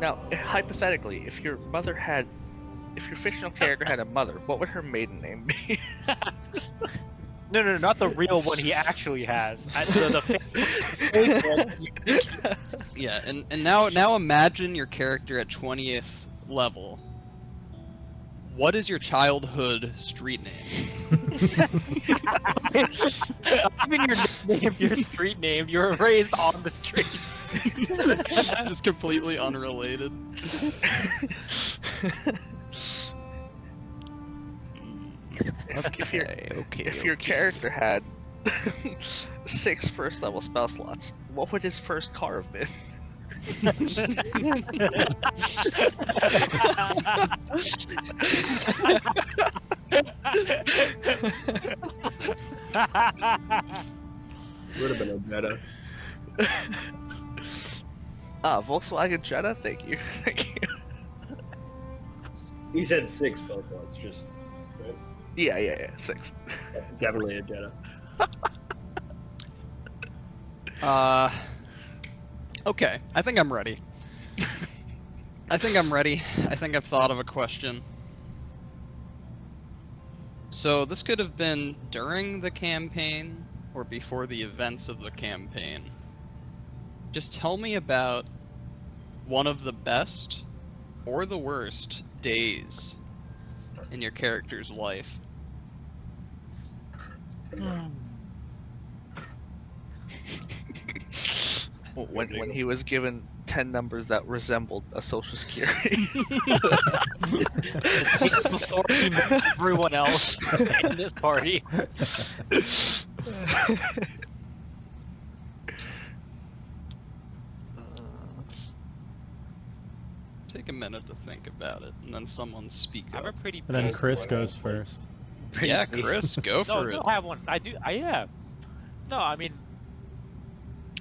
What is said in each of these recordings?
Now, hypothetically, if your fictional character had a mother, what would her maiden name be? No, not the real one he actually has. The fake one. Yeah, and now imagine your character at 20th level. What is your childhood street name? Even your nickname, your street name, you were raised on the street. Just completely unrelated. If your character had 6 first level spell slots, what would his first car have been? Would have been a Jetta. Volkswagen Jetta. Thank you. Thank you. He said 6 spell slots, just right? Yeah. 6. Definitely a Jetta. Okay, I think I'm ready. I think I've thought of a question. So this could have been during the campaign or before the events of the campaign. Just tell me about one of the best or the worst days in your character's life. When he was given 10 numbers that resembled a social security. Before he met everyone else in this party. Take a minute to think about it, and then someone speak I'm a up. pretty. And then Chris goes first. Yeah, Chris, go for it. No, I have one. I do. Yeah. No, I mean.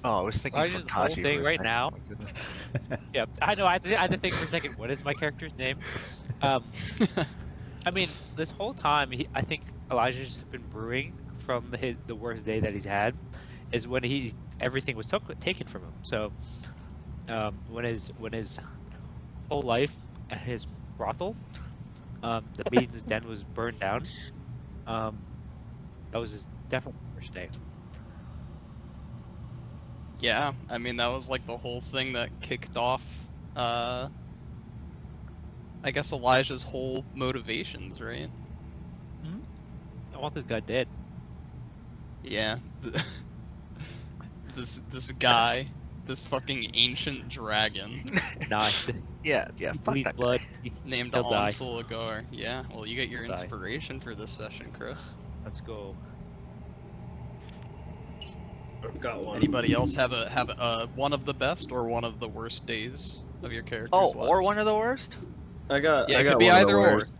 Oh, I was thinking I for just the whole Kaji thing for a right second. now. Oh my goodness. Yeah, I know. I had to think for a second. What is my character's name? I mean, this whole time, I think Elijah's been brewing from the worst day that he's had, is when everything was taken from him. So, when his whole life at his brothel, the maiden's den was burned down. That was his definitely worst day. Yeah, I mean, that was like the whole thing that kicked off, I guess, Elijah's whole motivations, right? I want this guy dead. Yeah. This guy, this fucking ancient dragon Nice. Yeah, fuck Bleed that blood. guy. named He'll die. Ansulagar. Yeah, well, you get your He'll die. inspiration for this session, Chris. Let's go. I've got one. Anybody else have a one of the best or one of the worst days of your character's Oh, lives? or one of the worst? I got. Yeah, I it got could be one of the either or. worst.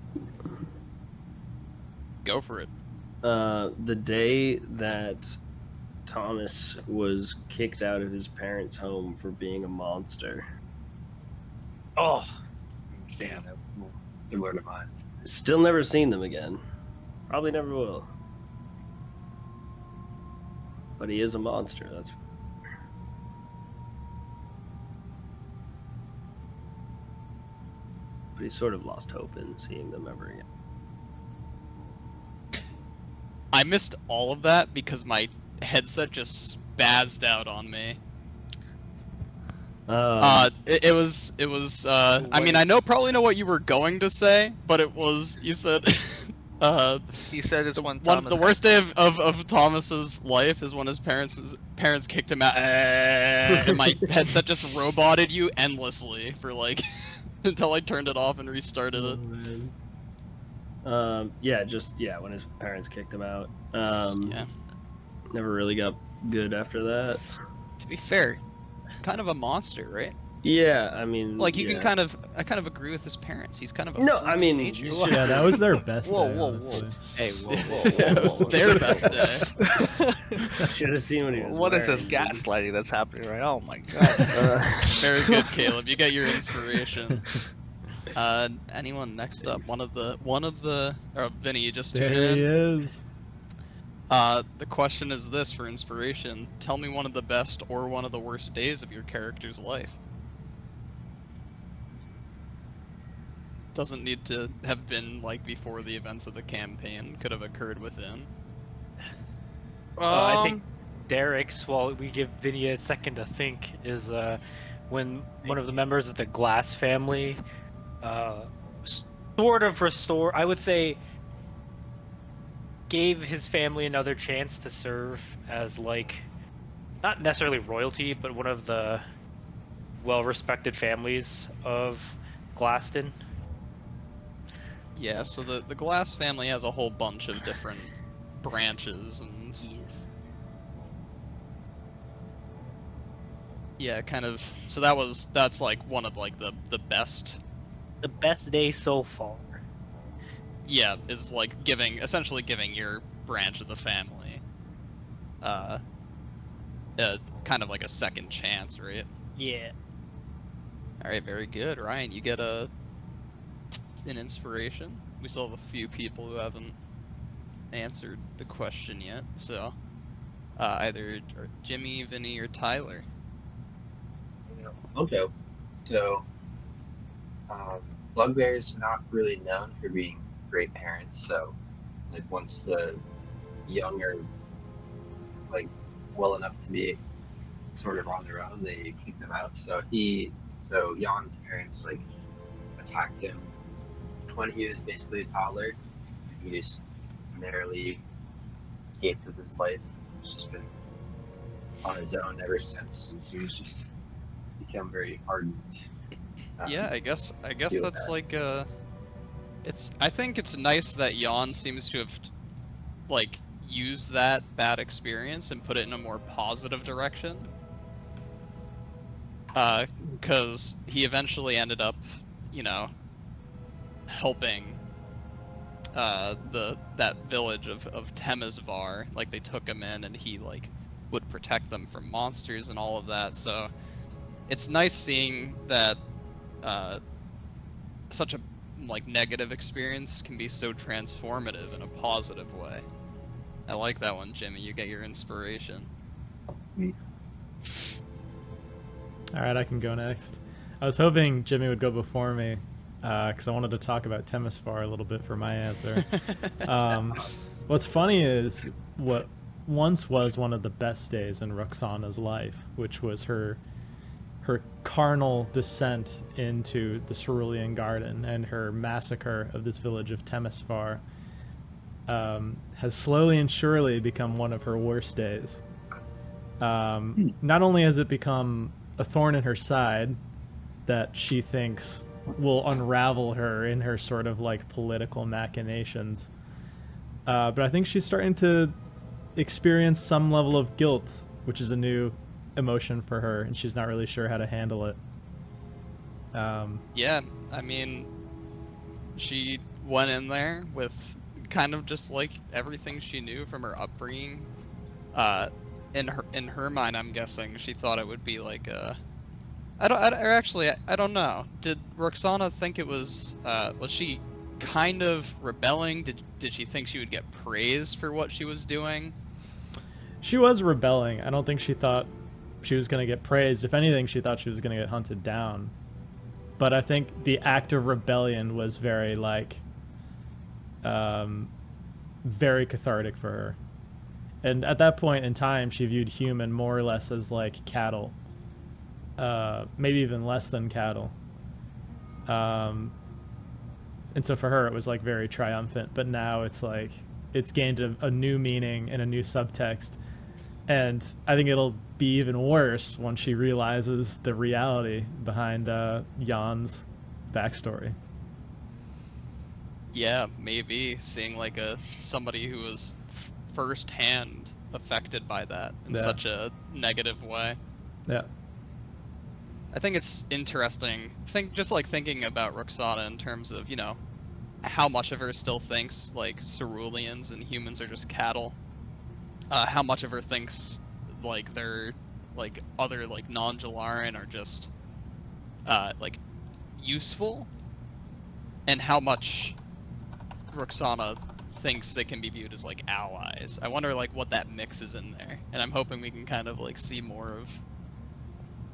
Go for it. The day that Thomas was kicked out of his parents' home for being a monster. Oh, Damn, that's a word of mine. Still never seen them again. Probably never will. But he is a monster, that's... But he sort of lost hope in seeing them ever again. I missed all of that because my headset just spazzed out on me. It was I mean, I probably know what you were going to say, but you said He said it's the worst day of Thomas's life is when his parents kicked him out, and my headset just roboted you endlessly for like until I turned it off and restarted it. Yeah, when his parents kicked him out. Yeah. Never really got good after that. To be fair, kind of a monster, right? Yeah, I mean, Like you yeah. can I kind of agree with his parents. He's kind of a No, freak I of mean, nature. Yeah, that was their best Whoa, day, whoa, honestly. whoa. hey, whoa. It was their best day. Should have seen what he was What is this wearing. gaslighting that's happening right? Oh my god. Very good, Caleb. You get your inspiration. Anyone next up? One of the. Vinny, you just There tuned he in. is. The question is this for inspiration: tell me one of the best or one of the worst days of your character's life. doesn't need to have been like before the events of the campaign. Could have occurred within. I think Derek's, while we give Vinny a second to think, is when one of the members of the Glass family sort of restore, I would say, gave his family another chance to serve as, like, not necessarily royalty, but one of the well-respected families of Glaston. Yeah, so the Glass family has a whole bunch of different branches and yeah, kind of. So that's like one of like the best. The best day so far. Yeah, is like essentially giving your branch of the family, kind of like a second chance, right? Yeah. All right, very good, Ryan. You get an inspiration. We still have a few people who haven't answered the question yet, so either Jimmy, Vinny, or Tyler. Okay. So, bugbears are not really known for being great parents. So, like once the young are like well enough to be sort of on their own, they kick them out. So Jan's parents like attacked him when he was basically a toddler, and he just narrowly escaped with his life. He's just been on his own ever since, and so he's just become very hardened. Yeah, I guess feel that's that. like I think it's nice that Jan seems to have like used that bad experience and put it in a more positive direction. Because he eventually ended up, you know, helping that village of Temesvar. Like they took him in and he like would protect them from monsters and all of that. So it's nice seeing that such a like negative experience can be so transformative in a positive way. I like that one, Jimmy. You get your inspiration. All right, I can go next. I was hoping Jimmy would go before me because I wanted to talk about Temesvar a little bit for my answer. What's funny is what once was one of the best days in Roksana's life, which was her carnal descent into the Cerulean Garden and her massacre of this village of Temesvar, has slowly and surely become one of her worst days. Not only has it become a thorn in her side that she thinks will unravel her in her sort of like political machinations, but I think she's starting to experience some level of guilt, which is a new emotion for her, and she's not really sure how to handle it. Yeah, I mean, she went in there with kind of just like everything she knew from her upbringing. In her mind, I'm guessing she thought it would be like I don't know. Did Roksana think it was she kind of rebelling? Did she think she would get praised for what she was doing? She was rebelling. I don't think she thought she was going to get praised. If anything, she thought she was going to get hunted down. But I think the act of rebellion was very like very cathartic for her. And at that point in time, she viewed human more or less as like cattle, maybe even less than cattle. And so for her, it was like very triumphant. But now it's like it's gained a new meaning and a new subtext. And I think it'll be even worse when she realizes the reality behind Jan's backstory. Yeah, maybe seeing like somebody who was firsthand affected by that in such a negative way. Yeah. I think it's interesting. Thinking about Roksana in terms of, you know, how much of her still thinks like ceruleans and humans are just cattle. How much of her thinks like they're like other like non-Jalaran are just like useful, and how much Roksana thinks they can be viewed as like allies. I wonder like what that mix is in there, and I'm hoping we can kind of like see more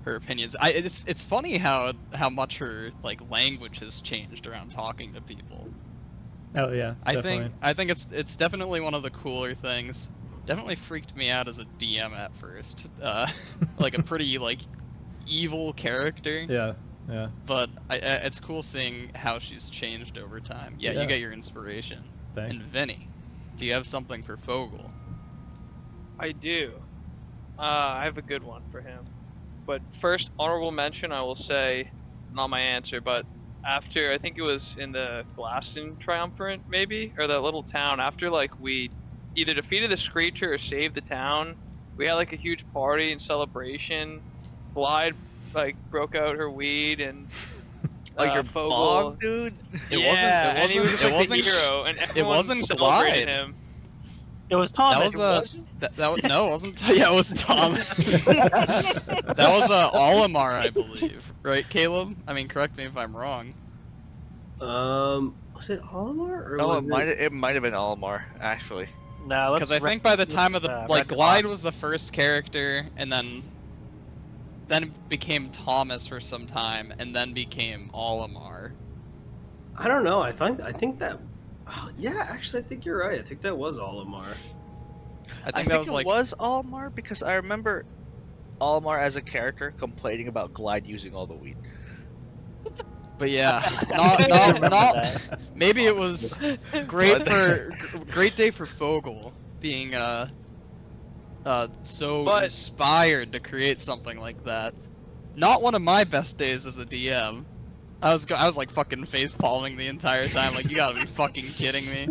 her opinions. It's funny how much her like language has changed around talking to people. Oh yeah, definitely. I think it's definitely one of the cooler things. Definitely freaked me out as a DM at first. Like a pretty like evil character. Yeah, yeah. But it's cool seeing how she's changed over time. Yeah, Yeah. you get your inspiration. Thanks. And Vinny, do you have something for Fogel? I do. I have a good one for him. But first, honorable mention, I will say, not my answer, but after, I think it was in the Glaston Triumvirate, maybe? Or that little town, after, like, we either defeated the Screecher or saved the town, we had, like, a huge party and celebration. Glide, like, broke out her weed, and Like your Fogel... bog, dude. Yeah, and he was just, like, the hero, and everyone wasn't celebrated Glide. him. It was Thomas. No, it wasn't. Yeah, it was Tom. That was Olimar, I believe, right, Caleb? I mean, correct me if I'm wrong. Was it Olimar or Oh, was it might have been Almar, actually. No, Because I think by the time of the like Red Glide Dawn. was the first character, and then it became Thomas for some time, and then became Olimar. I don't know. I think that. Oh, yeah, actually, I think you're right. I think that was Olimar. I think that was it like was Almar because I remember Almar as a character complaining about Glide using all the weed. But yeah, Remember not that. maybe it was great day for Fogel being so But- inspired to create something like that. Not one of my best days as a DM. I was like fucking face palming the entire time, like you gotta be fucking kidding me.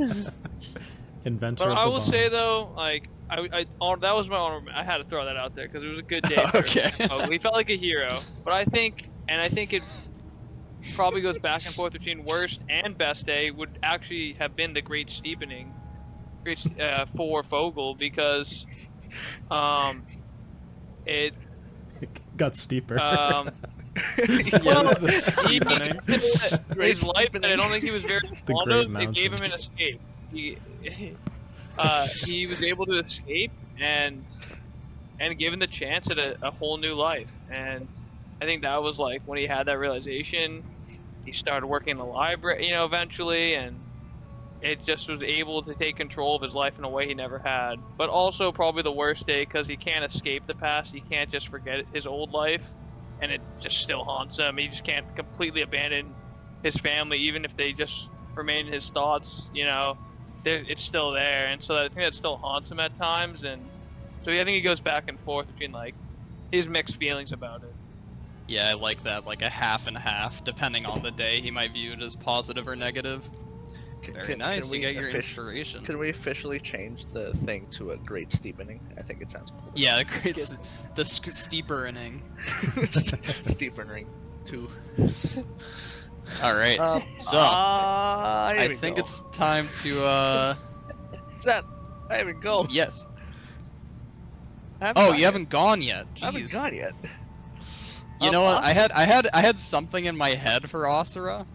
Inventor But of I the will bomb. say though, like that was my honor. I had to throw that out there because it was a good day. For Okay. He felt like a hero. But I think it probably goes back and forth between worst and best day. Would actually have been the Great Steepening, for Fogel because, it Got steeper. Yeah, well, the steepening. his life that I don't think he was very The fond Great of. It gave him Mountain. an escape. He was able to escape and given the chance at a whole new life. And I think that was like when he had that realization. He started working in the library, eventually, and it just was able to take control of his life in a way he never had. But also probably the worst day because he can't escape the past. He can't just forget his old life, and it just still haunts him. He just can't completely abandon his family, even if they just remain in his thoughts. It's still there, and so I think that still haunts him at times. And so I think he goes back and forth between like his mixed feelings about it. Yeah, I like that, like a half and half, depending on the day. He might view it as positive or negative. Very nice. You get your inspiration. Can we officially change the thing to a Great Steepening? I think it sounds cool. Yeah, the steepening. Steepening 2. All right. So I think it's time to Zed, I haven't go. yes. I Oh, gone you haven't gone yet. I haven't Jeez. gone yet. You know what? I had something in my head for Asura,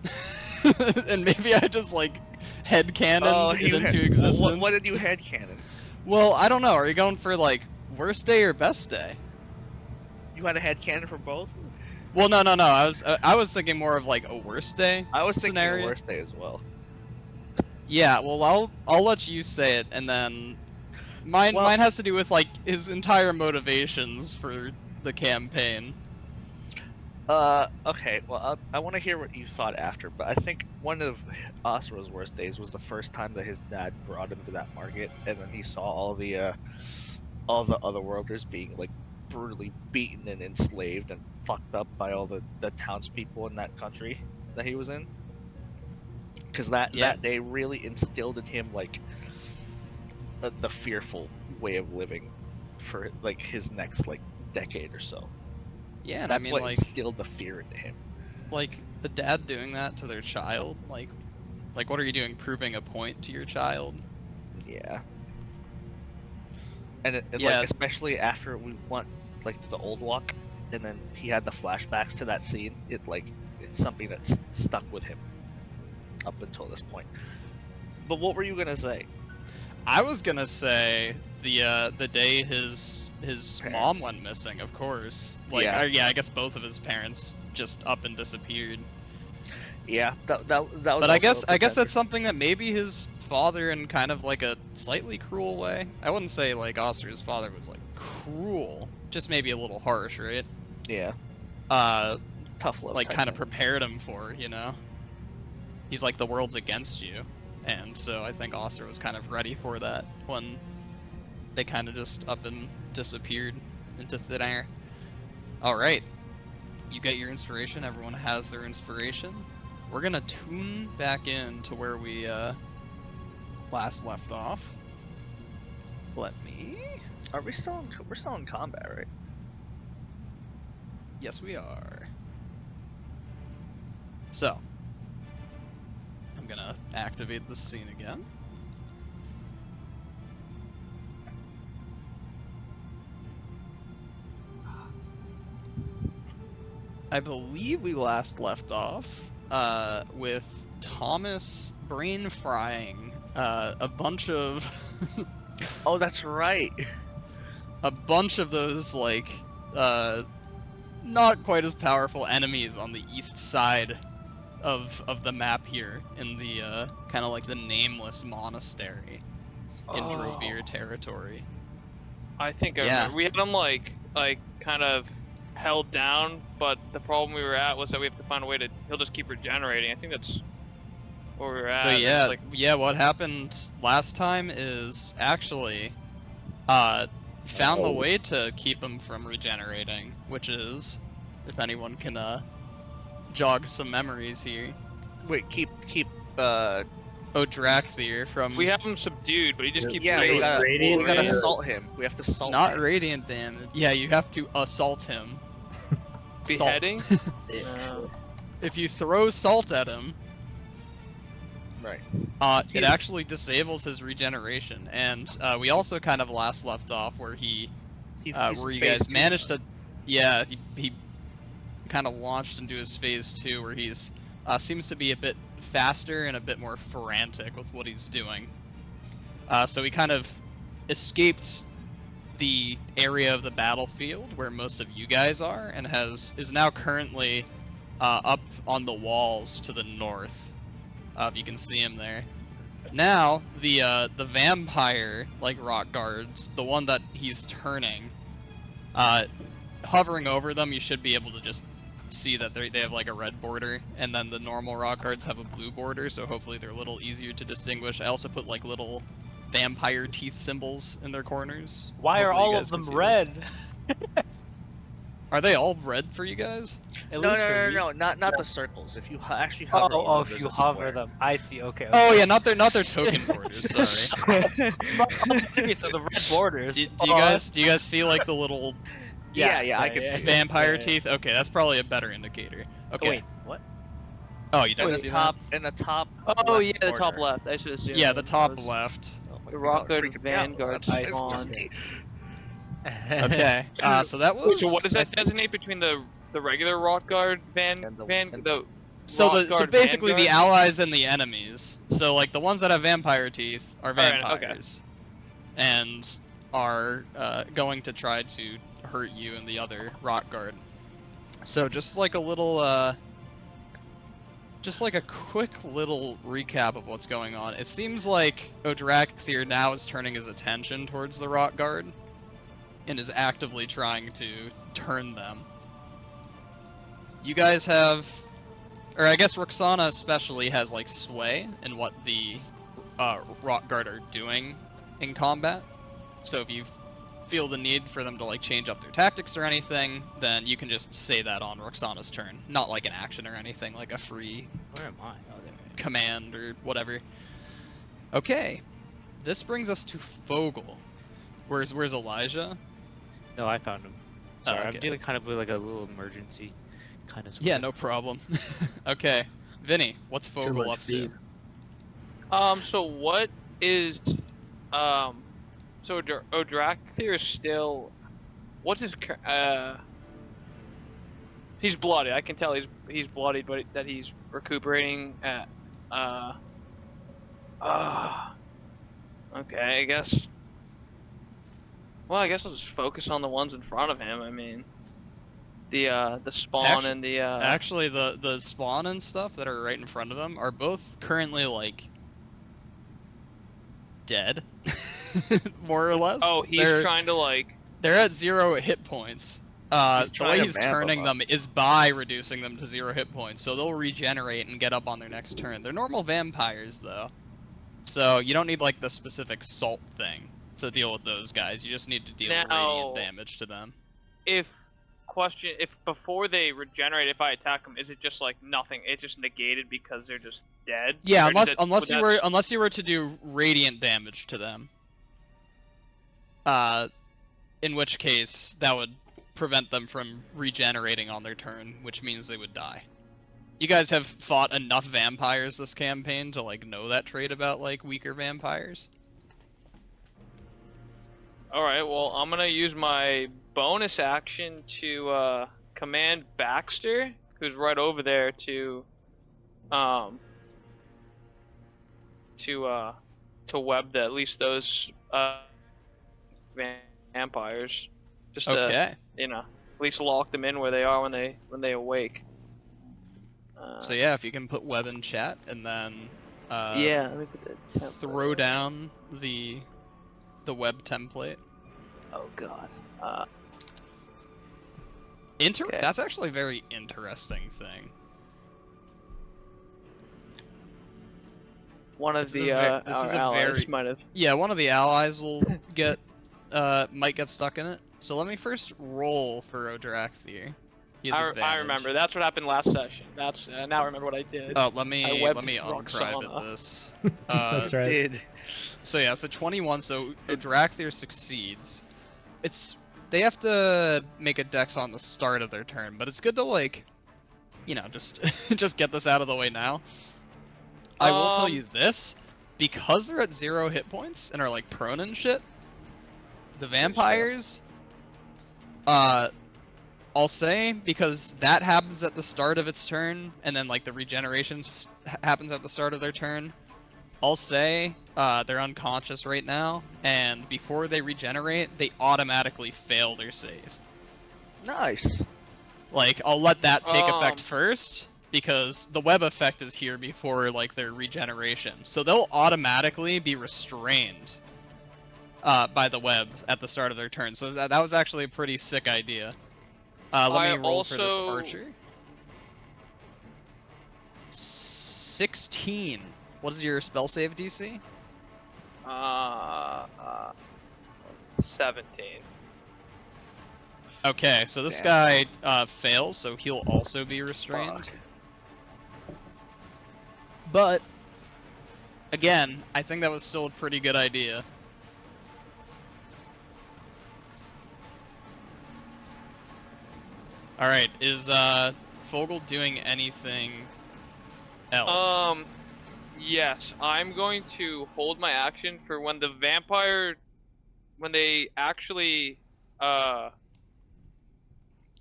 and maybe I just like headcanoned it into existence. What did you headcanon? Well, I don't know. Are you going for like worst day or best day? You had a headcanon for both? Well, no. I was thinking more of like a worst day. I was thinking scenario. the worst day as well. Yeah. Well, I'll let you say it, and then mine has to do with like his entire motivations for the campaign. Okay, well, I want to hear what you thought after, but I think one of Asura's worst days was the first time that his dad brought him to that market, and then he saw all the otherworlders being, like, brutally beaten and enslaved and fucked up by all the townspeople in that country that he was in. Because that day really instilled in him, like, the fearful way of living for, like, his next, like, decade or so. Yeah, and That's I mean, what like, instilled the fear into him. like the dad doing that to their child, like what are you doing? Proving a point to your child? Yeah. And Yeah. like, especially after we went like to the old walk, and then he had the flashbacks to that scene. It's something that's stuck with him up until this point. But what were you gonna say? I was gonna say the day his mom went missing, of course. Like, yeah, I guess both of his parents just up and disappeared. Yeah, that was. But I guess also that's something that maybe his father, in kind of like a slightly cruel way. I wouldn't say like Oster's father was like cruel, just maybe a little harsh, right? Yeah. Tough love. Like type kind of thing. prepared him for, you know. He's like, the world's against you, and so I think Oster was kind of ready for that when they kind of just up and disappeared into thin air. All right, you get your inspiration. Everyone has their inspiration. We're gonna tune back in to where we last left off. Let me. Are we still? We're still in combat, right? Yes, we are. So, I'm gonna activate the scene again. I believe we last left off with Thomas brain frying a bunch of Oh, that's right. a bunch of those like not quite as powerful enemies on the east side of the map here in the kind of like the nameless monastery in Drovir territory. I think I remember. We had them like kind of held down, but the problem we were at was that we have to find a way to. He'll just keep regenerating. I think that's where we were at. So It's like, yeah, what happened last time is actually found the way to keep him from regenerating, which is, if anyone can jog some memories here. Wait, keep Odrakthir from. we have him subdued, but he just keeps. Yeah, we Radiant gotta damage? assault him. We have to assault Not him. radiant damage. Yeah, you have to assault him. Beheading? Salt. No. If you throw salt at him, Right. it actually disables his regeneration. And we also kind of last left off where he's where you phase guys 2 managed now. to, yeah, he kind of launched into his phase 2 where he's seems to be a bit faster and a bit more frantic with what he's doing. So he kind of escaped the area of the battlefield where most of you guys are, and is now currently up on the walls to the north. If you can see him there. Now the vampire like rock guards, the one that he's turning, hovering over them, you should be able to just see that they have like a red border, and then the normal rock guards have a blue border, so hopefully they're a little easier to distinguish. I also put like little vampire teeth symbols in their corners. Why are Hopefully you all guys of can them see those. red? Are they all red for you guys? At No, least for no, me. no, no, not the circles. If you actually hover over Oh, them, if there's you a hover square. them. I see. Okay. Oh okay. yeah, not their token borders. Sorry. So the red borders. Do you guys see like the little Yeah, I can see it. vampire yeah. teeth? Okay, that's probably a better indicator. Okay. Oh, wait, what? Oh, you In didn't the see top, in the top. Oh left yeah, the top corner. left. I should assume. that? Yeah, the top left. Oh my The God, rock guard freaking me out. vanguard It's just spawn. me. Okay. So that was. Wait, so what does I that think- designate between the regular rock guard And the- So rock so guard basically the vanguard? allies and the enemies. So like the ones that have vampire teeth are Alright, okay. vampires, and are going to try to hurt you and the other rock guard. So just like a little just like a quick little recap of what's going on. It seems like Odrakthir now is turning his attention towards the rock guard and is actively trying to turn them. You guys have, or I guess Roksana especially has like sway in what the rock guard are doing in combat. So if you feel the need for them to like change up their tactics or anything, then you can just say that on Roxana's turn. Not like an action or anything, like a free Where am I? Oh, there. command or whatever. Okay, this brings us to Fogel. Where's Elijah? No, I found him. Sorry, okay. I'm dealing kind of with like a little emergency kind of. Yeah, no problem. Okay, Vinny, what's Too Fogel much up to? feed. So what is so Odrakthir is still what's his he's bloodied. I can tell he's bloodied, but that he's recuperating at okay, I guess Well, I guess I'll just focus on the ones in front of him. I mean, the spawn Actu- and the Actually, the spawn and stuff that are right in front of him are both currently like dead, more or less. Oh, he's trying to like. They're at 0 hit points. He's The way trying to he's vamp turning them them is by reducing them to 0 hit points, so they'll regenerate and get up on their next turn. They're normal vampires, though, so you don't need like the specific salt thing to deal with those guys. You just need to deal Now, radiant damage to them. If before they regenerate, if I attack them, is it just like nothing? It's just negated because they're just dead. Yeah, Or does it- unless would you that- were to do radiant damage to them. In which case that would prevent them from regenerating on their turn, which means they would die. You guys have fought enough vampires this campaign to like know that trait about like weaker vampires. All right. Well, I'm gonna use my bonus action to command Baxter, who's right over there, to web at least those vampires, just to Okay. at least lock them in where they are when they awake. So yeah, if you can put web in chat and then Yeah, let me put the template. throw down the web template. Oh god. Okay. That's actually a very interesting thing. One of This is the a ve- this our is a allies very- might have. Yeah, one of the allies will get might get stuck in it. So let me first roll for Odrakthir. He has I advantage. remember. That's what happened last session. That's now I remember what I did. Oh, let me webbed unprivate Roksana. this. That's right. Did. So yeah, so 21. So Odrakthir succeeds. They have to make a dex on the start of their turn, but it's good to like, just just get this out of the way now. I will tell you this, because they're at 0 hit points and are like prone and shit. The vampires, I'll say, because that happens at the start of its turn, and then like the regeneration happens at the start of their turn. I'll say they're unconscious right now, and before they regenerate, they automatically fail their save. Nice. Like, I'll let that take effect first, because the web effect is here before like their regeneration. So they'll automatically be restrained by the web at the start of their turn. So that was actually a pretty sick idea. Let me roll for this archer. 16. What is your spell save DC? 17. Okay, so this guy fails, so he'll also be restrained. Fuck. But again, I think that was still a pretty good idea. All right, is Fogel doing anything else? Yes, I'm going to hold my action for when the vampire, when they actually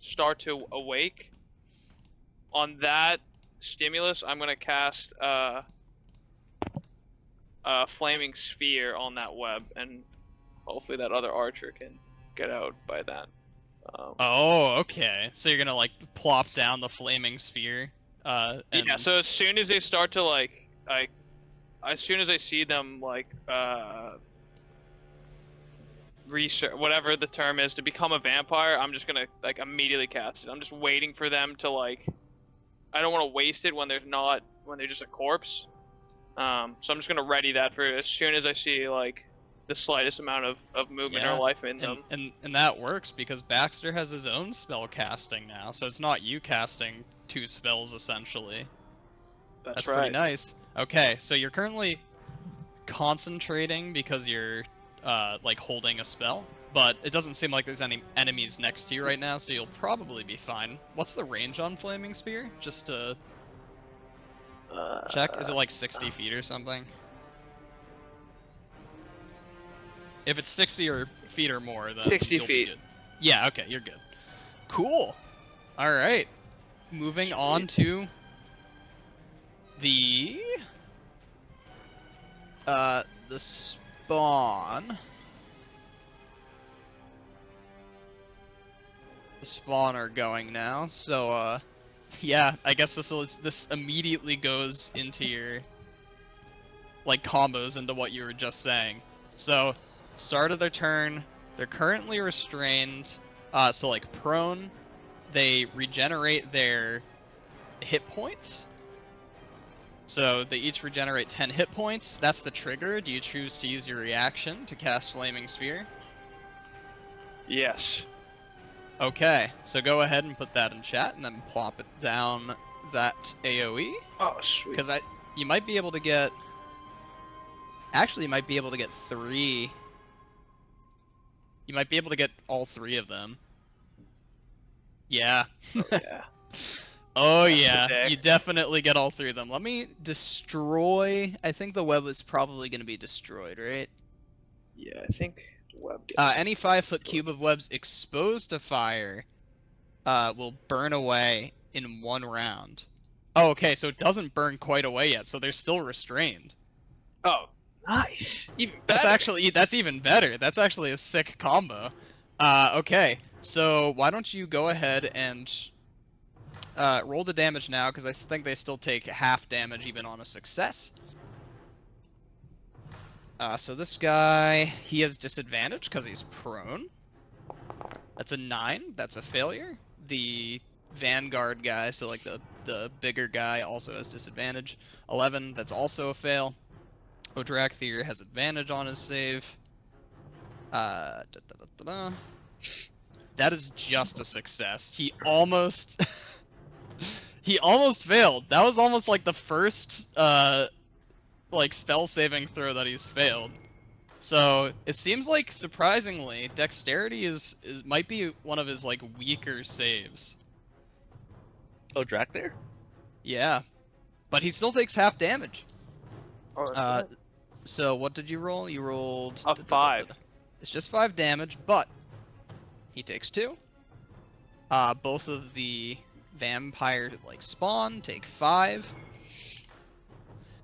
start to awake. On that stimulus, I'm gonna cast flaming sphere on that web, and hopefully that other archer can get out by then. Oh, okay. So you're gonna like plop down the flaming sphere. And... Yeah. So as soon as they start to as soon as I see them research, whatever the term is, to become a vampire, I'm just gonna like immediately cast it. I'm just waiting for them to like. I don't want to waste it when they're just a corpse. So I'm just gonna ready that for as soon as I see like the slightest amount of movement or life in them. And that works because Baxter has his own spell casting now, so it's not you casting 2 spells essentially. That's right. pretty nice. Okay, so you're currently concentrating because you're like holding a spell, but it doesn't seem like there's any enemies next to you right now, so you'll probably be fine. What's the range on Flaming Spear? Just to check, is it like 60 feet or something? If it's 60 feet or more, then 60 you'll feet. be good. Yeah, okay, you're good. Cool. All right. Moving on to the spawn. spawn are going now. So yeah, I guess this immediately goes into your like combos into what you were just saying. So start of their turn, they're currently restrained. So like prone, they regenerate their hit points. So they each regenerate 10 hit points. That's the trigger. Do you choose to use your reaction to cast Flaming Sphere? Yes. Okay, so go ahead and put that in chat and then plop it down that AoE. Oh, sweet. Because you might be able to get... Actually, you might be able to get 3. You might be able to get all 3 of them. Yeah. Oh, yeah. Oh That's yeah, sick. you definitely get all 3 of them. Let me destroy... I think the web is probably going to be destroyed, right? Yeah, I think web gets... Any 5-foot cube of webs exposed to fire will burn away in 1 round. Oh, okay, so it doesn't burn quite away yet, so they're still restrained. Oh, nice. Even better. That's even better. That's actually a sick combo. Okay, so why don't you go ahead and roll the damage now, because I think they still take half damage even on a success. So this guy, he has disadvantage because he's prone. That's a 9. That's a failure. The Vanguard guy, so like the bigger guy, also has disadvantage. 11. That's also a fail. Odrakthir has advantage on his save. That is just a success. He almost he almost failed. That was almost like the first like spell saving throw that he's failed. So it seems like surprisingly, dexterity is might be one of his like weaker saves. Odrakthir? Yeah, but he still takes half damage. Oh, that's right. So what did you roll? You rolled A 5. It's just 5 damage, but he takes 2. Both of the vampire like spawn take 5,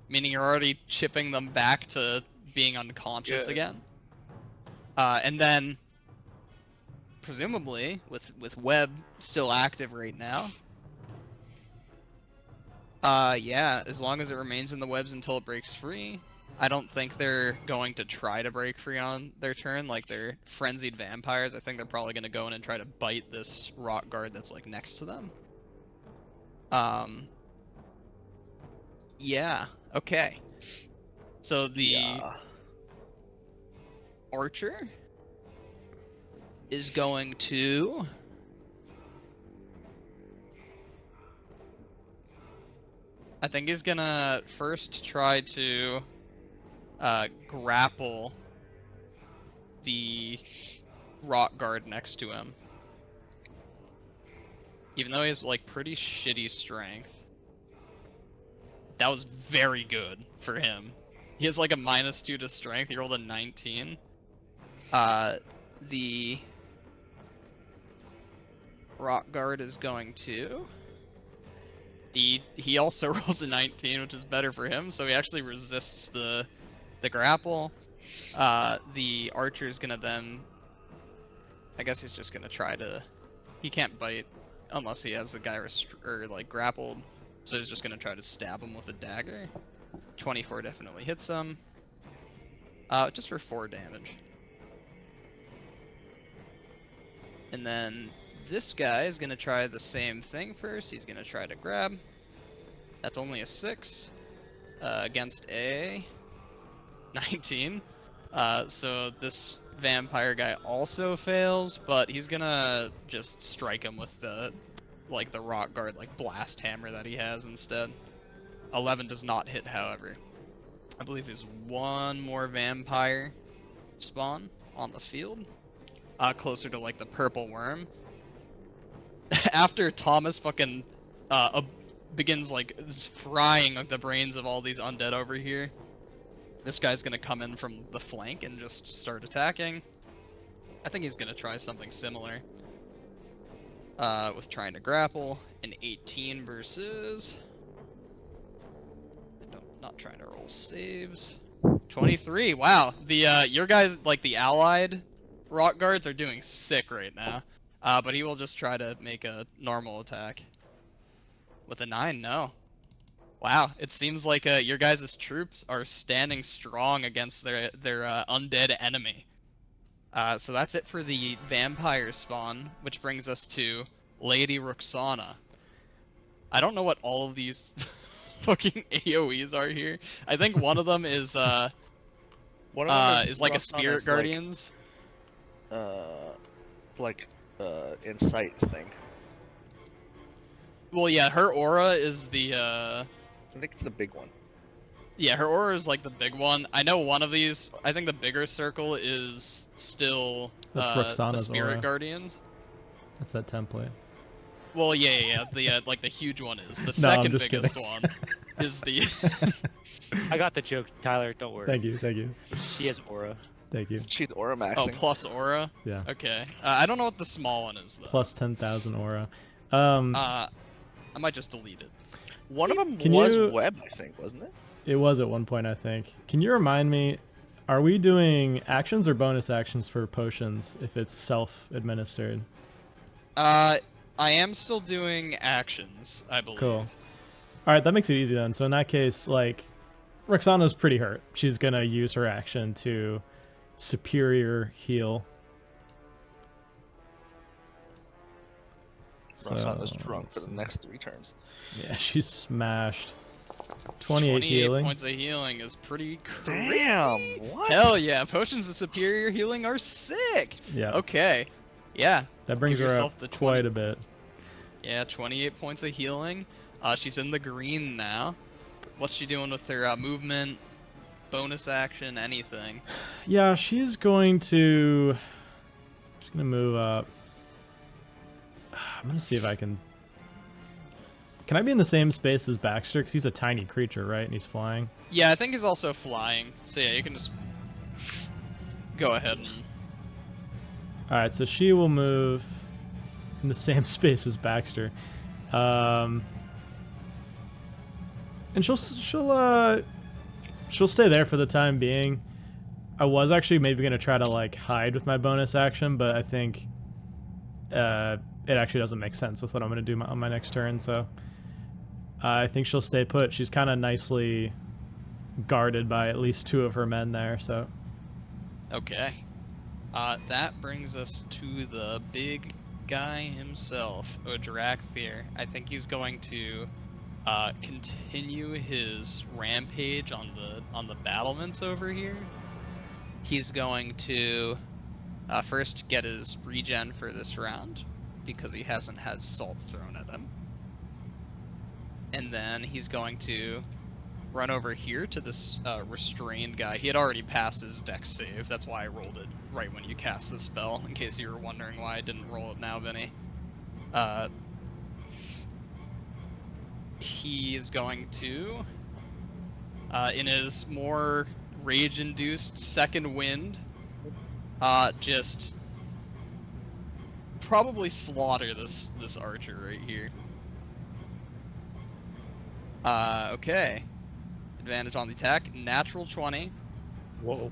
meaning you're already chipping them back to being unconscious Good. again. And then presumably with web still active right now. Yeah, as long as it remains in the webs until it breaks free. I don't think they're going to try to break free on their turn, like they're frenzied vampires. I think they're probably going to go in and try to bite this rock guard that's like next to them. Yeah, okay. So the archer is going to... I think he's gonna first try to grapple the rock guard next to him. Even though he has like pretty shitty strength. That was very good for him. He has like a -2 to strength. He rolled a 19. The rock guard is going to... He also rolls a 19, which is better for him, so he actually resists the grapple. The archer is gonna then... I guess he's just gonna try to... He can't bite unless he has the guy like grappled, so he's just gonna try to stab him with a dagger. 24 definitely hits him. Just for 4 damage. And then this guy is gonna try the same thing first. He's gonna try to grab. That's only a 6 against a 19. So this vampire guy also fails, but he's gonna just strike him with the rock guard like blast hammer that he has instead. 11 does not hit, however. I believe there's one more vampire spawn on the field. Closer to like the purple worm. After Thomas fucking begins like frying the brains of all these undead over here, this guy's gonna come in from the flank and just start attacking. I think he's gonna try something similar. With trying to grapple. An 18 versus... Not trying to roll saves. 23, wow. The your guys, like the allied rock guards are doing sick right now. But he will just try to make a normal attack. With a 9, no. Wow, it seems like your guys' troops are standing strong against their undead enemy. So that's it for the vampire spawn, which brings us to Lady Roksana. I don't know what all of these fucking AoEs are here. I think one of them is One of them is like a Roxana's, spirit guardians. Like insight thing. Well, yeah, her aura is the I think it's the big one. yeah, her aura is like the big one. I know one of these. I think the bigger circle is still That's the Roxana's spirit aura. guardians. That's that template. Well, yeah. The like the huge one is the No, I'm second just biggest kidding. one is the I got the joke, Tyler. Don't worry. Thank you, thank you, She has aura. thank you. She's aura oh maxing. plus aura. Yeah. Okay, I don't know what the small one is though. Plus 10,000 aura. I might just delete it. One of them Can was you- web, I think, wasn't it? It was at one point, I think. Can you remind me, are we doing actions or bonus actions for potions if it's self-administered? I am still doing actions, I believe. Cool. All right, that makes it easy then. So in that case, like, Roxana's pretty hurt. She's gonna use her action to superior heal. Roxana's drunk for the next 3 turns. Yeah, she's smashed. 28 healing. Points of healing is pretty crazy. Damn! What? Hell yeah, potions of superior healing are sick. Yeah, Okay. Yeah. that brings give her yourself up the quite 20. a bit. Yeah, 28 points of healing. She's in the green now. What's she doing with her movement, bonus action, anything? Yeah, she's going to... She's gonna move up. I'm gonna see if I can... Can I be in the same space as Baxter? Because he's a tiny creature, right? And he's flying. Yeah, I think he's also flying. So yeah, you can just go ahead and... Alright, so she will move in the same space as Baxter. And she'll stay there for the time being. I was actually maybe gonna try to like hide with my bonus action, but I think it actually doesn't make sense with what I'm gonna do on my next turn. So I think she'll stay put. She's kind of nicely guarded by at least 2 of her men there. So Okay. That brings us to the big guy himself, Odrakthir. I think he's going to continue his rampage on the battlements over here. He's going to first get his regen for this round because he hasn't had salt thrown at him. And then he's going to run over here to this restrained guy. He had already passed his dex save. That's why I rolled it right when you cast the spell, in case you were wondering why I didn't roll it now, Vinny. He's going to, in his more rage-induced second wind, just probably slaughter this archer right here. Okay. Advantage on the attack. Natural 20. Whoa.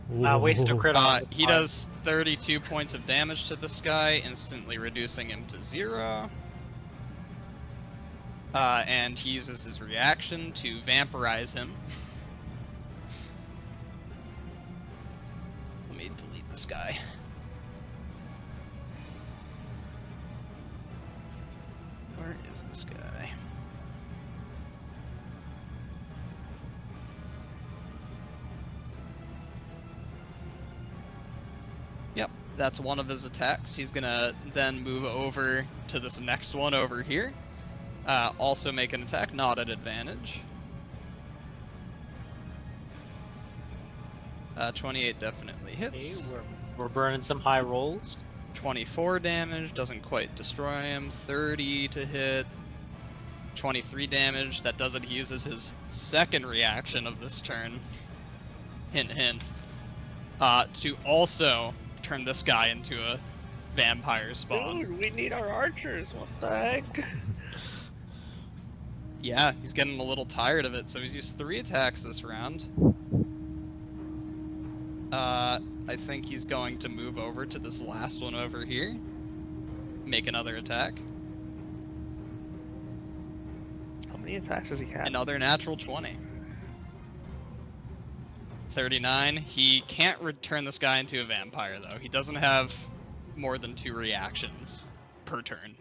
Wasted a crit on He does 32 points of damage to this guy, instantly reducing him to 0. And he uses his reaction to vampirize him. Let me delete this guy. Where is this guy? Yep, that's one of his attacks. He's gonna then move over to this next one over here. Also make an attack, not at advantage. 28 definitely hits. Okay, we're burning some high rolls. 24 damage, doesn't quite destroy him. 30 to hit. 23 damage, that does it. He uses his second reaction of this turn. Hint, hint. To also turn this guy into a vampire spawn. Dude, we need our archers. What the heck? Yeah, he's getting a little tired of it, so he's used 3 attacks this round. I think he's going to move over to this last one over here. make another attack. How many attacks does he have? Another natural 20. 39. He can't return this guy into a vampire, though. He doesn't have more than 2 reactions per turn.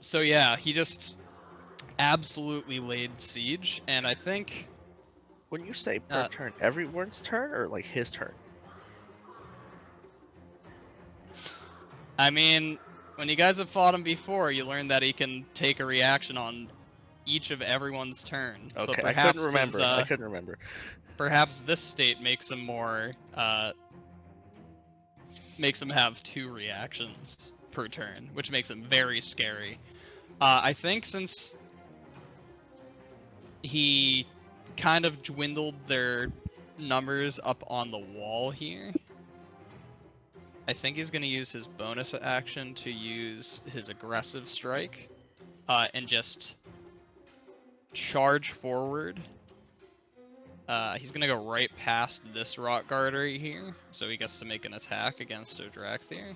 So yeah, he just absolutely laid siege, and I think... When you say per turn, everyone's turn or like his turn? I mean, when you guys have fought him before, you learn that he can take a reaction on each of everyone's turn. Okay, but I perhaps couldn't remember. his, I couldn't remember. Perhaps this state makes him more, makes him have 2 reactions per turn, which makes him very scary. I think since he kind of dwindled their numbers up on the wall here, I think he's going to use his bonus action to use his aggressive strike, and just charge forward. He's going to go right past this rock garter here, so he gets to make an attack against Odrakthir.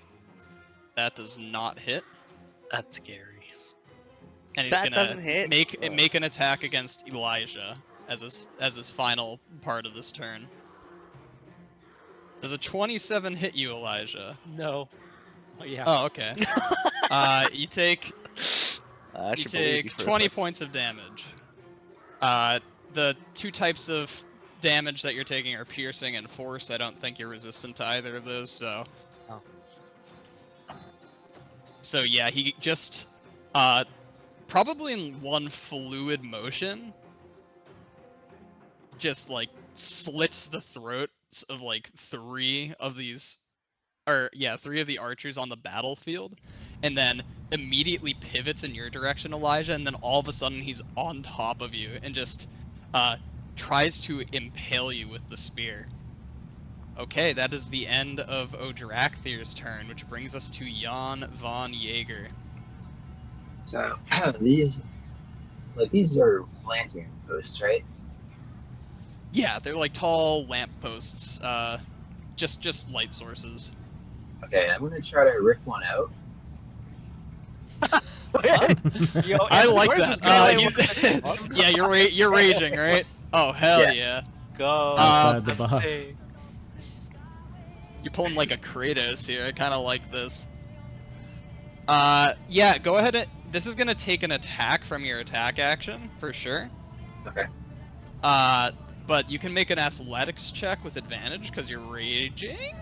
That does not hit. That's scary. And he's That gonna doesn't hit? make an attack against Elijah as his final part of this turn. Does a 27 hit you, Elijah? No. Oh yeah. Oh, okay. You take I you should believe you take for a 20 second. points of damage. The 2 types of damage that you're taking are piercing and force. I don't think you're resistant to either of those, so. Oh. So yeah, he just probably in one fluid motion, just like slits the throats of like 3 of these, or yeah, 3 of the archers on the battlefield, and then immediately pivots in your direction, Elijah, and then all of a sudden he's on top of you and just tries to impale you with the spear. Okay, that is the end of Odrakthir's turn, which brings us to Jan von Jaeger. So these are lantern posts, right? Yeah, they're like tall lamp posts, just light sources. Okay, I'm gonna try to rip one out. Yo, I like where's that. this guy? Yeah, you're raging, right? Oh hell Yeah. yeah! Go. Outside the box. Hey. You're pulling like a Kratos here. I kind of like this. Yeah, go ahead and... This is gonna take an attack from your attack action, for sure. Okay. But you can make an athletics check with advantage, because you're raging?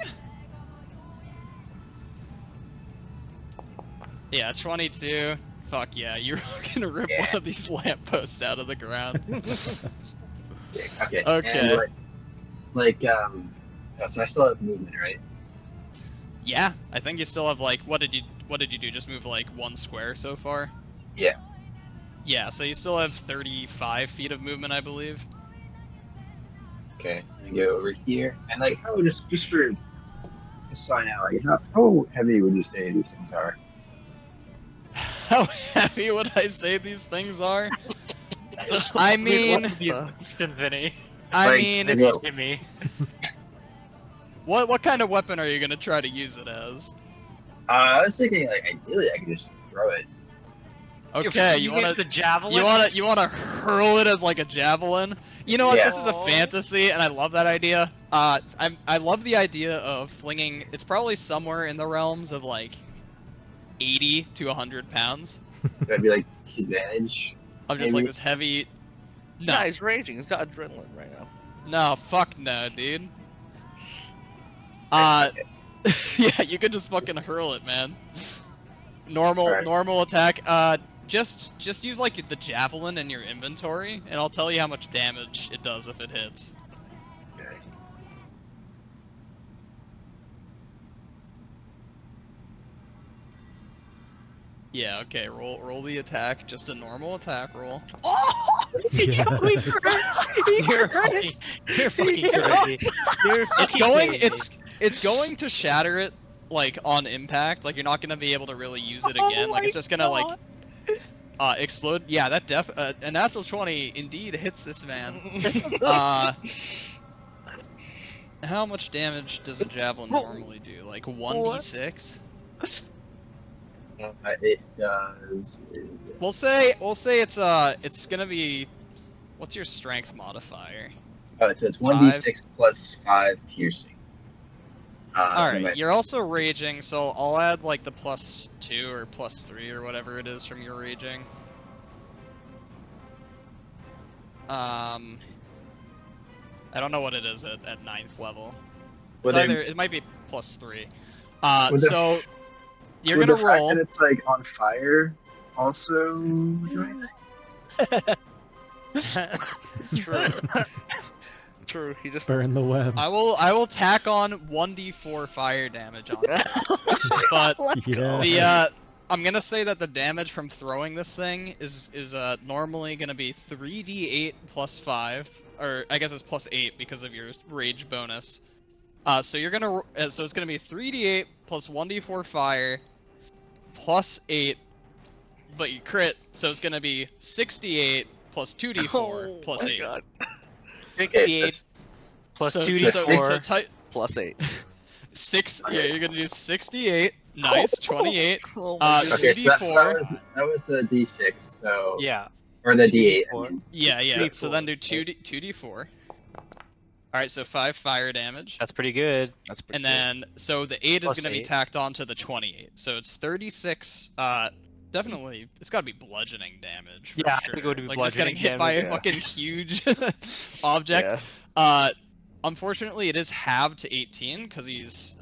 Yeah, 22. Fuck yeah, you're gonna rip Yeah. one of these lampposts out of the ground. Yeah, okay. Okay. And so I still have movement, right? Yeah, I think you still have like... What did you do? Just move like 1 square so far? Yeah. Yeah, so you still have 35 feet of movement, I believe. Okay. I go over here, and like, how just for so I know, like, how heavy would you say these things are? How heavy would I say these things are? I mean, Vinny. it's... Jimmy. What kind of weapon are you gonna try to use it as? I was thinking, like, ideally, I could just throw it. Okay, you using it wanna as a javelin? you wanna hurl it as like a javelin? You know what? Yeah. This is a fantasy, and I love that idea. I love the idea of flinging. It's probably somewhere in the realms of like 80 to 100 pounds That'd be like disadvantage. of just like Maybe. this heavy. No, Yeah, he's raging. He's got adrenaline right now. no, fuck no, dude. Okay. Yeah, you can just fucking hurl it, man. Alright. Normal attack. Just use like the javelin in your inventory, and I'll tell you how much damage it does if it hits. Okay. Yeah, okay. Roll the attack. Just a normal attack roll. Yes. You're fucking crazy. You're It's fucking going. crazy. It's going to shatter it like on impact. Like you're not gonna be able to really use it again. Like it's just gonna like explode. Yeah, that a natural 20 indeed hits this man. How much damage does a javelin normally do? Like 1d6? It does. We'll say it's gonna be. What's your strength modifier? Oh, so it's 5? 1d6 plus 5 piercing. All And then right, you're also raging, so I'll add like the +2 or +3 or whatever it is from your raging. I don't know what it is at 9th level. It's either it might be +3. So you're with gonna the fact roll. that it's like on fire, also do True. True. He just. Burn the web. I will tack on 1d4 fire damage onto this. But Let's go. Yeah. I'm gonna say that the damage from throwing this thing is normally gonna be 3d8 plus 5, or I guess it's plus 8 because of your rage bonus. So you're gonna so it's gonna be 3d8 plus 1d4 fire plus 8, but you crit, so it's gonna be 68 plus 2d4 plus my 8. God. 68 plus So 2d4. type Plus 8. 6. Yeah, you're gonna do 68. Nice, 28. Oh my goodness. Okay, so that, 2d4. that was the d6, so Yeah. or the d8. I 2d4. mean. Yeah. So 3d4. then do 2d4. All right, so 5 fire damage. That's pretty good. That's pretty And good. then, so the 8 is Plus going to be 8. tacked on to the 28. So it's 36, definitely, it's got to be bludgeoning damage. For Yeah, I sure. think it would be like just getting bludgeoning hit by a damage, yeah. fucking huge object. Yeah. Unfortunately, it is halved to 18 because he's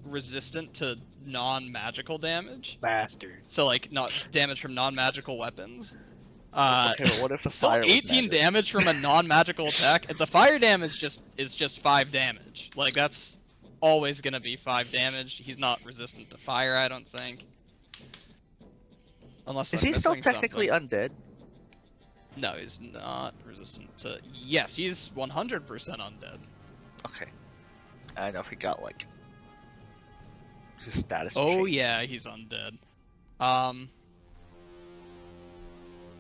resistant to non-magical damage. Bastard. So like not damage from non-magical weapons. Okay, but what if the Still fire was 18 magic? damage from a non-magical attack. The fire damage is just 5 damage. Like that's always gonna be 5 damage. He's not resistant to fire, I don't think. Unless Is I'm he still missing technically something. undead? No, he's not resistant to. Yes, he's 100% undead. Okay. I know if he got like his status. Oh changed. yeah, he's undead.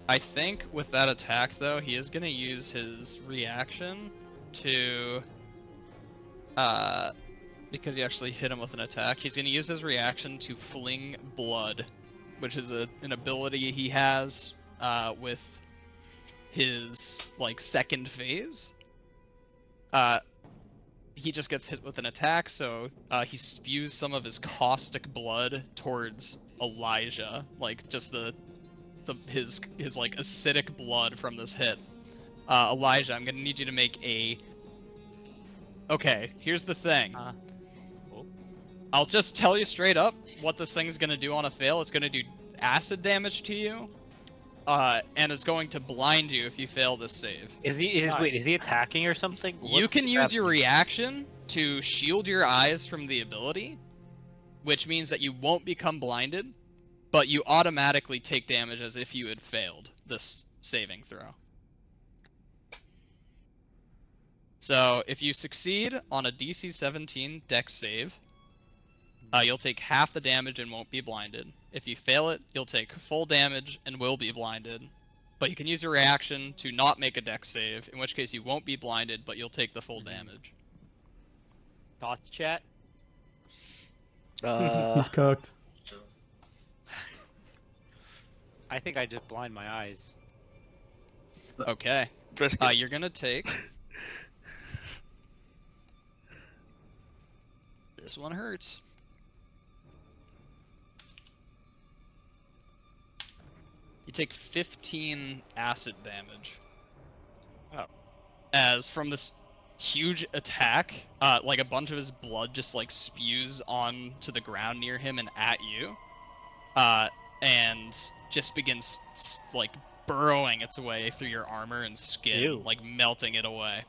I think with that attack though, he is gonna use his reaction to because you actually hit him with an attack, he's gonna use his reaction to fling blood, which is an ability he has with his like second phase. He just gets hit with an attack, so he spews some of his caustic blood towards Elijah, like just his like acidic blood from this hit. Elijah, I'm gonna need you to make a. Okay, here's the thing. Cool. I'll just tell you straight up what this thing's gonna do on a fail. It's gonna do acid damage to you, and it's going to blind you if you fail this save. Is he? Nice. Wait, is he attacking or something? You What's can use your happening? reaction to shield your eyes from the ability, which means that you won't become blinded, but you automatically take damage as if you had failed this saving throw. So if you succeed on a DC 17 Dex save, you'll take half the damage and won't be blinded. If you fail it, you'll take full damage and will be blinded. But you can use your reaction to not make a Dex save, in which case you won't be blinded, but you'll take the full damage. Thoughts, chat? He's cooked. I think I just blind my eyes. Okay. Brisket. You're gonna take. This one hurts. You take 15 acid damage. Oh. As from this huge attack, like a bunch of his blood just like spews on to the ground near him and at you, and just begins like burrowing its way through your armor and skin, Ew. like melting it away.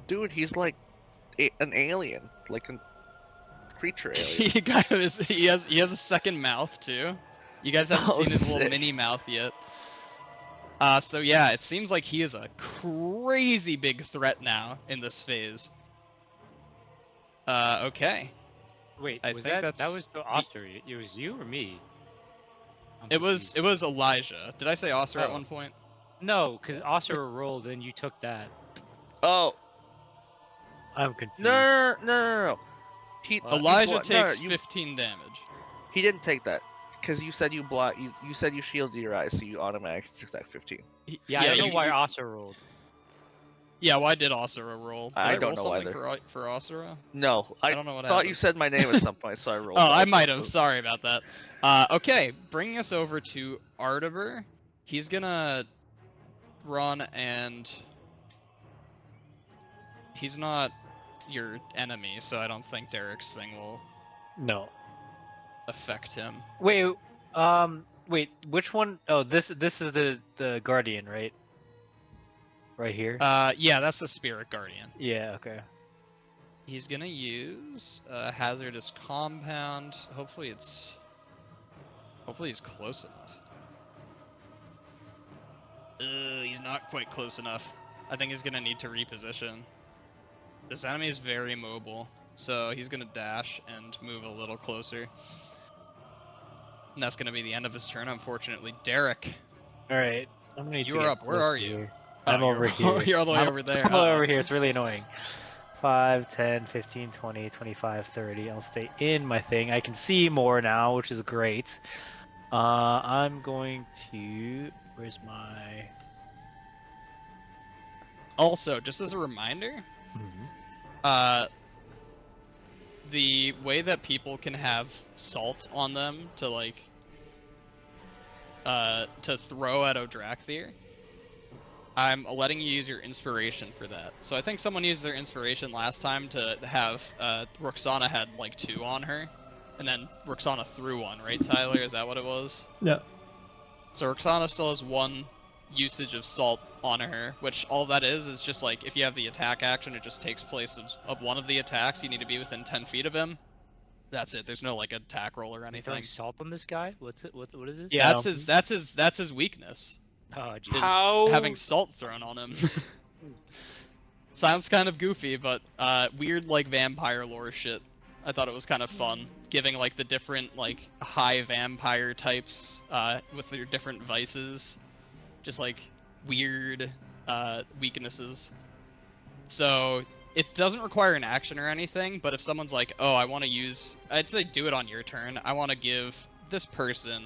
Dude, he's like an alien, like a creature alien. He kind of is. He has a second mouth too. You guys haven't Oh, seen his little sick. mini mouth yet. So yeah, it seems like he is a crazy big threat now in this phase. Okay. Wait, I was think that that's- was the Oster? It was you or me? I'm It was confused. Elijah. Did I say Oster at Oh. one point? No, because Oster rolled and you took that. Oh I'm confused. no! Elijah no, takes you 15 damage. He didn't take that because you said you block. You said you shielded your eyes, so you automatically took that 15. Yeah, I don't know why you, Asa rolled. Yeah, why did Asura roll? Did I I don't roll know something either. for Asura? No, I don't know what thought you happened. said my name at some point, so I rolled. Oh, but I don't might have. know. Sorry about that. Okay, bringing us over to Artiber. He's gonna run and he's not your enemy, so I don't think Derek's thing will No. affect him. Wait. Wait. Which one? Oh, this is the guardian, right? Right here. Yeah, that's the Spirit Guardian. Yeah. Okay. He's gonna use hazardous compound. Hopefully he's close enough. He's not quite close enough. I think he's gonna need to reposition. This enemy is very mobile, so he's gonna dash and move a little closer. And that's gonna be the end of his turn, unfortunately. Derek, All right. I'm gonna need to you're get up. Where close are to you? here. Oh, I'm over here. You're all the way I'm- over there. I'm all Uh-oh. over here. It's really annoying. 5, 10, 15, 20, 25, 30. I'll stay in my thing. I can see more now, which is great. I'm going to. Where's my? Also, just as a reminder, the way that people can have salt on them to to throw at Odrakthir, I'm letting you use your inspiration for that. So I think someone used their inspiration last time to have Roksana had like 2 on her, and then Roksana threw 1, right, Tyler? Is that what it was? Yeah. So Roksana still has 1 usage of salt on her, which all that is just like if you have the attack action, it just takes place of one of the attacks. You need to be within 10 feet of him. That's it. There's no like attack roll or Throwing anything. salt on this guy? What's it? What is this? Yeah. That's his weakness. Oh, Is jeez. How- having salt thrown on him. Sounds kind of goofy, but weird like vampire lore shit. I thought it was kind of fun, giving like the different like high vampire types with their different vices, just like weird weaknesses. So it doesn't require an action or anything, but if someone's like, oh, I want to use, I'd say do it on your turn. I want to give this person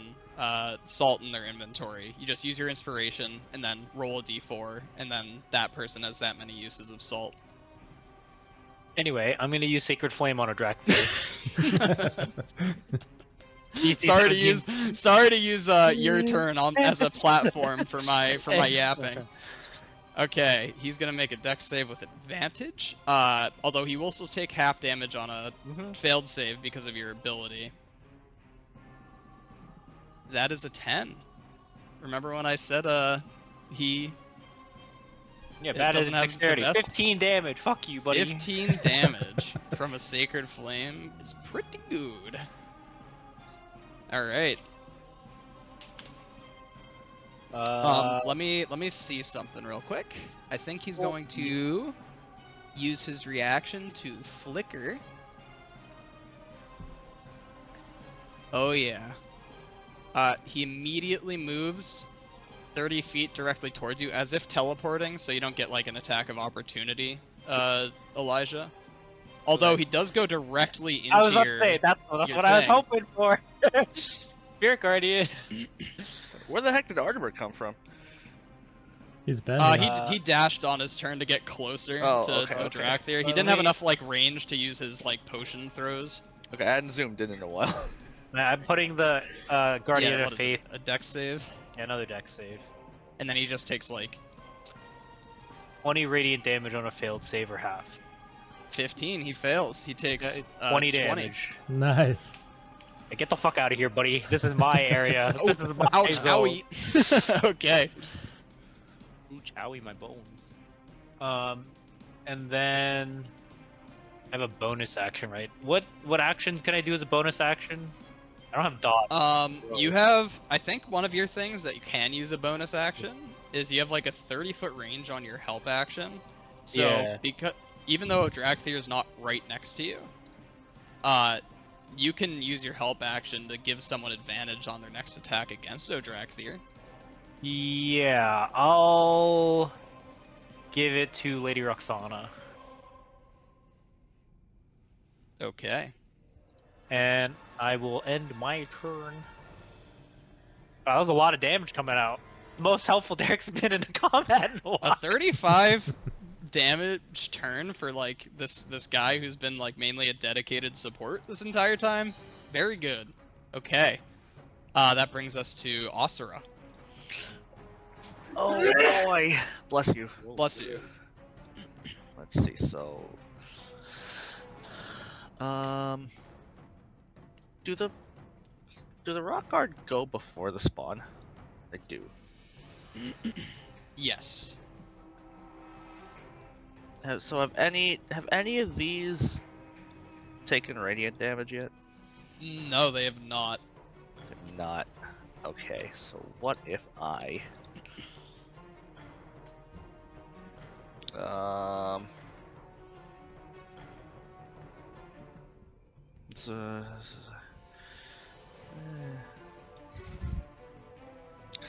salt in their inventory. You just use your inspiration and then roll a d4, and then that person has that many uses of salt. Anyway, I'm gonna use Sacred Flame on Odrakthir. Sorry to use your turn as a platform for my yapping. Okay, he's gonna make a dex save with advantage. Although he will also take half damage on a failed save because of your ability. That is a 10. Remember when I said he Yeah, It that is doesn't have the dexterity. best- 15 damage. Fuck you, buddy. 15 damage from a Sacred Flame is pretty good. Alright. Let me see something real quick. I think he's going to use his reaction to flicker. Oh yeah. He immediately moves 30 feet directly towards you, as if teleporting, so you don't get like an attack of opportunity, Elijah. Although he does go directly into I was about your. to say, that's your what I was thing. hoping for. Spirit Guardian. Where the heck did Artiber come from? He's been. He dashed on his turn to get closer Oh, to okay, okay. Odrakthir. He didn't have enough like range to use his like potion throws. Okay, I hadn't zoomed in a while. I'm putting the Guardian Yeah, of what is it? Faith. A dex save, Yeah, another dex save. and then he just takes like 20 radiant damage on a failed save or half. 15. He fails. He takes 20 damage. Nice. Hey, get the fuck out of here, buddy. This is my area. Oh, This is my ouch, zone. owie. Okay. Ooh, chowie, my bone. And then I have a bonus action, right? What actions can I do as a bonus action? I don't have dodge. You have, I think one of your things that you can use a bonus action is you have like a 30-foot range on your help action. So Yeah. because even though Odrakthir is not right next to you, you can use your help action to give someone advantage on their next attack against Odrakthir. Yeah, I'll give it to Lady Roksana. Okay. And I will end my turn. Wow, that was a lot of damage coming out. The most helpful Derek's been in combat in a while. A 35 damage turn for like this guy who's been like mainly a dedicated support this entire time. Very good. Okay. That brings us to Asura. Oh boy, bless you. Bless you. Let's see. So, do the rock guard go before the spawn? They do. Yes. So have any of these taken radiant damage yet? No, they have not. Not. Okay. So what if I it's cause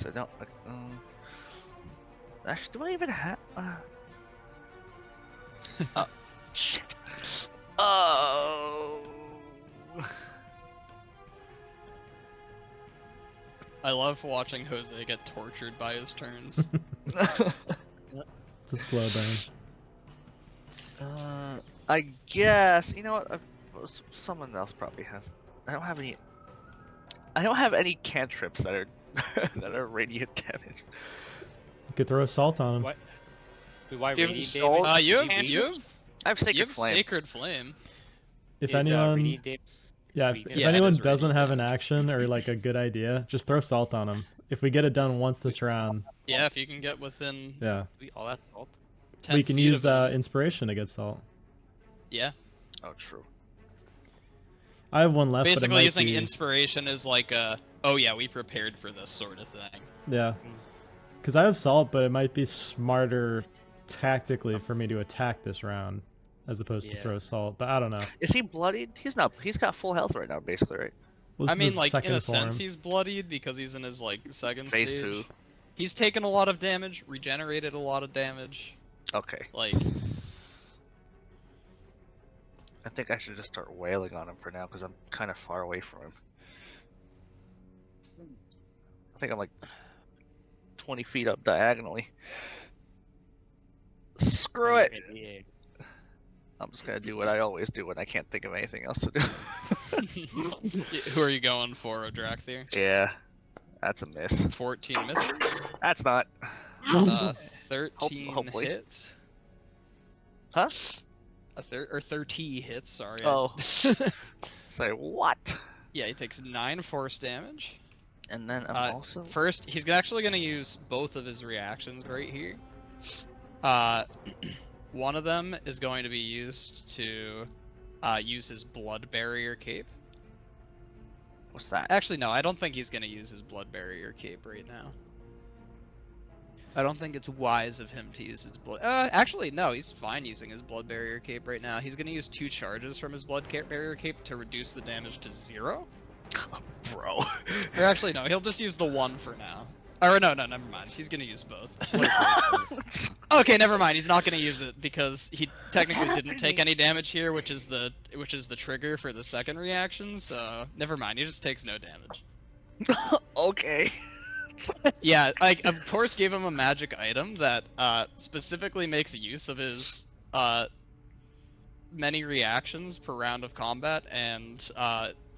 I don't actually, do I even have shit. Oh. I love watching Jose get tortured by his turns. It's a slow burn. I guess you know what. Someone else probably has. I don't have any cantrips that are that are radiant damage. You could throw salt on him. What? Why You have radiant salt? damage? You have I have you sacred have flame. Sacred Flame. If Is, anyone, radiant damage yeah, weakness? if Yeah, it anyone is doesn't radiant have an damage. action or like a good idea, just throw salt on him. If we get it done once this round, Yeah, if you can get within yeah, All that salt? 10 we can feet use of him. inspiration to get salt. Yeah. Oh, true. I have one left. but it Basically might using be... inspiration is like a, oh yeah, we prepared for this sort of thing. Yeah, because I have salt, but it might be smarter tactically for me to attack this round as opposed to Yeah. throw salt. But I don't know. Is he bloodied? He's not. He's got full health right now, basically, right? Well, I this is mean, his like, in second a sense, form. he's bloodied because he's in his, like, second Phase stage. 2. He's taken a lot of damage, regenerated a lot of damage. Okay. Like, I think I should just start wailing on him for now because I'm kind of far away from him. I think I'm like 20 feet up diagonally. Screw it! I'm just gonna do what I always do when I can't think of anything else to do. who are you going for, Odrakthir? Yeah, that's a miss. 14 misses. That's not. 13 hopefully. hits. Huh? Or 30 hits, sorry. Oh. Say what? Yeah, he takes 9 force damage. And then I'm also. First, he's actually going to use both of his reactions right here. One of them is going to be used to use his blood barrier cape. What's that? Actually, no, I don't think he's going to use his blood barrier cape right now. I don't think it's wise of him to use his blood. Actually, no, he's fine using his blood barrier cape right now. He's going to use 2 charges from his barrier cape to reduce the damage to 0. Bro. Or actually, no, he'll just use the 1 for now. Or no, never mind. He's going to use both. Okay, never mind. He's not going to use it because he technically didn't take any damage here, which is the trigger for the second reaction. So never mind. He just takes no damage. Okay. Yeah, I of course gave him a magic item that specifically makes use of his many reactions per round of combat and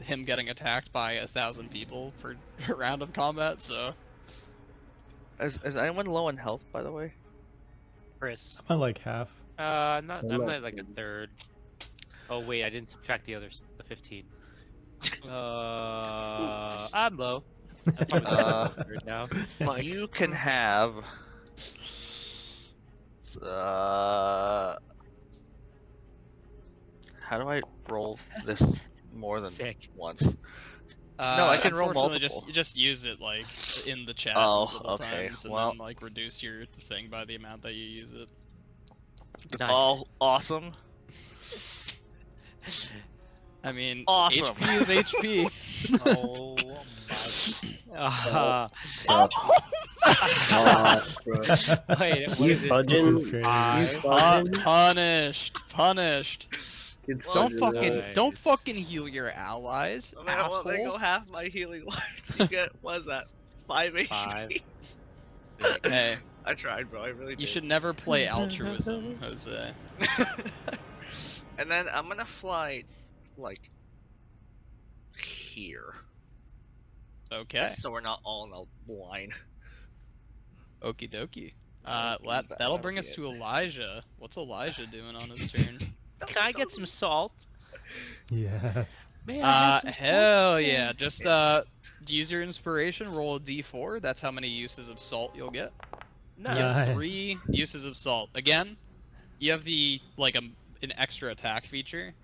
him getting attacked by 1,000 people per round of combat. So. Is anyone low in health, by the way? Chris. I'm at like half. I'm at like a third. Oh wait, I didn't subtract the 15. I'm low. I'm probably like a third now. You can have. How do I roll this more than Sick. once? No, I can roll unfortunately, multiple. Just use it like in the chat Oh, multiple okay, times, and well. then like reduce your thing by the amount that you use it. Nice. All awesome. I mean, Awesome. HP is HP. Oh my. Bro. Wait, what You is this? fudging? This is crazy. You fudging? Punished. Good It's Well, Don't fucking fucking Nice. don't fucking heal your allies, I mean, well, they asshole. go half my healing lights. You get, what's that? 5 HP? 5, 6. Hey, I tried, bro. I really did. you should never play altruism, Jose. And then I'm gonna fly, like, here. Okay. So we're not all in a line. Okie dokie. That'll That'll bring be us it. to Elijah. What's Elijah doing on his turn? Can I get some salt? Yes. May I have some Hell salt? yeah. Just use your inspiration, roll a d4. That's how many uses of salt you'll get. You Nice. have Nice. 3 uses of salt. Again, you have the an extra attack feature.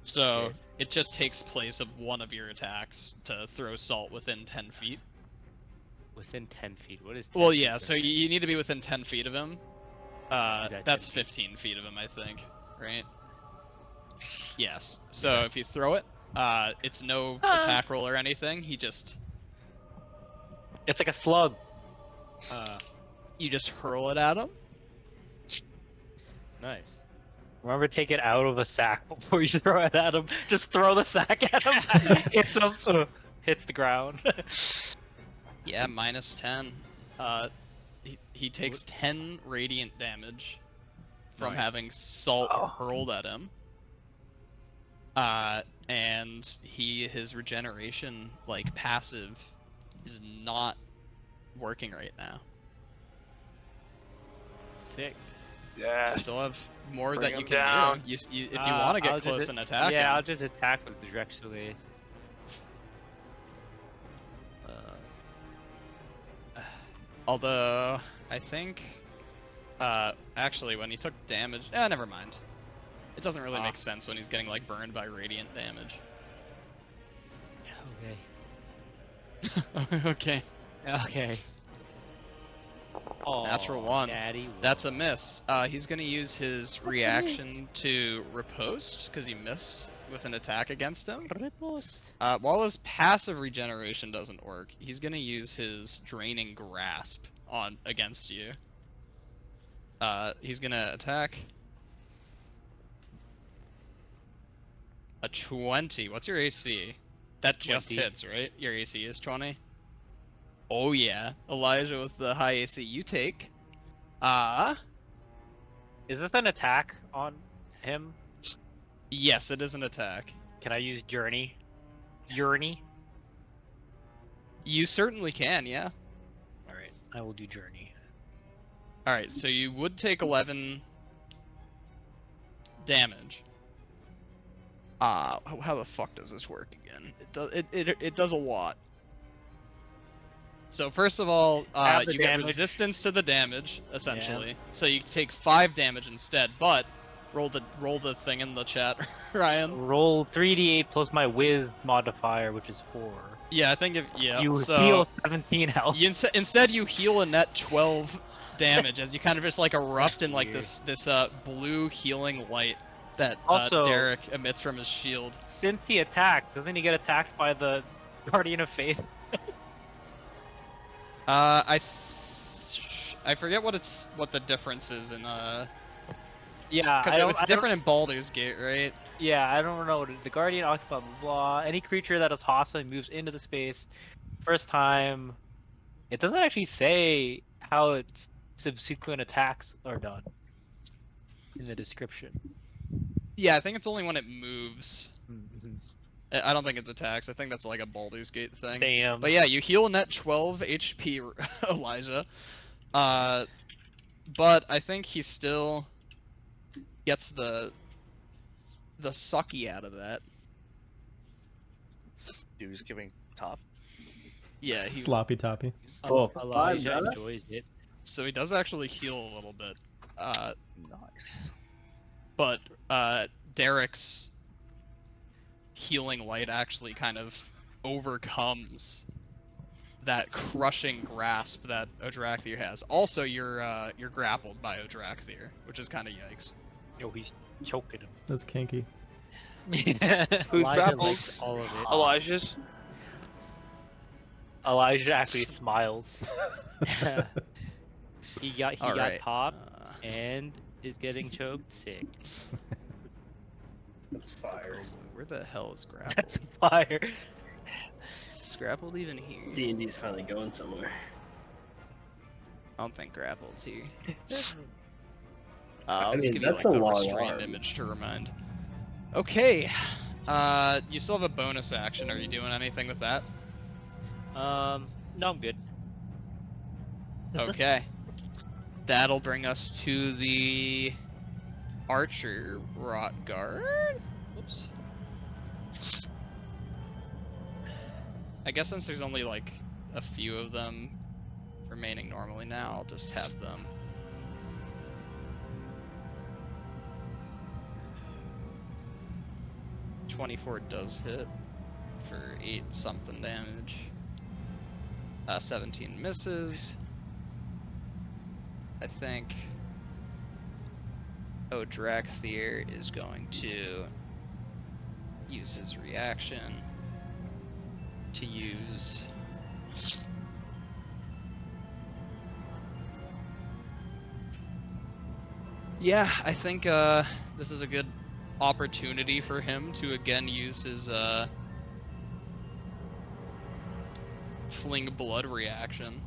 So Yes. it just takes place of one of your attacks to throw salt within 10 feet. Within 10 feet. What is 10 Well, feet yeah, from so me? you need to be within 10 feet of him. that That's 10 feet? 15 feet of him, I think, right? Yes. So if you throw it, it's no attack roll or anything. It's like a slug. You just hurl it at him. Nice. Remember, take it out of a sack before you throw it at him. Just throw the sack at him. Hits him. Hits the ground. Yeah, minus 10. He takes 10 radiant damage from Nice. having salt hurled at him. And his regeneration, like, passive, is not working right now. Sick. Yeah. You still have more Bring that you him can down. do. If you want to get I'll close just, and attack yeah, him. I'll just attack with directionally. Although, I think, actually, when he took damage, never mind. It doesn't really make sense when he's getting, like, burned by radiant damage. Okay. Okay. Okay. Oh, Natural 1. Daddy That's a miss. He's gonna use his reaction to riposte, because he missed with an attack against him. Riposte. While his passive regeneration doesn't work, he's gonna use his draining grasp against you. He's gonna attack. A 20. What's your AC? That just 20. hits, right? Your AC is 20? Oh yeah. Elijah with the high AC. You take. Is this an attack on him? Yes, it is an attack. Can I use Journey? Journey? You certainly can, yeah. Alright, I will do Journey. Alright, so you would take 11 damage. How the fuck does this work again? It does a lot. So first of all, Add the you get damage. resistance to the damage, essentially. So you take 5 damage instead, but roll the thing in the chat, Ryan. Roll 3d8 plus my Wiz modifier, which is 4. Yeah, I think You so heal 17 health. instead you heal a net 12 damage as you kind of just like erupt in like this blue healing light that Also- Derek emits from his shield. Since he attacked, doesn't he get attacked by the Guardian of Faith? I forget what the difference is in Yeah, because it's different in Baldur's Gate, right? Yeah, I don't know. The Guardian occupies blah, blah. Any creature that is hostile moves into the space. First time. It doesn't actually say how its subsequent attacks are done in the description. Yeah, I think it's only when it moves. Mhm. I don't think it's attacks. I think that's like a Baldur's Gate thing. Damn. But yeah, you heal a net 12 HP, Elijah. But I think he still gets the sucky out of that. Dude was giving top. Yeah, he Sloppy toppy. Elijah 5, enjoys it. so he does actually heal a little bit. Nice. But Derek's healing light actually kind of overcomes that crushing grasp that Odrakthir has. Also, you're grappled by Odrakthir, which is kind of yikes. Yo, he's choking him. That's kinky. Who's Elijah grappled? likes all of it. Elijah's. Elijah actually smiles. he got Alright, top and is getting choked. Sick. That's fire. Where the hell is Grapple? That's fire. Is Grappled even here? D&D's finally going somewhere. I don't think Grappled's here. I I'll just mean, give you that's like a a long restrained arm. image to remind. Okay. You still have a bonus action. Are you doing anything with that? No, I'm good. Okay. That'll bring us to the Archer Rot Guard. Whoops. I guess since there's only like a few of them remaining normally now, I'll just have them. .24 does hit for 8 something damage. 17 misses. I think Odrakthir is going to use his reaction to use yeah, I think this is a good opportunity for him to again use his Fling Blood reaction.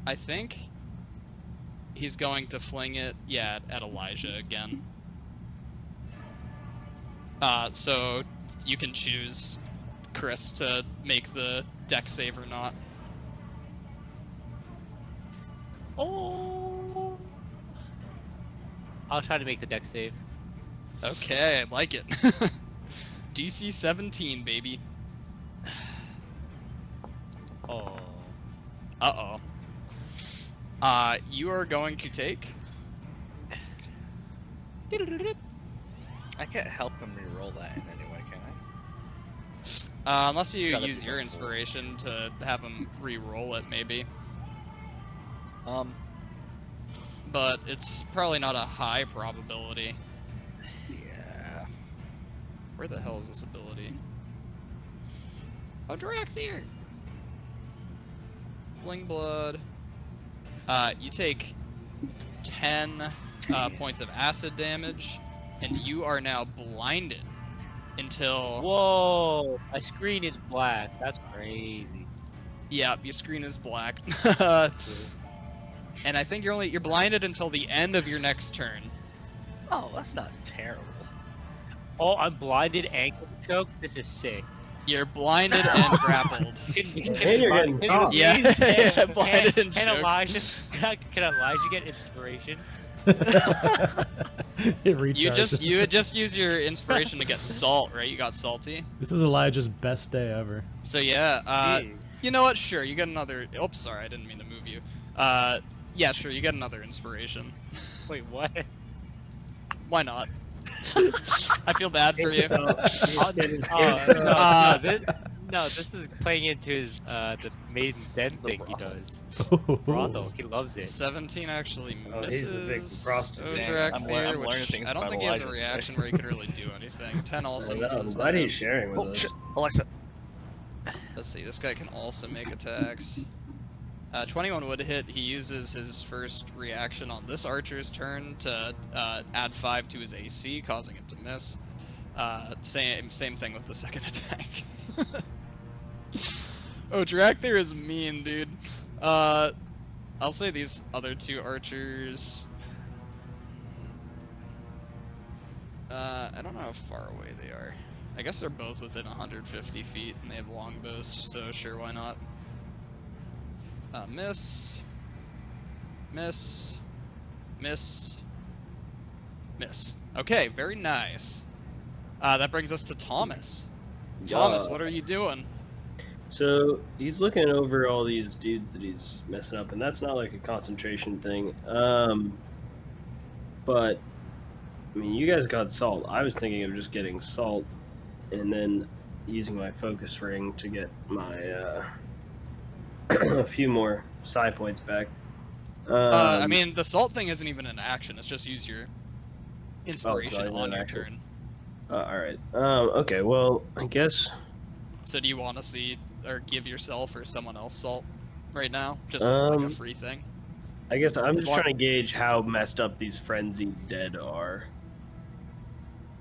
I think he's going to fling it, yeah, at Elijah again. So you can choose, Chris, to make the deck save or not. Oh. I'll try to make the deck save. Okay, I like it. DC 17, baby. Oh. Uh-oh. You are going to take... I can't help him re-roll that in any way, can I? Unless you gotta use be your helpful. inspiration to have him re-roll it, maybe. But it's probably not a high probability. Yeah. Where the hell is this ability? Odrakthir! Fling Blood. You take 10 points of acid damage, and you are now blinded until... Whoa! My screen is black. That's crazy. Yeah, your screen is black. And I think you're blinded until the end of your next turn. Oh, that's not terrible. Oh, I'm blinded and choked. This is sick. You're blinded and grappled. And you're getting caught. Yeah, blinded and Can choked. Elijah? Can Elijah get inspiration? It recharges. You would just use your inspiration to get salt, right? You got salty. This is Elijah's best day ever. So yeah, Jeez. you know what? Sure, you get another. Oops, sorry, I didn't mean to move you. Yeah, sure, you get another inspiration. Wait, what? Why not? I feel bad for you. This is playing into his the maiden den thing he does. Brothel, he loves it. 17 actually Oh, misses. he's the big prostitute. Odrakthir, I'm learning which things I don't about think he has a Elijah reaction where he could really do anything. 10 also I'm misses. glad him. he's sharing with Oh us. shit, Alexa. Let's see, this guy can also make attacks. 21 would hit. He uses his first reaction on this archer's turn to add 5 to his AC, causing it to miss. Same thing with the second attack. Odrakthir is mean, dude. I'll say these other two archers. I don't know how far away they are. I guess they're both within 150 feet, and they have longbows, so sure, why not? Miss. Miss. Miss. Miss. Okay, very nice. That brings us to Thomas. Thomas, what are you doing? So he's looking over all these dudes that he's messing up, and that's not like a concentration thing. But I mean, you guys got salt. I was thinking of just getting salt, and then using my focus ring to get my a few more side points back. I mean, the salt thing isn't even an action. It's just use your inspiration not on an your action. turn. All right. Okay. Well, I guess. So do you want to see or give yourself or someone else salt right now, just as like a free thing? I guess I'm As just long- trying to gauge how messed up these frenzied dead are.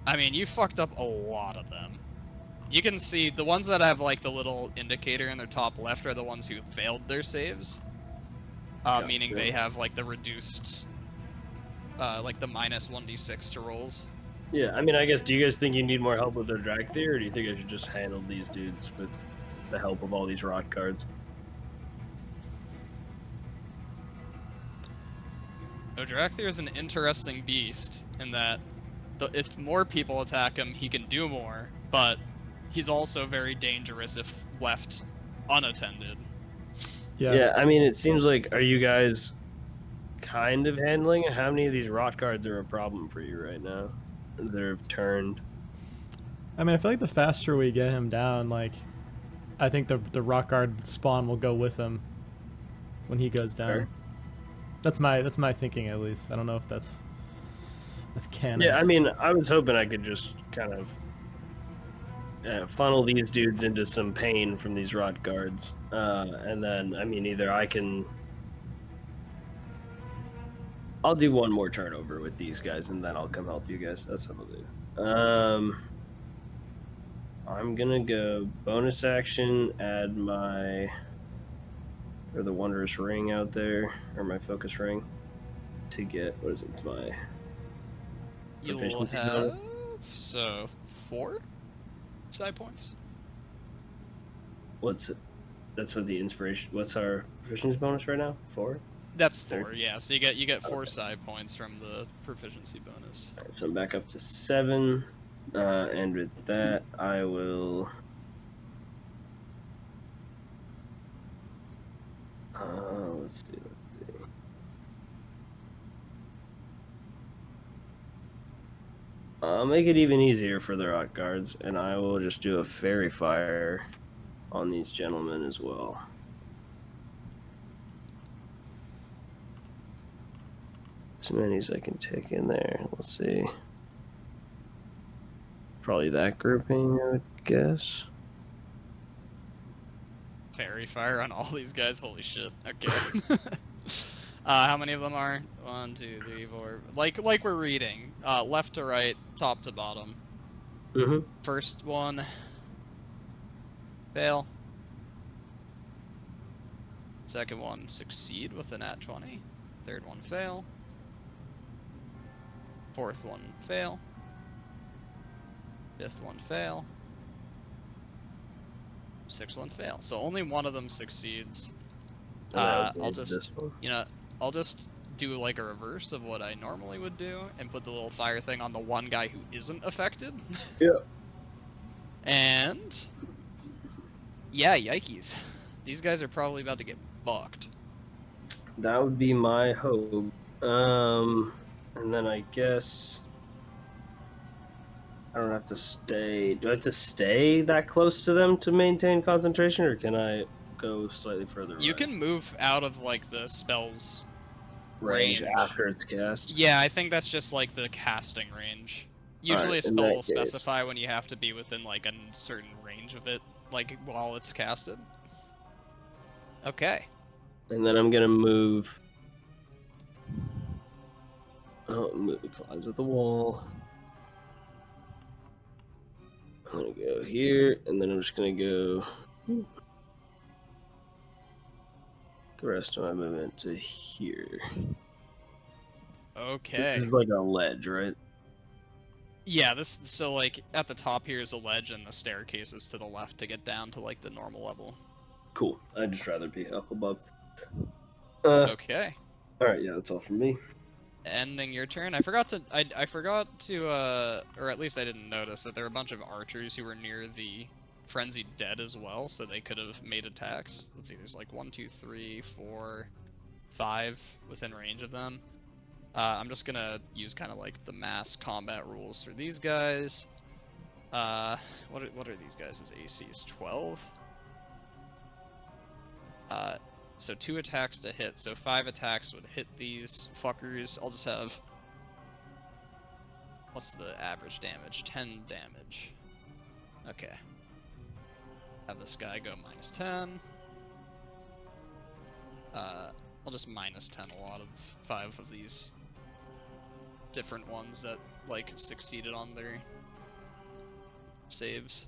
I mean, you fucked up a lot of them. You can see the ones that have like the little indicator in their top left are the ones who failed their saves. Meaning Gotcha. they have like the reduced, like the minus 1d6 to rolls. Yeah, I mean, I guess, do you guys think you need more help with Odrakthir, or do you think I should just handle these dudes with the help of all these rot cards? Odrakthir is an interesting beast in that if more people attack him, he can do more, but he's also very dangerous if left unattended. Yeah, I mean, it seems like, are you guys kind of handling it? How many of these rot cards are a problem for you right now that have turned? I mean, I feel like the faster we get him down, like, I think the rock guard spawn will go with him when he goes down. Fair. That's my thinking, at least. I don't know if that's canon. Yeah, I mean, I was hoping I could just kind of funnel these dudes into some pain from these rot guards, and then, I mean, either I'll do one more turnover with these guys, and then I'll come help you guys. That's what I'll do. I'm gonna go bonus action, add the wondrous ring out there, or my focus ring, to get, what is it, my You'll proficiency have bonus? 4 side points. That's what the inspiration, what's our proficiency bonus right now? 4? That's Third. 4, yeah. So you get 4 Okay. side points from the proficiency bonus. Alright, so I'm back up to 7, and with that, I will... let's see. I'll make it even easier for the rock guards, and I will just do a fairy fire on these gentlemen as well. As many as I can take in there. Let's see. Probably that grouping, I would guess. Fairy fire on all these guys, holy shit. Okay. How many of them are? 1, 2, 3, 4. Like we're reading. Left to right, top to bottom. Mm-hmm. First one. Fail. Second one, succeed with a nat 20. Third one, fail. Fourth one, fail. Fifth one, fail. Sixth one, fail. So only one of them succeeds. I'll just, I'll just do like a reverse of what I normally would do and put the little fire thing on the one guy who isn't affected. Yeah. And yeah, yikes. These guys are probably about to get fucked. That would be my hope. And then I guess I don't have to stay. Do I have to stay that close to them to maintain concentration, or can I go slightly further? You can move out of like the spell's range after it's cast. Yeah, I think that's just like the casting range. Usually Alright, a in spell that will case. specify when you have to be within like a certain range of it, like while it's casted. Okay. And then I'm gonna move. Oh, it collides with the wall. I'm gonna go here, and then I'm just gonna go the rest of my movement to here. Okay. This is like a ledge, right? Yeah, so like at the top here is a ledge and the staircase is to the left to get down to like the normal level. Cool. I'd just rather be up above. Okay. All right, yeah, that's all from me. Ending your turn. I forgot to or at least I didn't notice that there were a bunch of archers who were near the frenzied dead as well, so they could have made attacks. Let's see, there's like 1, 2, 3, 4, 5 within range of them. I'm just gonna use kind of like the mass combat rules for these guys. What are these guys' ACs? 12? So 2 attacks to hit, so 5 attacks would hit these fuckers. I'll just have... What's the average damage? 10 damage. Okay. Have this guy go -10. I'll just -10 a lot of 5 of these different ones that like succeeded on their saves.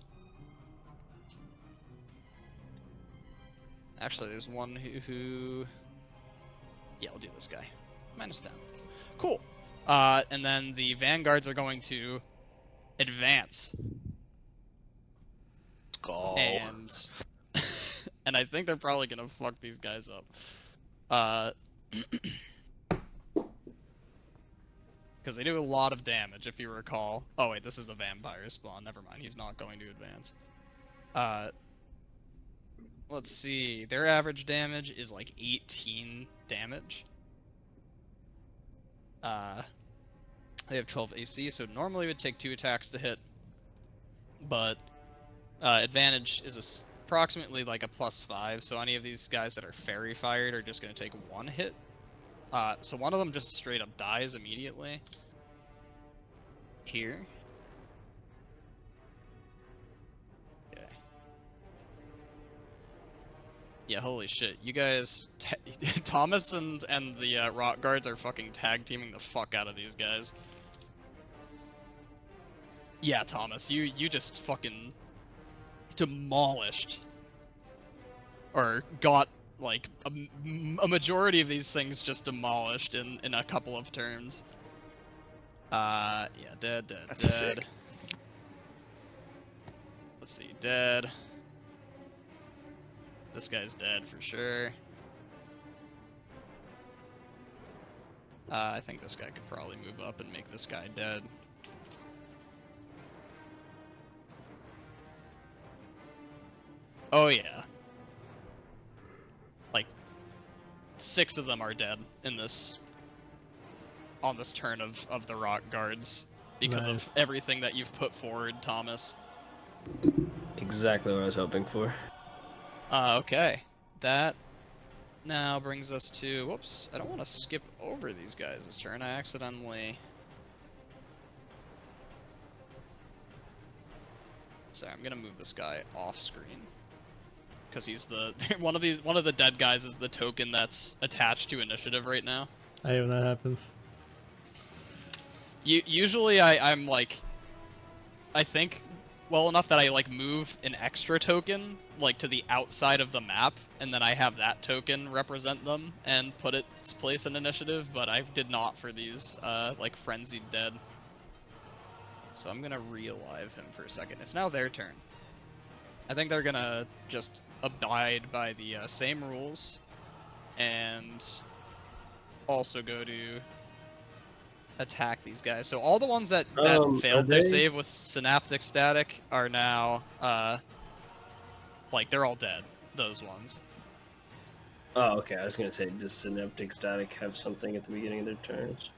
Actually, there's one who... Yeah, I'll do this guy. -10. Cool. And then the vanguards are going to advance. Go. And and I think they're probably gonna fuck these guys up. Because they do a lot of damage, if you recall. Oh wait, this is the vampire spawn. Never mind, he's not going to advance. Let's see. Their average damage is like 18 damage. They have 12 AC, so normally it would take 2 attacks to hit. But advantage is approximately like a +5, so any of these guys that are fairy fired are just going to take 1 hit. So one of them just straight up dies immediately. Here. Okay. Yeah, holy shit. You guys, Thomas and the rock guards are fucking tag teaming the fuck out of these guys. Yeah, Thomas, you just fucking demolished, or got like a majority of these things just demolished in a couple of turns. Yeah, dead. Sick. Let's see, dead. This guy's dead for sure. I think this guy could probably move up and make this guy dead. Oh yeah. Like 6 of them are dead in this on this turn of the rock guards because Nice. of everything that you've put forward, Thomas. Exactly what I was hoping for. Okay. That now brings us to... Whoops, I don't want to skip over these guys this turn. I accidentally... Sorry, I'm gonna move this guy off screen. Because he's the... one of the dead guys is the token that's attached to initiative right now. I hate when that happens. Usually I'm like... I think well enough that I like move an extra token like to the outside of the map, and then I have that token represent them and put its place in initiative, but I did not for these like frenzied dead. So I'm gonna re-alive him for a second. It's now their turn. I think they're gonna just abide by the same rules and also go to attack these guys. So all the ones that failed their save with Synaptic Static are now, like, they're all dead, those ones. Oh, okay. I was going to say, does Synaptic Static have something at the beginning of their turns?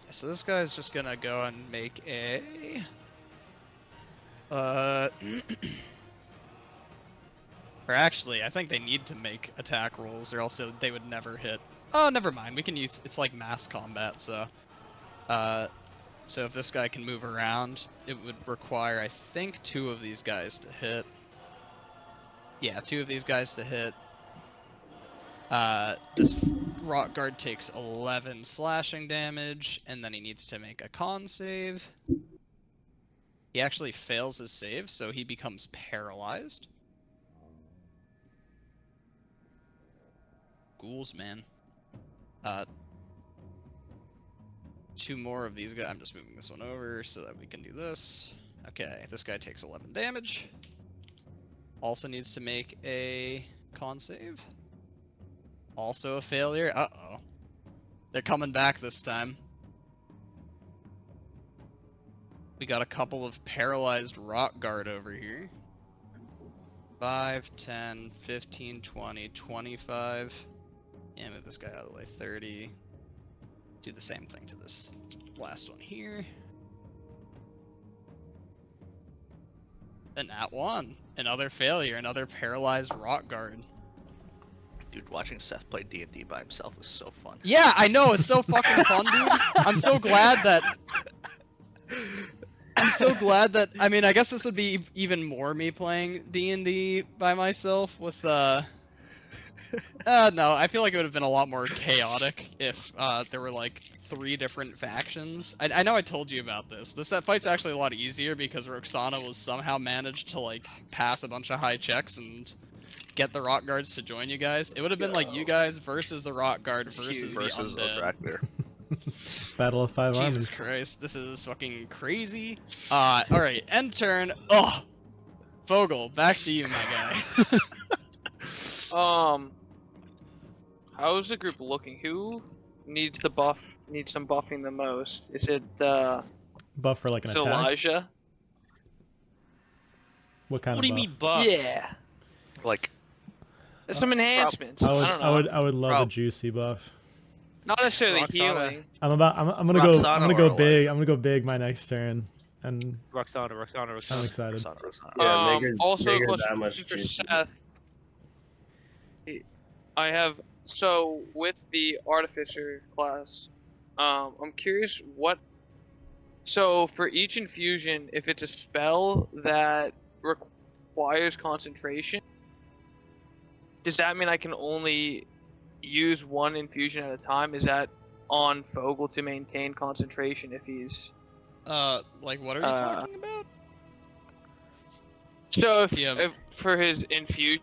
Yeah, so this guy's just gonna go and make a... or actually, I think they need to make attack rolls, or else they would never hit. Oh, never mind. We can use... It's like mass combat, so... So if this guy can move around, it would require, I think, 2 of these guys to hit. Yeah, 2 of these guys to hit. This rock guard takes 11 slashing damage, and then he needs to make a con save. He actually fails his save, so he becomes paralyzed. Ghouls, man. 2 more of these guys. I'm just moving this one over so that we can do this. Okay, this guy takes 11 damage. Also needs to make a con save. Also a failure. Uh-oh. They're coming back this time. We got a couple of paralyzed rock guard over here. 5, 10, 15, 20, 25. Yeah, move this guy out of the way. 30. Do the same thing to this last one here. And that one. Another failure. Another paralyzed rock guard. Dude, watching Seth play D&D by himself is so fun. Yeah, I know. It's so fucking fun, dude. I'm so glad that... I mean, I guess this would be even more me playing D&D by myself with, No, I feel like it would have been a lot more chaotic if there were like 3 different factions. I know I told you about this. That fight's actually a lot easier because Roksana was somehow managed to like pass a bunch of high checks and get the Rock Guards to join you guys. It would have been like you guys versus the Rock Guard versus the versus undead. Odrakthir. Battle of 5 Jesus armies. Christ, this is fucking crazy. Alright, end turn. Oh, Vogel, back to you, my guy. How's the group looking? Who needs the buff? Needs some buffing the most? Is it Buff for like an is it attack? Elijah? What kind What of do you buff? mean buff? Yeah, Like, some enhancements. I don't know. I would love a Prob- juicy buff. Not necessarily Roksana. healing. I'm gonna Roksana go or big. I'm gonna go big my next turn, and Roksana. I'm excited. Yeah, make her, Also, make a her question that much for juicy. Seth. I have so with the artificer class, I'm curious what. So for each infusion, if it's a spell that requires concentration, does that mean I can only use one infusion at a time? Is that on Fogel to maintain concentration if he's? Like what are you talking about? So TM. if for his infusion.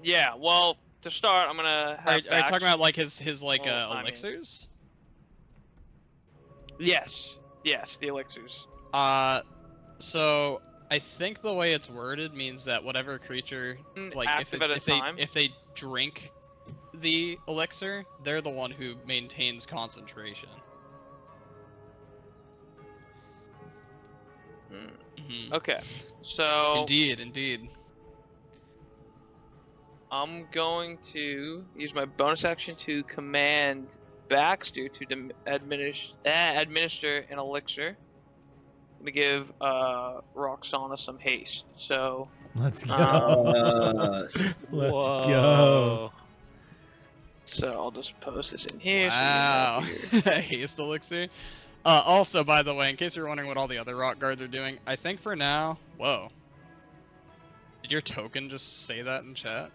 Yeah, well, to start, I'm gonna have. Are you talking about like his like Well, I mean- elixirs? Yes, the elixirs. So I think the way it's worded means that whatever creature, like Active at a time. if they drink the elixir, they're the one who maintains concentration. Mhm. Okay, so Indeed. I'm going to use my bonus action to command Baxter to administer an elixir. I'm gonna give Roksana some haste. So Let's go. Let's go. Whoa. So I'll just post this in here. Wow. So you know Haste elixir. Also, by the way, in case you're wondering what all the other rock guards are doing, I think for now. Whoa. Did your token just say that in chat?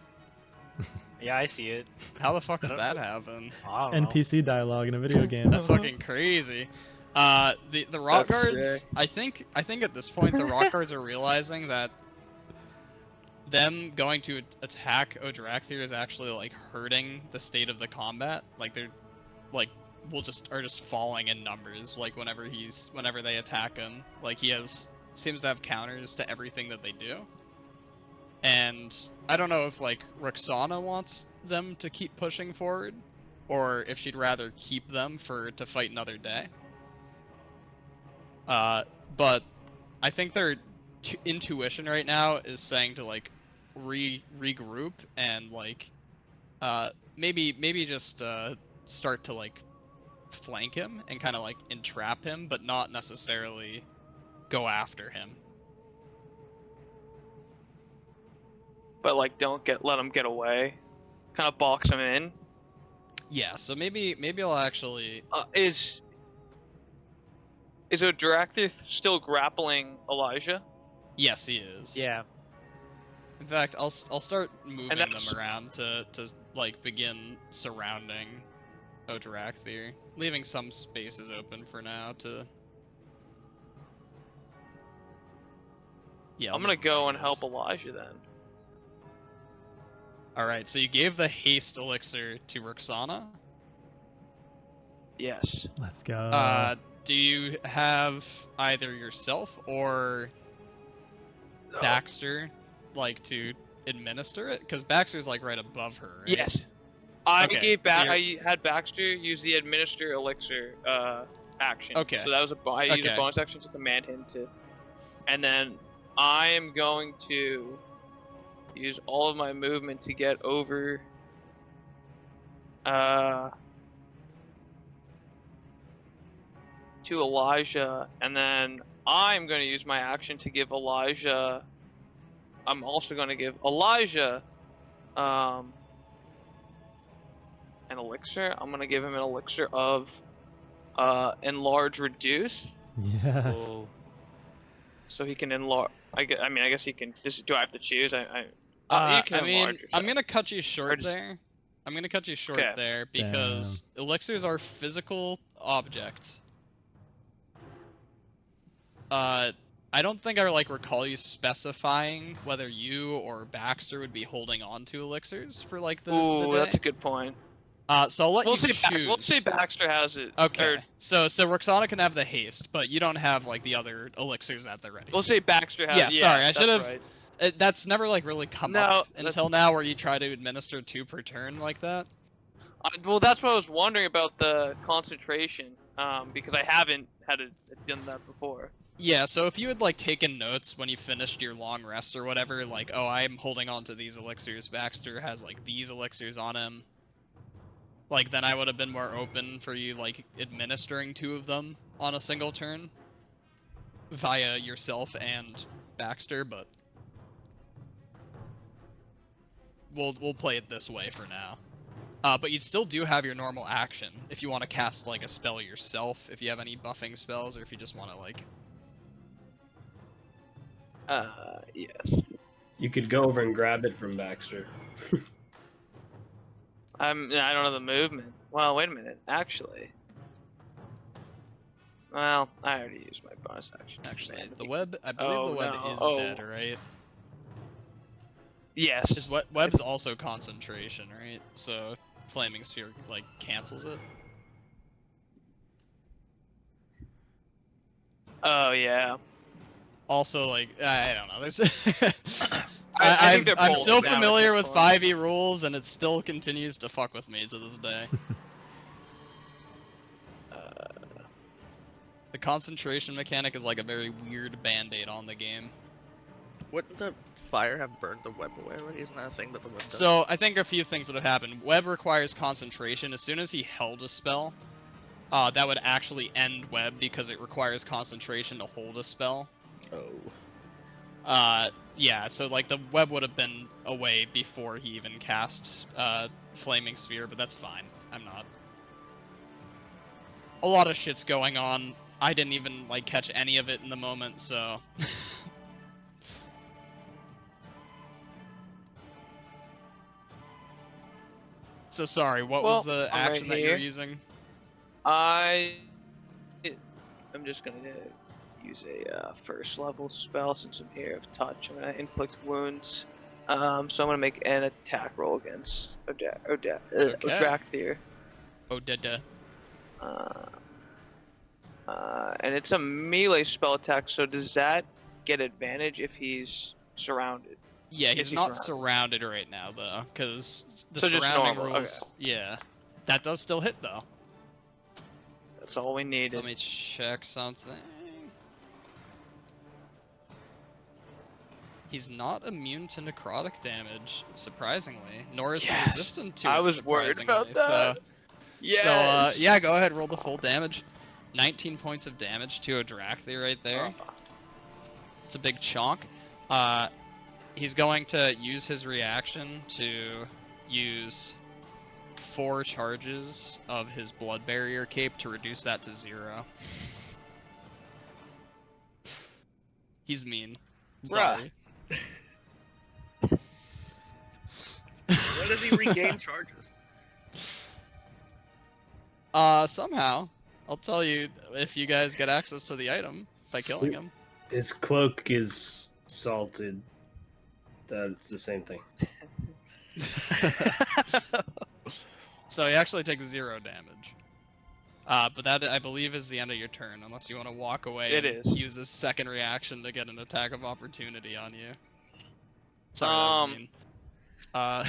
Yeah, I see it. How the fuck did that happen? I don't know. NPC dialogue in a video game. That's fucking crazy. The rock That's guards. sick. I think at this point the rock guards are realizing that them going to attack Odrakthir is actually like hurting the state of the combat. Like they're like are just falling in numbers. Like whenever they attack him, like he seems to have counters to everything that they do. And I don't know if like Roksana wants them to keep pushing forward, or if she'd rather keep them to fight another day. But I think their intuition right now is saying to like regroup and like maybe just start to like flank him and kind of like entrap him, but not necessarily go after him. but like don't let him get away. Kind of box him in. Yeah, so maybe I'll actually. Is Odrakthir still grappling Elijah? Yes, he is. Yeah. In fact, I'll start moving them that's- around to like begin surrounding Odrakthir, leaving some spaces open for now to. Yeah, I'm gonna go and help Elijah then. All right, so you gave the haste elixir to Roksana. Yes. Let's go. Do you have either yourself or Baxter like to administer it? Because Baxter's like right above her, right? Yes. I Okay, gave so back. you're- I had Baxter use the administer elixir action. Okay. So that was I used a Okay. bonus action to command him to, and then I am going to use all of my movement to get over. To Elijah, and then I'm going to use my action to give Elijah. I'm also going to give Elijah an elixir. I'm going to give him an elixir of enlarge reduce. Yes. Whoa. so he can enlarge. I mean, I guess he can. Do I have to choose? You can I enlarge mean, yourself. I'm gonna cut you short just- there. I'm gonna cut you short Okay. there because elixirs are physical objects. I don't think I like recall you specifying whether you or Baxter would be holding on to elixirs for like the Ooh, day. that's a good point. So I'll let you choose. We'll say Baxter has it. Okay. Or So Roksana can have the haste, but you don't have like the other elixirs at the ready. we'll say Baxter has. Yeah, sorry, I should have. Right. That's never like really come No, up that's- until now, where you try to administer 2 per turn like that. Well, that's what I was wondering about the concentration. Because I haven't done that before. Yeah, so if you had like taken notes when you finished your long rest or whatever, like, oh, I'm holding on to these elixirs, Baxter has like these elixirs on him, like then I would have been more open for you like administering 2 of them on a single turn via yourself and Baxter, but we'll play it this way for now. But you still do have your normal action if you want to cast like a spell yourself, if you have any buffing spells, or if you just want to like. Yes. You could go over and grab it from Baxter. I don't know the movement. Well, wait a minute. Actually. Well, I already used my bonus action. Actually, the web. I believe the web is dead, right? Yes. Web's also concentration, right? So flaming sphere like cancels it. Oh yeah. Also, like I don't know. There's. I think they're I'm both so down at familiar this with point. 5e rules, and it still continues to fuck with me to this day. The concentration mechanic is like a very weird band-aid on the game. Wouldn't the fire have burned the web away already? Isn't that a thing that the web does? So I think a few things would have happened. Web requires concentration. As soon as he held a spell, that would actually end web because it requires concentration to hold a spell. Oh. Yeah, so like the web would have been away before he even cast Flaming Sphere, but that's fine. I'm not. A lot of shit's going on. I didn't even like catch any of it in the moment, so. So sorry, what was the I'm action right that you're here. using? I'm just gonna use a first level spell since I'm here of touch. I'm gonna inflict wounds. So I'm gonna make an attack roll against Odrakthir. Oh, da. And it's a melee spell attack. So does that get advantage if he's surrounded? Yeah, Is he's he not surrounded? surrounded right now though, because the So just surrounding normal, rules. Yeah, that does still hit though. That's all we needed. Let me check something. He's not immune to necrotic damage, surprisingly, nor is he Yes! resistant to it. I was worried about surprisingly. that. Yes. So yeah, go ahead, roll the full damage. 19 points of damage to Odrakthir right there. It's a big chonk. He's going to use his reaction to use 4 charges of his blood barrier cape to reduce that to 0. He's mean. Sorry. When does he regain charges? Somehow. I'll tell you if you guys get access to the item by killing him. His cloak is salted. That's the same thing. So he actually takes 0 damage. But that, I believe, is the end of your turn, unless you want to walk away It and is. use a second reaction to get an attack of opportunity on you. Sorry, that was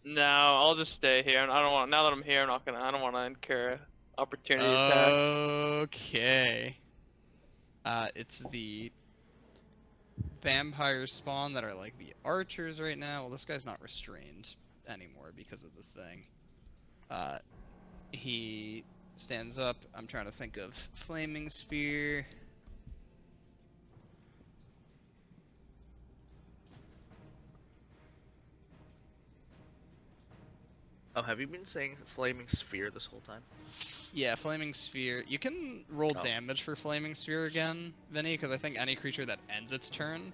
mean. No, I'll just stay here. I don't want. Now that I'm here, I don't want to incur opportunity attack. Okay. It's the vampire spawn that are like the archers right now. Well, this guy's not restrained anymore because of the thing. He stands up. I'm trying to think of flaming sphere. Oh, have you been saying flaming sphere this whole time? Yeah, Flaming Sphere. You can roll Oh. damage for Flaming Sphere again, Vinny, because I think any creature that ends its turn.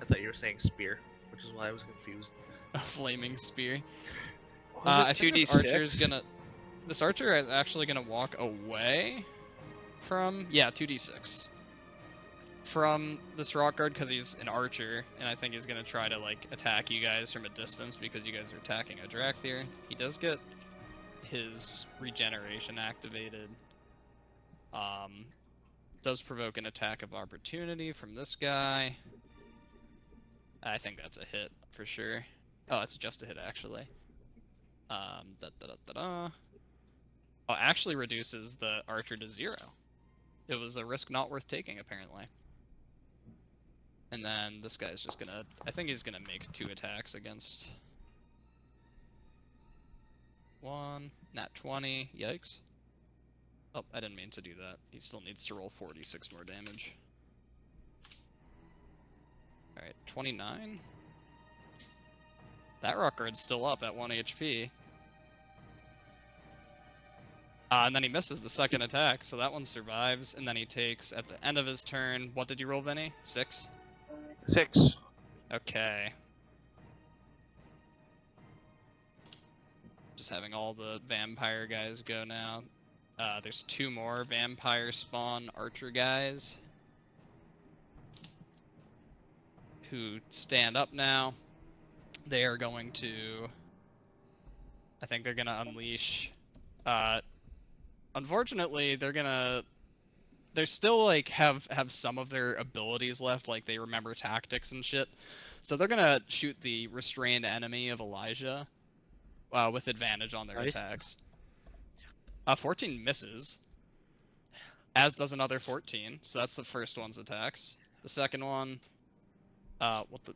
I thought you were saying spear, which is why I was confused. A Flaming Spear. Was it I think this 2d6? archer is gonna. This archer is actually gonna walk away from. Yeah, 2d6. From this rock guard because he's an archer, and I think he's gonna try to like attack you guys from a distance because you guys are attacking Odrakthir. He does get his regeneration activated. Does provoke an attack of opportunity from this guy. I think that's a hit for sure. Oh, it's just a hit actually. Oh, actually reduces the archer to 0. It was a risk not worth taking apparently. And then this guy's just gonna. I think he's gonna make 2 attacks against. 1, nat 20. Yikes. Oh, I didn't mean to do that. He still needs to roll 46 more damage. Alright, 29. That rock guard's still up at 1 HP. And then he misses the second attack, so that one survives, and then he takes, at the end of his turn, what did you roll, Vinny? 6? 6. Okay. Just having all the vampire guys go now. There's 2 more vampire spawn archer guys who stand up now. They are going to. I think they're gonna unleash. Unfortunately, they're still like have some of their abilities left, like they remember tactics and shit. So they're gonna shoot the restrained enemy of Elijah, with advantage on their Nice. attacks. 14 misses, as does another 14. So that's the first one's attacks. The second one, did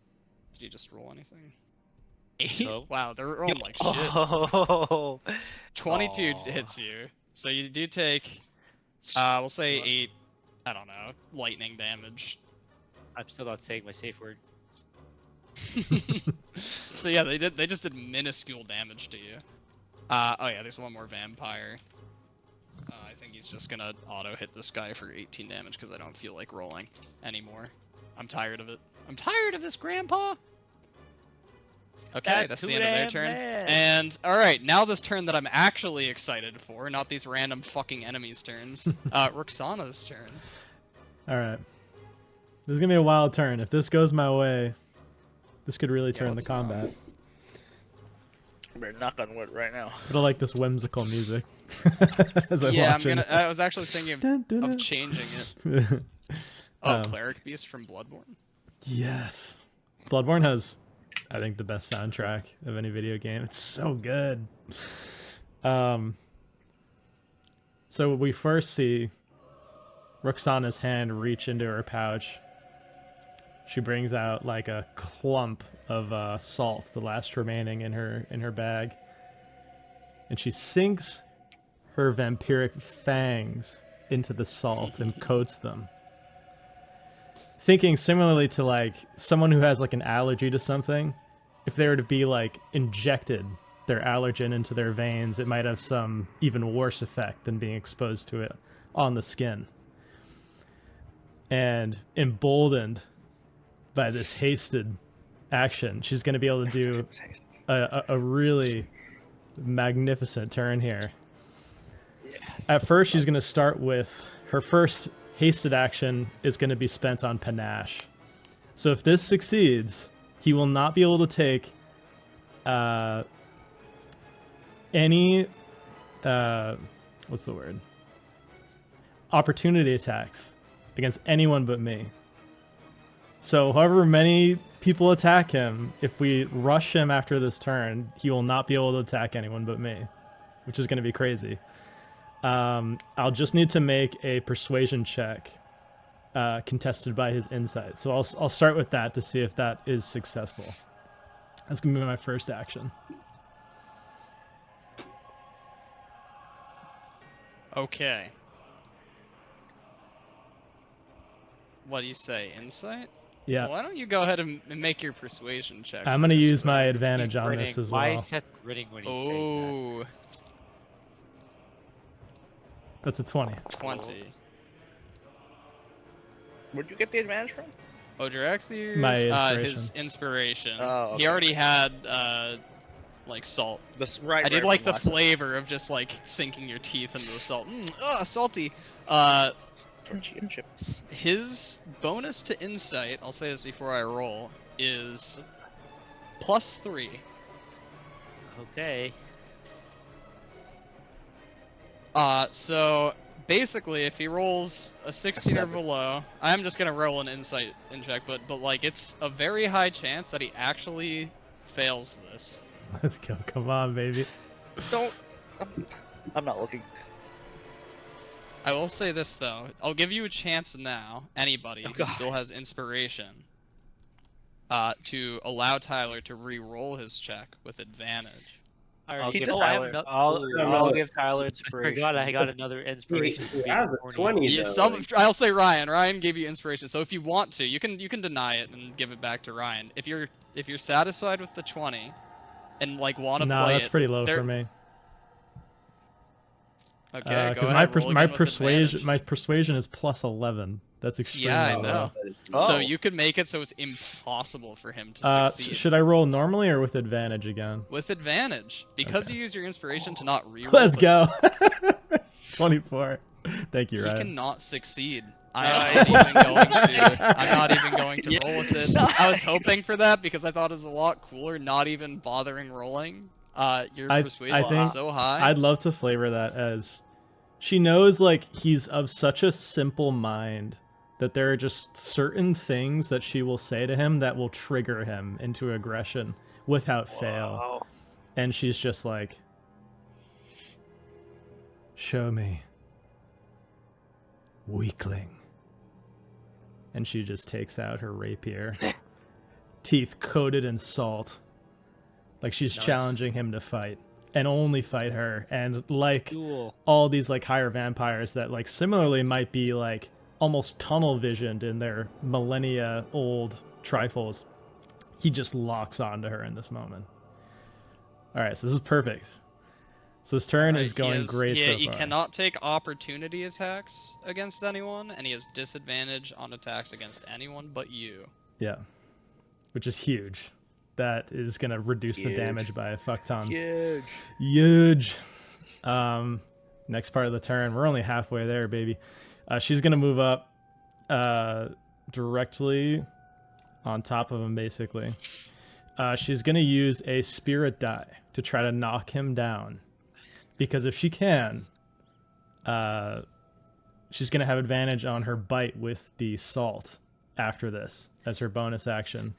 you just roll anything? 8? No. Wow, they're rolling like shit. Oh. 22 Aw. hits you, so you do take, we'll say 8. I don't know, lightning damage. I'm still not saying my safe word. So yeah, they just did minuscule damage to you. Oh yeah, there's one more vampire. I think he's just gonna auto hit this guy for 18 damage because I don't feel like rolling anymore. I'm tired of it. I'm tired of this, Grandpa. Okay, that's the end of their turn. And alright, now this turn that I'm actually excited for, not these random fucking enemies' turns. Roksana's turn. All right. This is gonna be a wild turn. If this goes my way, this could really turn the let's combat. I better knock on wood right now. But I like this whimsical music. As I Yeah, watch it. I was actually thinking Dun, dun, dun. of changing it. Oh, Um, Cleric Beast from Bloodborne. Yes. Bloodborne has, I think, the best soundtrack of any video game. It's so good. So we first see Roxana's hand reach into her pouch. She brings out like a clump of salt, the last remaining in her bag. And she sinks her vampiric fangs into the salt and coats them. Thinking similarly to like someone who has like an allergy to something, if they were to be like injected their allergen into their veins, it might have some even worse effect than being exposed to it on the skin. And emboldened by this hasted action, she's going to be able to do a really magnificent turn here. At first, she's going to start with her first hasted action is going to be spent on Panache. So if this succeeds, he will not be able to take any what's the word? Opportunity attacks against anyone but me. So however many people attack him, if we rush him after this turn, he will not be able to attack anyone but me, which is going to be crazy. I'll just need to make a persuasion check contested by his insight. So I'll start with that to see if that is successful. That's going to be my first action. Okay. What do you say? Insight? Yeah. Why don't you go ahead and make your persuasion check? I'm gonna first, use my Ray? advantage on Grinning. this as Why well. is Seth grinning when he's saying that? Oh, That's a 20. 20. Where'd you get the advantage from? Odrakthir's, My his inspiration. Oh, He okay. already had, like, salt. Right. I did right, like from the last time. flavor of just, like, sinking your teeth into the salt. Salty. Tortilla chips. His bonus to insight, I'll say this before I roll, is +3. Okay. So basically, if he rolls a 16 or 7. below, I'm just gonna roll an insight check, but like it's a very high chance that he actually fails this. Let's go. Come on, baby. Don't. I'm not looking. I will say this though, I'll give you a chance now, anybody Oh, who God. still has inspiration, to allow Tyler to re-roll his check with advantage. I I'll already give I have Tyler. another. I'll give Tyler I inspiration. forgot I got another inspiration. He for being has a horny. 20 Yeah, though. I'll say Ryan. Ryan gave you inspiration, so if you want to, you can deny it and give it back to Ryan. If you're satisfied with the 20, and like want to No, play that's it, pretty low for me. Okay, go Because ahead. Roll my again with advantage. persuasion is +11. That's extremely Yeah, I low. know. Oh. So you could make it so it's impossible for him to succeed. Should I roll normally or with advantage again? With advantage, because Okay. you use your inspiration to not reroll. Let's but go. 24. Thank you, He Ryan. cannot succeed. I'm not even going to. I'm not even going to roll with it. I was hoping for that because I thought it was a lot cooler, not even bothering rolling. Your persuasion think was so high. I'd love to flavor that as she knows like he's of such a simple mind that there are just certain things that she will say to him that will trigger him into aggression without fail. And she's just like, show me, weakling. And she just takes out her rapier, teeth coated in salt, like she's Nice. challenging him to fight and only fight her. And like Duel. all these like higher vampires that like similarly might be like almost tunnel visioned in their millennia old trifles, he just locks onto her in this moment. All right, so this is perfect. So this turn is going great so far. He cannot take opportunity attacks against anyone, and he has disadvantage on attacks against anyone but you. Yeah, which is huge. That is going to reduce the Huge. damage by a fuck ton. Huge. Huge. Next part of the turn. We're only halfway there, baby. She's going to move up directly on top of him, basically. She's going to use a spirit die to try to knock him down. Because if she can, she's going to have advantage on her bite with the salt after this as her bonus action.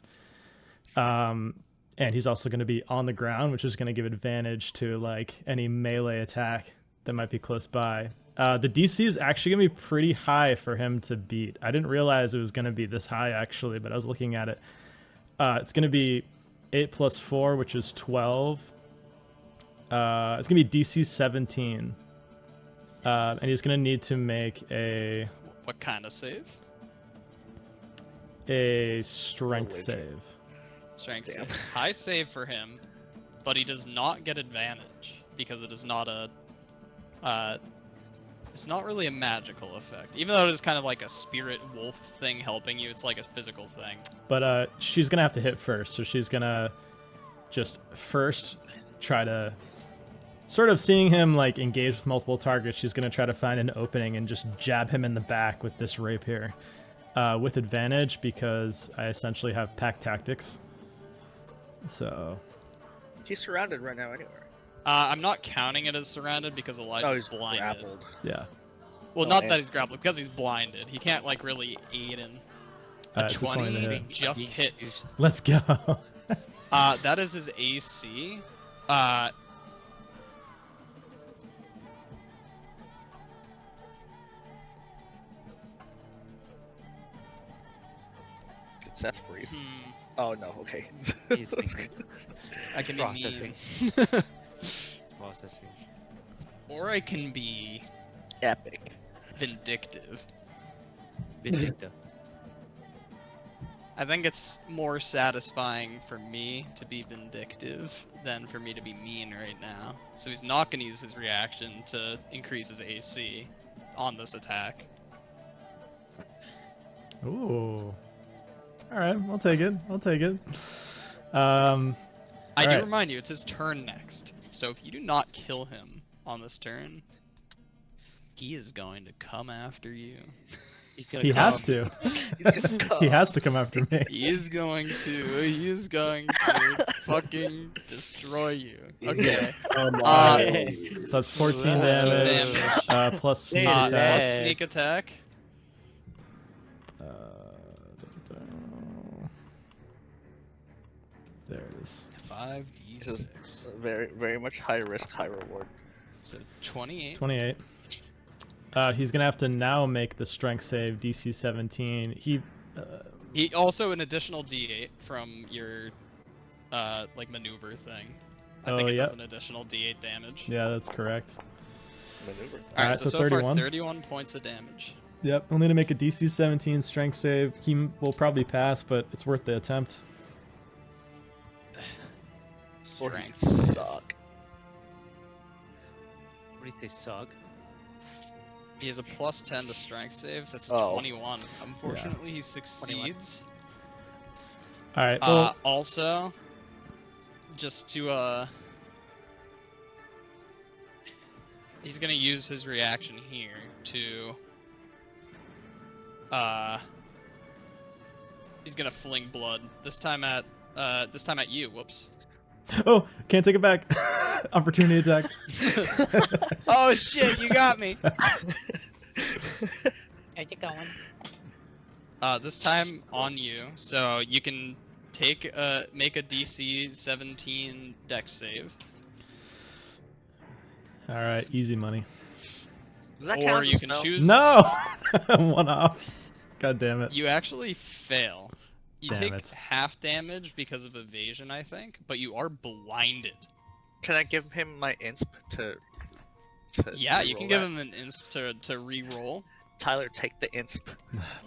And he's also going to be on the ground, which is going to give advantage to like any melee attack that might be close by. The DC is actually going to be pretty high for him to beat. I didn't realize it was going to be this high, actually, but I was looking at it. It's going to be 8 plus 4, which is 12. It's going to be DC 17. And he's going to need to make a What kind of save? strength save. Strength save. High save for him, but he does not get advantage because it is not a. It's not really a magical effect, even though it is kind of like a spirit wolf thing helping you. It's like a physical thing. But she's gonna have to hit first, so she's gonna just first try to, sort of seeing him like engage with multiple targets, she's gonna try to find an opening and just jab him in the back with this rapier, with advantage because I essentially have pack tactics. So He's surrounded right now anywhere. I'm not counting it as surrounded because Elijah's he's blinded. grappled. yeah, Well, Oh, not man. that he's grappled, because he's blinded. He can't like really aid in. A it's a 20 to 20 hit. just hits. Let's go. That is his AC. Did Seth breathe? Hmm, Oh no. Okay. He's thinking. I can be Processing. mean. Processing. Or I can be Epic. vindictive. Vindicta. I think it's more satisfying for me to be vindictive than for me to be mean right now. So he's not going to use his reaction to increase his AC on this attack. Ooh. All right, I'll take it. I'll take it. I do Alright. remind you, it's his turn next. So if you do not kill him on this turn, he is going to come after you. He has to. He's gonna come. He has to come after me. He is going to fucking destroy you. Okay. So that's 14 14 damage, damage. plus sneak Plus attack. Plus sneak attack. There it is. 5d6. Very much high risk, high reward. So 28. 28. He's gonna have to now make the strength save, DC 17. He also an additional d8 from your like maneuver thing. I think it does an additional d8 damage. Yeah, that's correct. Maneuver. Alright, so 31. far 31 points of damage. Yep, we'll need to make a DC 17 strength save. He will probably pass, but it's worth the attempt. Strength. Suck. What do you think, suck? He has a plus 10 to strength saves. That's a Oh. 21. Unfortunately, he succeeds. All right. Well, Also, just to he's gonna use his reaction here to he's gonna fling blood. This time at you. Whoops. oh, can't take it back. Opportunity attack. Oh shit! You got me. How's it going? This time on you, so you can make a DC 17 Dex save, All right, easy money. Does that or count as a you can spell? choose. No, one off. God damn it. You actually fail. You Damn take it. half damage because of evasion, I think, but you are blinded. Can I give him my insp to Yeah, you reroll can give that? him an insp to re-roll. Tyler, take the insp.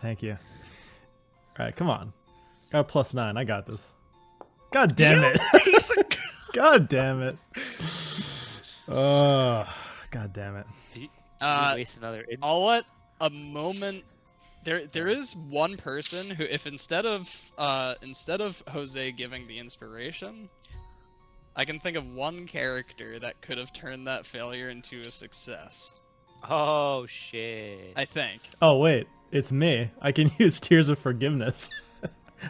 Thank you. All right, come on. Got a +9. I got this. God damn it. Piece of God damn it. Oh, god damn it. Do you waste another? I'll let a moment. There is one person who, if instead of Jose giving the inspiration, I can think of one character that could have turned that failure into a success. Oh shit! I think. Oh wait, it's me. I can use Tears of Forgiveness.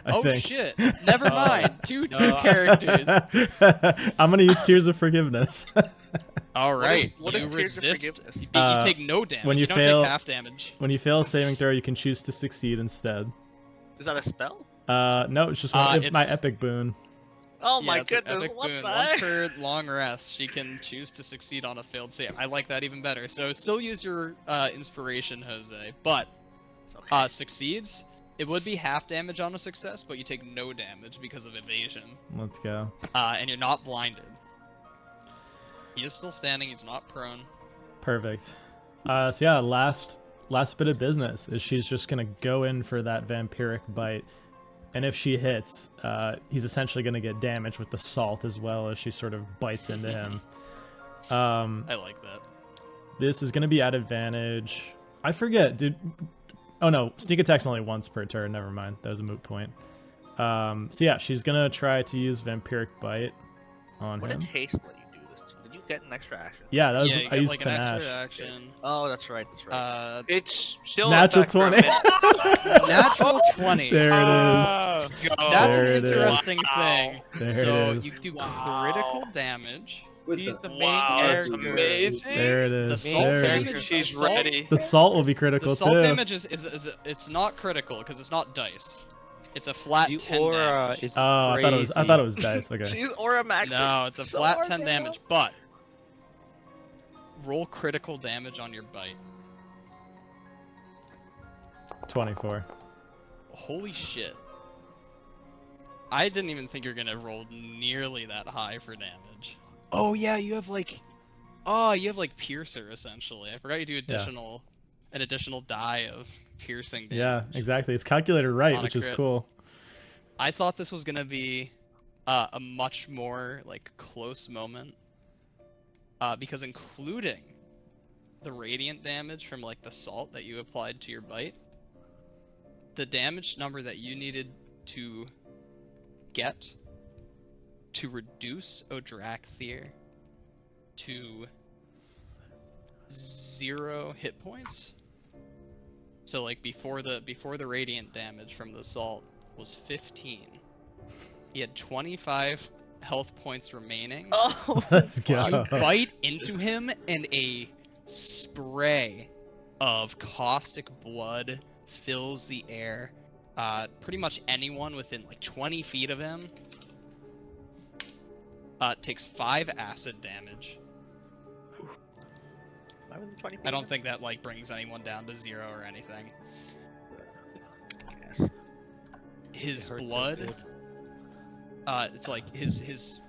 I think. Shit! Never mind. Two No. characters. I'm gonna use Tears of Forgiveness. All right. what is you Tears of resist. Forgiveness? You take no damage. when you you don't fail- take half damage. When you fail a saving throw, you can choose to succeed instead. Is that a spell? No, it's just my it's- epic boon. Oh Yeah, my it's an goodness! epic What boon. the Once heck? per long rest, she can choose to succeed on a failed save. I like that even better. So still use your inspiration, Jose, but It's okay. succeeds. It would be half damage on a success, but you take no damage because of evasion, Let's go. and you're not blinded. He is still standing. He's not prone. Perfect. So yeah, last bit of business is she's just gonna go in for that vampiric bite, and if she hits, he's essentially gonna get damaged with the salt as well as she sort of bites into him. I like that. This is gonna be at advantage. I forget. Oh no, sneak attack's only once per turn. Never mind. That was a moot point. So yeah, she's gonna try to use vampiric bite on What him. did haste let you do this to? Did you get an extra action? Yeah, that was Yeah, you I get used like an panache. extra action. Oh, that's right. That's right. It's still Natural in effect for a 20. minute. Natural 20. There it is. Oh, God. That's There an it is. interesting Wow. thing. There So it is. you do Wow. critical damage. He's the main Wow, that's character. amazing. There it The is. salt There it is. damage. She's the salt- ready. The salt will be critical The salt too. damage is it's not critical because it's not dice. It's a flat The 10 aura damage. is Oh, I thought it was dice. Okay. She's aura maxing. No, it's a so flat hard 10 now. damage, but roll critical damage on your bite. 24. Holy shit. I didn't even think you were gonna roll nearly that high for damage. Oh yeah, you have like piercer essentially. I forgot you do an additional die of piercing damage. Yeah, exactly. It's calculated right, On a which is crit. cool. I thought this was gonna be a much more like close moment, because including the radiant damage from like the salt that you applied to your bite, the damage number that you needed to get to reduce Odrakthir to 0 hit points. So like before the radiant damage from the salt was 15. He had 25 health points remaining. Oh, Let's You go. bite into him and a spray of caustic blood fills the air. Pretty much anyone within like 20 feet of him takes 5 acid damage. I don't think that like brings anyone down to 0 or anything. Yes. His It hurts so blood, good. it's like his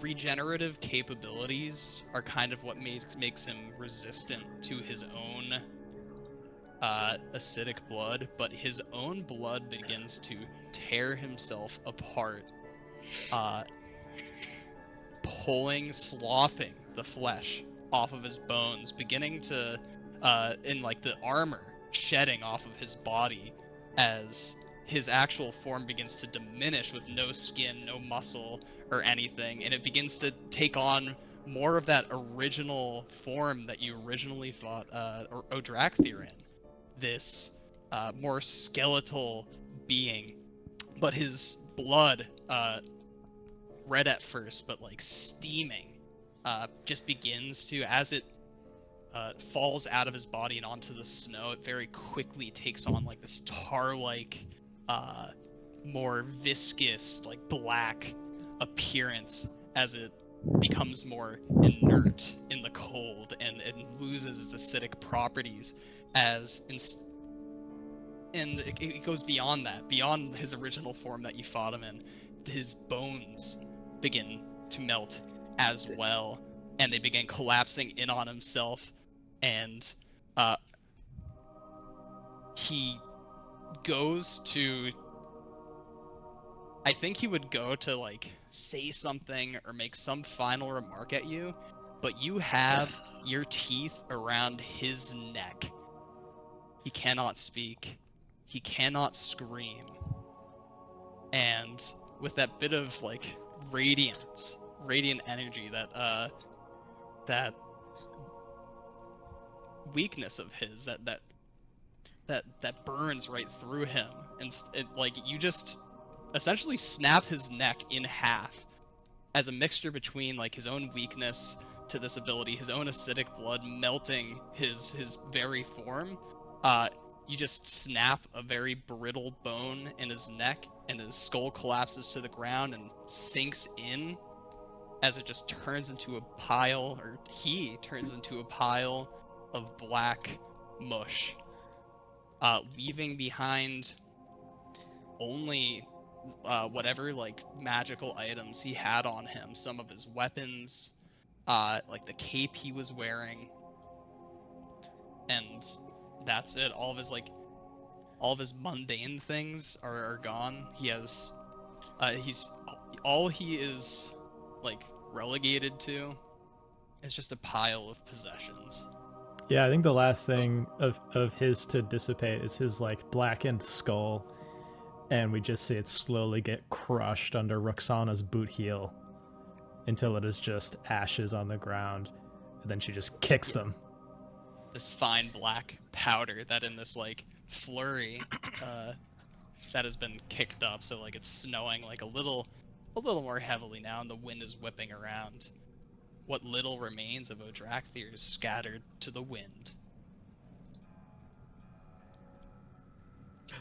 regenerative capabilities are kind of what makes him resistant to his own acidic blood, but his own blood begins to tear himself apart, sloughing the flesh off of his bones, beginning to, in like the armor, shedding off of his body as his actual form begins to diminish with no skin, no muscle, or anything, and it begins to take on more of that original form that you originally fought Odrakthir in. This more skeletal being, but his blood, red at first, but like steaming, just begins to, as it falls out of his body and onto the snow, it very quickly takes on like this tar-like, more viscous, like black appearance as it becomes more inert in the cold and loses its acidic properties as and it goes beyond that, beyond his original form that you fought him in. His bones begin to melt as well, and they begin collapsing in on himself, and he goes to, I think he would go to like say something or make some final remark at you, but you have your teeth around his neck. He cannot speak. He cannot scream. And with that bit of like radiant energy, that weakness of his, that burns right through him, and like you just essentially snap his neck in half as a mixture between like his own weakness to this ability, his own acidic blood melting his very form. You just snap a very brittle bone in his neck, and his skull collapses to the ground and sinks in as it just turns into a pile, or he turns into a pile of black mush, leaving behind only whatever like magical items he had on him, some of his weapons, like the cape he was wearing, and that's it. All of his mundane things are gone. He has all he is like relegated to is just a pile of possessions. Yeah, I think the last thing of his to dissipate is his like blackened skull, and we just see it slowly get crushed under Roksana's boot heel until it is just ashes on the ground, and then she just kicks them. This fine black powder that in this like flurry that has been kicked up, so like it's snowing like a little more heavily now, and the wind is whipping around. What little remains of Odrakthir is scattered to the wind.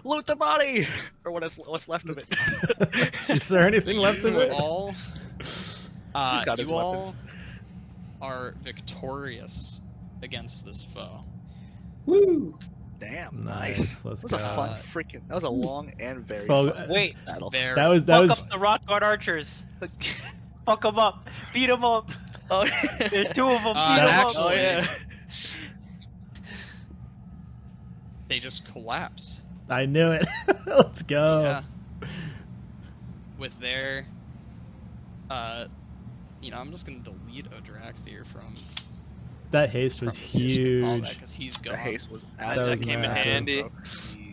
Loot the body, or what's left of it. Is there anything left of You it? all, He's got his you weapons. all are victorious against this foe. Woo! Damn, Nice, nice. let's That was a go. fun freaking. That was a long and very Fo- fun Wait. battle. Very, That was Fuck up the rock guard archers. Fuck them up. Beat them up. Oh, There's 2 of them. Beat them actually, oh yeah. they just collapse I knew it. Let's go. Yeah. With their, you know, I'm just gonna delete Odrakthir from That haste was the system huge. combat because he's The gone. haste was That That was came in massive. handy. bro.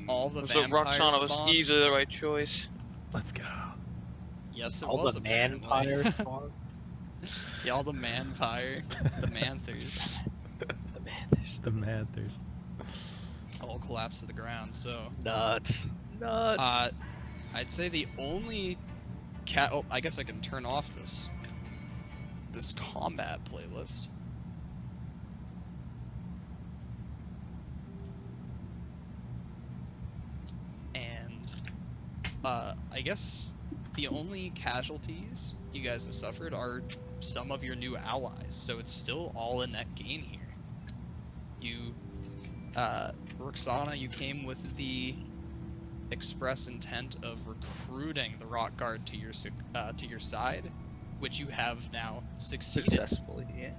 All the So vampire Roksana was spawns. easily the right choice. Let's go. Yes, it All was the apparently. manpire spawn. Yeah, all the manfire, the manthers, The Manthers. The Manthers. all collapsed to the ground. So, Nuts. Nuts. I'd say the only Oh, I guess I can turn off this combat playlist. And I guess the only casualties you guys have suffered are some of your new allies, so it's still all a net gain here. You, Roksana, you came with the express intent of recruiting the Rock Guard to your side, which you have now succeeded. Successfully, yeah.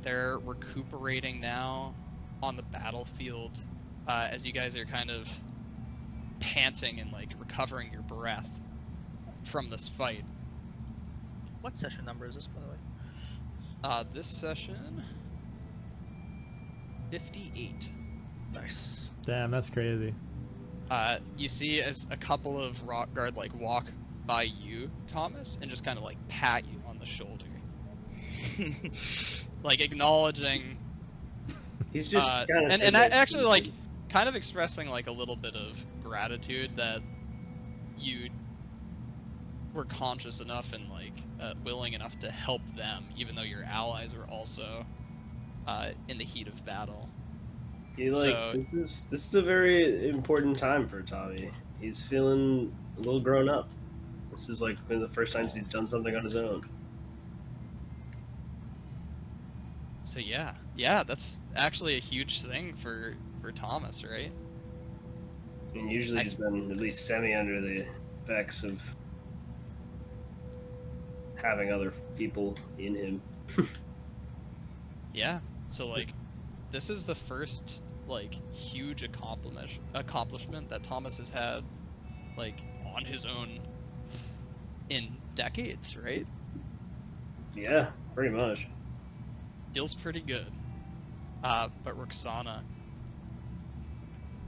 They're recuperating now on the battlefield as you guys are kind of panting and like recovering your breath from this fight. What session number is this, by the way? This session 58. Nice. Damn, that's crazy. You see as a couple of Rock Guard like walk by you, Thomas, and just kind of like pat you on the shoulder. Like acknowledging He's just kind of and I actually like kind of expressing like a little bit of gratitude that you were conscious enough and like willing enough to help them, even though your allies were also in the heat of battle. This is a very important time for Tommy. He's feeling a little grown up. This is like one of the first times he's done something on his own. So yeah, that's actually a huge thing for Thomas, right? I mean, usually he's been at least semi under the effects of having other people in him. Yeah. So like, this is the first like huge accomplishment that Thomas has had, like on his own in decades, right? Yeah, pretty much. Feels pretty good. But Roksana,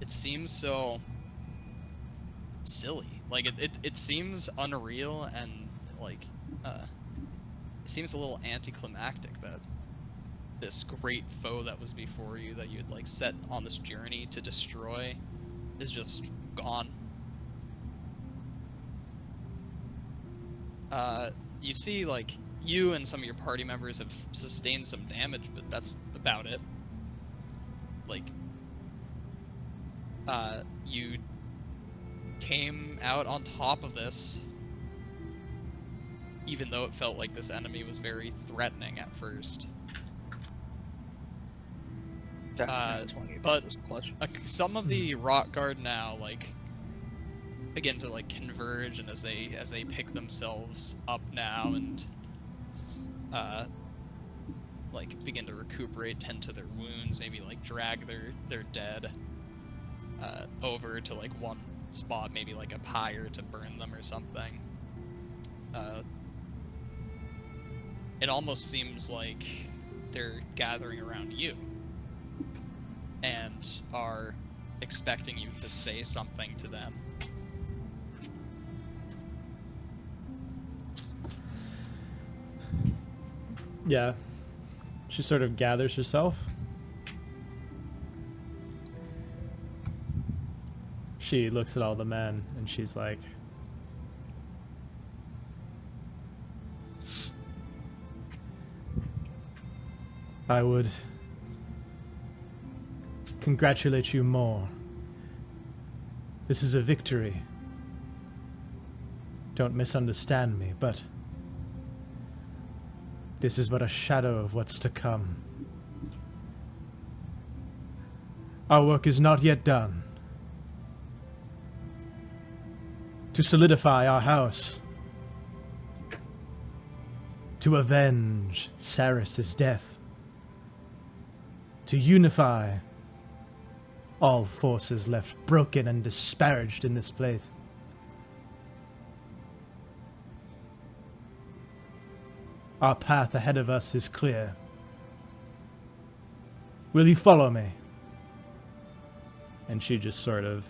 it seems so silly. Like it seems unreal and like it seems a little anticlimactic that this great foe that was before you that you had like set on this journey to destroy is just gone. You see like you and some of your party members have sustained some damage, but that's about it. Like, you came out on top of this, even though it felt like this enemy was very threatening at first. But some of the Rock Guard now, like, begin to like converge, and as they pick themselves up now and like begin to recuperate, tend to their wounds, maybe like drag their dead over to like one spot, maybe like a pyre to burn them or something. It almost seems like they're gathering around you and are expecting you to say something to them. Yeah. She sort of gathers herself. She looks at all the men and she's like, I would congratulate you more. This is a victory. Don't misunderstand me, but this is but a shadow of what's to come. Our work is not yet done. To solidify our house. To avenge Saris's death. To unify All forces left broken and disparaged in this place. Our path ahead of us is clear. Will you follow me? And she just sort of,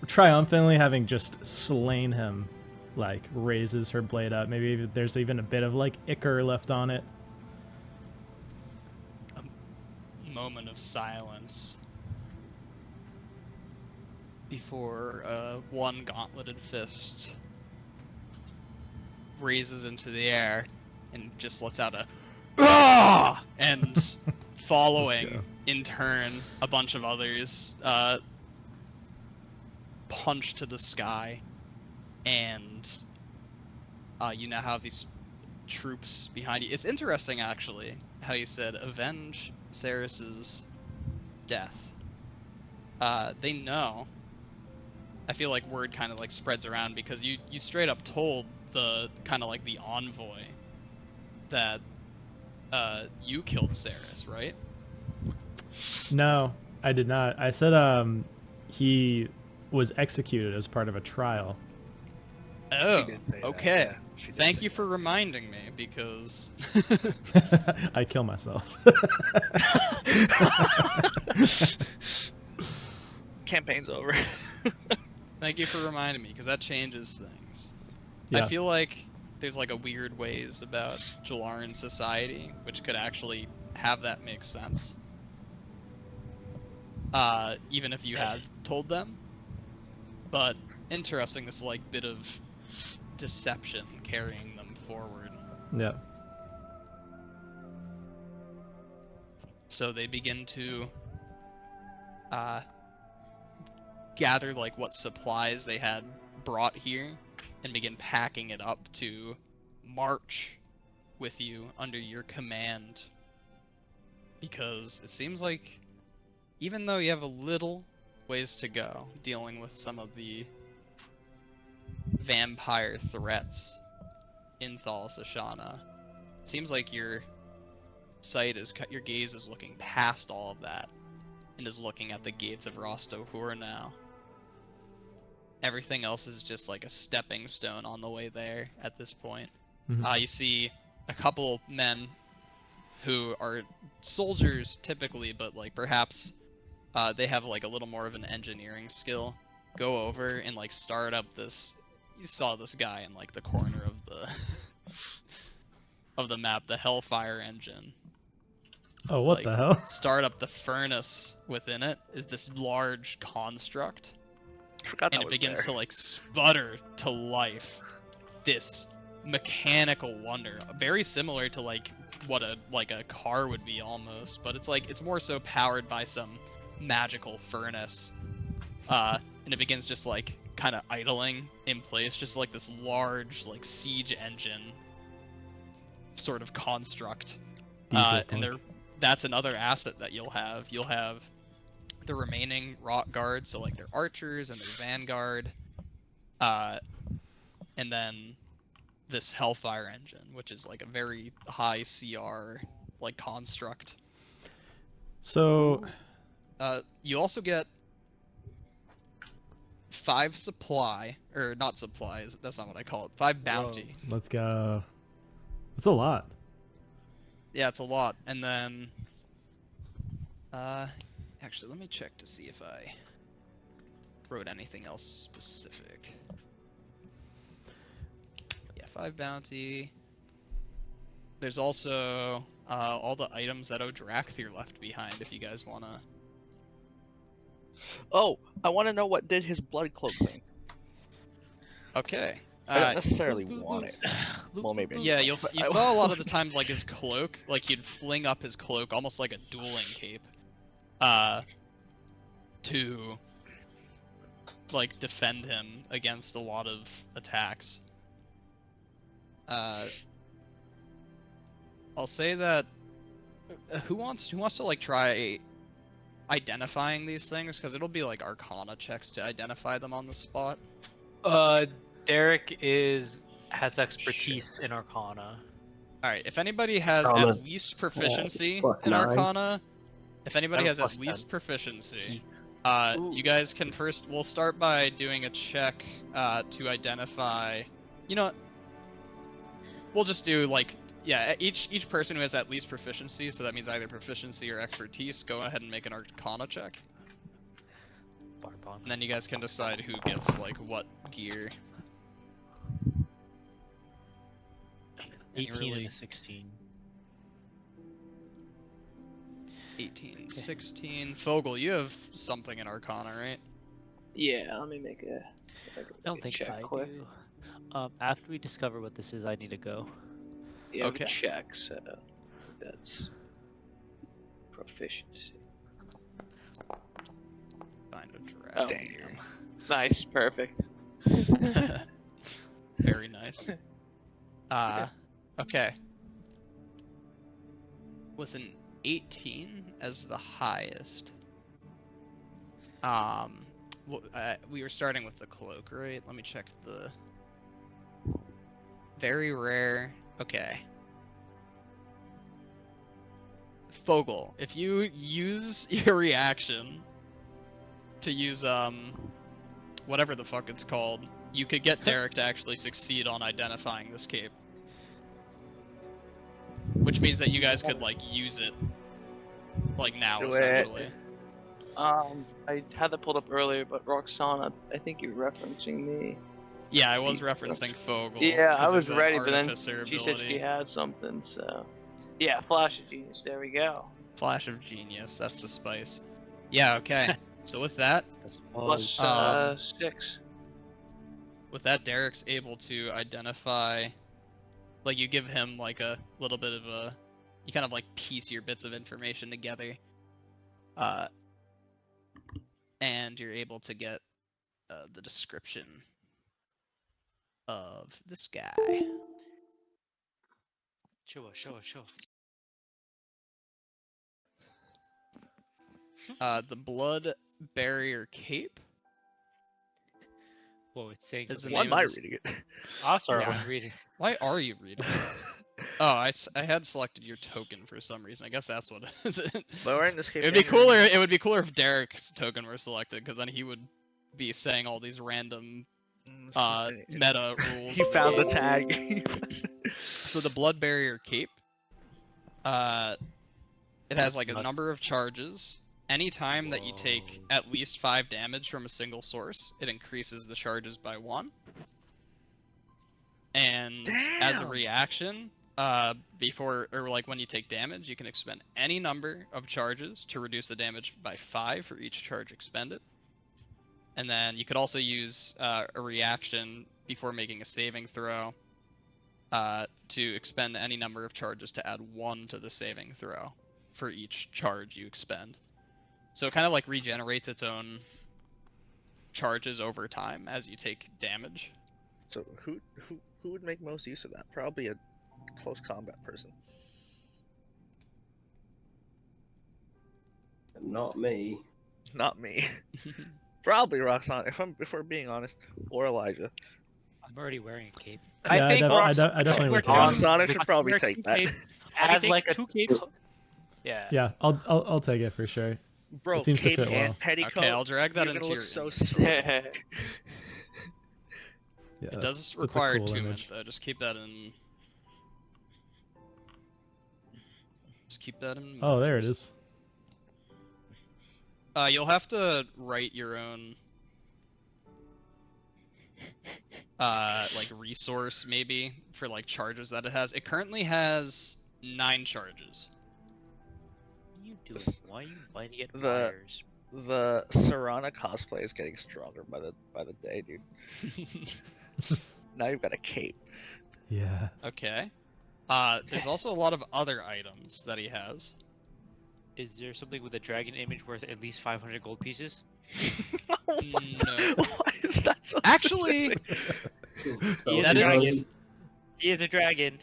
triumphantly having just slain him, like, raises her blade up. Maybe there's even a bit of, like, ichor left on it. A moment of silence before one gauntleted fist raises into the air and just lets out a "Ah!" and following in turn a bunch of others punch to the sky, and you now have these troops behind you. It's interesting actually how you said avenge Ceres's death. They know. I feel like word kind of like spreads around because you straight up told the kind of like the envoy that you killed Ceres, right? No, I did not. I said he was executed as part of a trial. Oh, did say that, okay. yeah. She did Thank say you for reminding me because I kill myself. Campaign's over. thank you for reminding me because that changes things. Yeah. I feel like there's like a weird ways about Jalaran society which could actually have that make sense. Even if you had told them. But interesting, this like bit of deception carrying them forward. Yeah. So they begin to gather like what supplies they had brought here and begin packing it up to march with you under your command. Because it seems like even though you have a little ways to go dealing with some of the vampire threats in Thal Sashana, it seems like your gaze is looking past all of that and is looking at the gates of Rostohur now. Everything else is just like a stepping stone on the way there at this point. Mhm. You see a couple men who are soldiers typically, but like perhaps they have like a little more of an engineering skill. Go over and like start up this. You saw this guy in like the corner of the of the map, the Hellfire engine. Oh, what Like, the hell? start up the furnace within it is this large construct, Forgot that and it was begins there. to like sputter to life. This mechanical wonder, very similar to like what a car would be almost, but it's like it's more so powered by some magical furnace. And it begins just like kind of idling in place, just like this large like siege engine sort of construct. Diesel And punk. that's another asset that you'll have. You'll have the remaining Rot Guard, so like their archers and their vanguard, and then this Hellfire engine, which is like a very high CR like construct. So, You also get 5 supply, or not supplies, that's not what I call it, 5 bounty. let's go. That's a lot. Yeah, it's a lot. And then, actually, let me check to see if I wrote anything else specific. Yeah, 5 bounty. There's also all the items that Odrakthir left behind, if you guys wanna. Oh, I want to know what did his blood cloak thing. Okay. I don't necessarily want it. Well, maybe. Yeah, you saw a lot of the times like his cloak, like he'd fling up his cloak, almost like a dueling cape, to like defend him against a lot of attacks. I'll say that who wants to like try identifying these things, because it'll be like Arcana checks to identify them on the spot. Derek has expertise in Arcana. All right, if anybody has Promise. at least proficiency Plus in 9. Arcana, if anybody I has have at plus least 10. proficiency, You guys can first. We'll start by doing a check to identify. You know what? We'll just do like each person who has at least proficiency, so that means either proficiency or expertise. Go ahead and make an Arcana check, and then you guys can decide who gets like what gear. 18 and a 16. 18, 16. Fogel, you have something in Arcana, right? Yeah, let me make a. I don't think check I quick. do. After we discover what this is, I need to go. Yeah, Okay. check. So that's proficiency. Find a drag Oh. here. Nice, perfect. Very nice. Okay. With an 18 as the highest. We were starting with the cloak, right? Let me check the. Very rare. Okay. Fogel, if you use your reaction to use whatever the fuck it's called, you could get Derek to actually succeed on identifying this cape. Which means that you guys could like use it like now Do it. essentially. I had that pulled up earlier, but Roksana, I think you're referencing me. Yeah, I was referencing Fogel. Yeah, I 'cause was there's an ready, but then artificer she said ability. she had something, so. Yeah, Flash of Genius, there we go. Flash of Genius, that's the spice. Yeah, okay. So with that, Plus, Um, 6. with that, Derek's able to identify, like you give him like a little bit of a, you kind of like piece your bits of information together, and you're able to get the description of this guy. Show us. The blood barrier cape Whoa, it's saying is the something. Why name am I of this. reading it? Awesome. Yeah, I'm reading. Why are you reading it? Oh, I had selected your token for some reason. I guess that's what it is. But we're in this It would be cooler. It would be cooler if Derek's token were selected, because then he would be saying all these random meta rules. He found the tag. So the blood barrier cape, it has like a number of charges. Anytime that you take at least 5 damage from a single source, it increases the charges by 1. And as a Damn. reaction, before or like when you take damage, you can expend any number of charges to reduce the damage by 5 for each charge expended. And then you could also use a reaction before making a saving throw to expend any number of charges to add 1 to the saving throw for each charge you expend. So it kind of like regenerates its own charges over time as you take damage. So who would make most use of that? Probably a close combat person. Not me. Not me. Probably Roxanne, if we're being honest, or Elijah. I'm already wearing a cape. Yeah, I think I definitely would take it. Roxanne should probably Wear take two that. capes. as like a 2 capes. yeah. Yeah, I'll take it for sure. Bro, It seems to cape fit and well. petticoat. Okay, I'll drag that you're into gonna your look so image. sick. Yeah, It that's does a require cool attunement image. though. Just keep that in. Just keep that in. Oh, there it mind. is. You'll have to write your own like resource maybe for like charges that it has. It currently has 9 charges. What are you doing? Why are you biting at The- wires? The Serana cosplay is getting stronger by the day, dude. Now you've got a cape. Yes. Okay. There's also a lot of other items that he has. Is there something with a dragon image worth at least 500 gold pieces? No. Why is that so Actually, specific? He is that a dragon. is He is a dragon.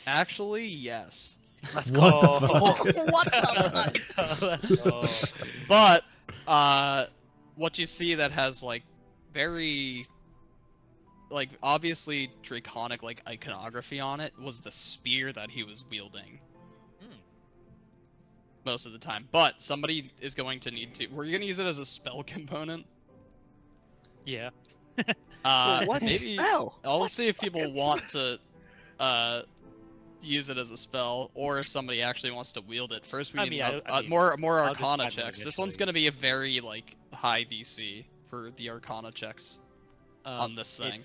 actually yes. Let's What go. the fuck? What the fuck? Let's go. But what you see that has like very like obviously draconic like iconography on it was the spear that he was wielding. most of the time. But somebody is going to need to. We're gonna use it as a spell component. Yeah. What Maybe spell? I'll What see if people fucking want to use it as a spell, or if somebody actually wants to wield it. First, we I need mean, an I mean, more I'll just Arcana find one checks. This one's eventually. gonna be a very like high DC for the Arcana checks on this thing.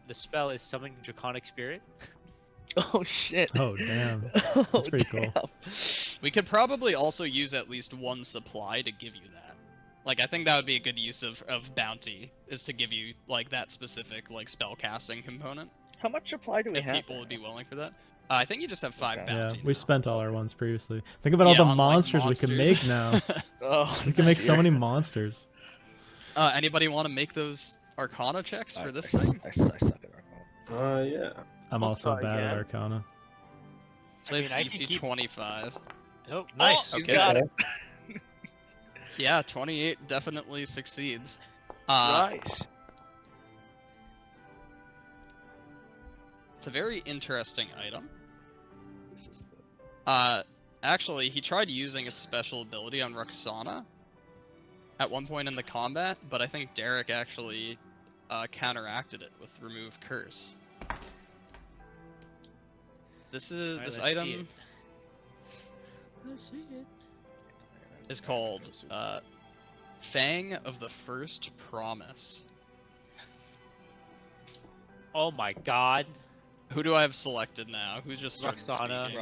The spell is Summon Draconic Spirit. Oh shit. Oh, damn. Oh, That's pretty cool. damn. We could probably also use at least one supply to give you that. Like, I think that would be a good use of bounty, is to give you like that specific like spell casting component. How much supply do we If have? people would be willing for that. I think you just have 5 Okay. Yeah, bounty. we now. spent all our ones previously. Think about all Yeah, the on, like, monsters we can monsters. make now. Oh, We can make so dear. many monsters. Anybody want to make those Arcana checks for this I thing? suck at Arcana. Yeah. I'm I'll also try bad at again. Arcana. So it's I can DC keep- 25. Oh, nice. He's Okay. got it. Yeah, 28 definitely succeeds. Nice. It's a very interesting item. This is the... Actually, he tried using its special ability on Roksana at one point in the combat, but I think Derek actually counteracted it with Remove Curse. This is Alright, this let's see item it. Let's see it. is called Fang of the First Promise. Oh my god. Who do I have selected now? Who's just started Roksana. speaking?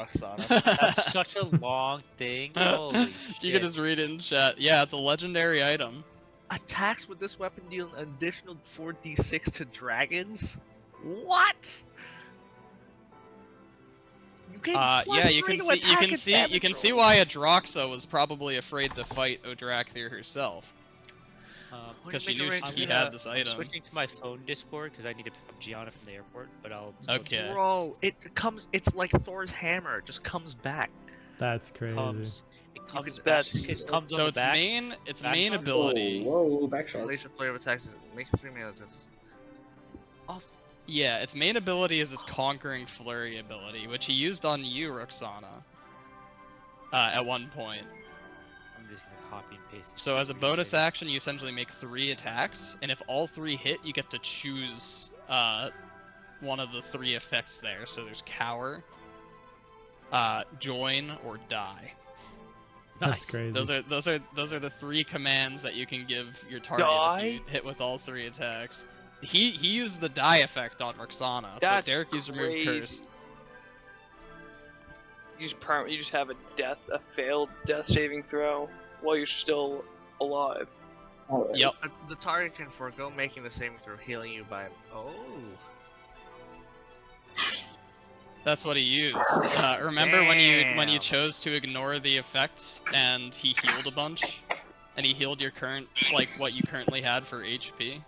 Roksana. That's such a long thing. Holy You shit. can just read it in chat. Yeah, it's a legendary item. Attacks with this weapon deal an additional 4d6 to dragons? What? You gain Yeah, plus you 3 can to see, you attack can and see, you damage can see rolls. why Adroxa was probably afraid to fight Odrakthir herself, What because do she you knew make he arrangements for had that? this I'm item. switching to my phone Discord because I need to pick up Gianna from the airport, but I'll still Okay. Bro, it's like Thor's hammer, it just comes back. That's crazy. It comes can back. bash- It comes So on its the back. main ability, Whoa, backshot. Relation player attacks is make 3 melee attacks. Off. yeah, its main ability is its Conquering Flurry ability, which he used on you, Roksana, at one point. I'm just gonna copy and paste. So as a bonus act. action, you essentially make 3 attacks, and if all 3 hit, you get to choose one of the 3 effects there. So there's Cower, Join, or Die. That's Nice. crazy. Those are the 3 commands that you can give your target if you hit with all 3 attacks. He used the Die effect on Roksana, but That's Derek used Remove Curse. crazy. You just have a failed death saving throw while you're still alive. Yep. The target can forego making the saving throw, healing you by. Oh. That's what he used. Remember when you Damn. chose to ignore the effects and he healed a bunch, and he healed your current what you currently had for HP.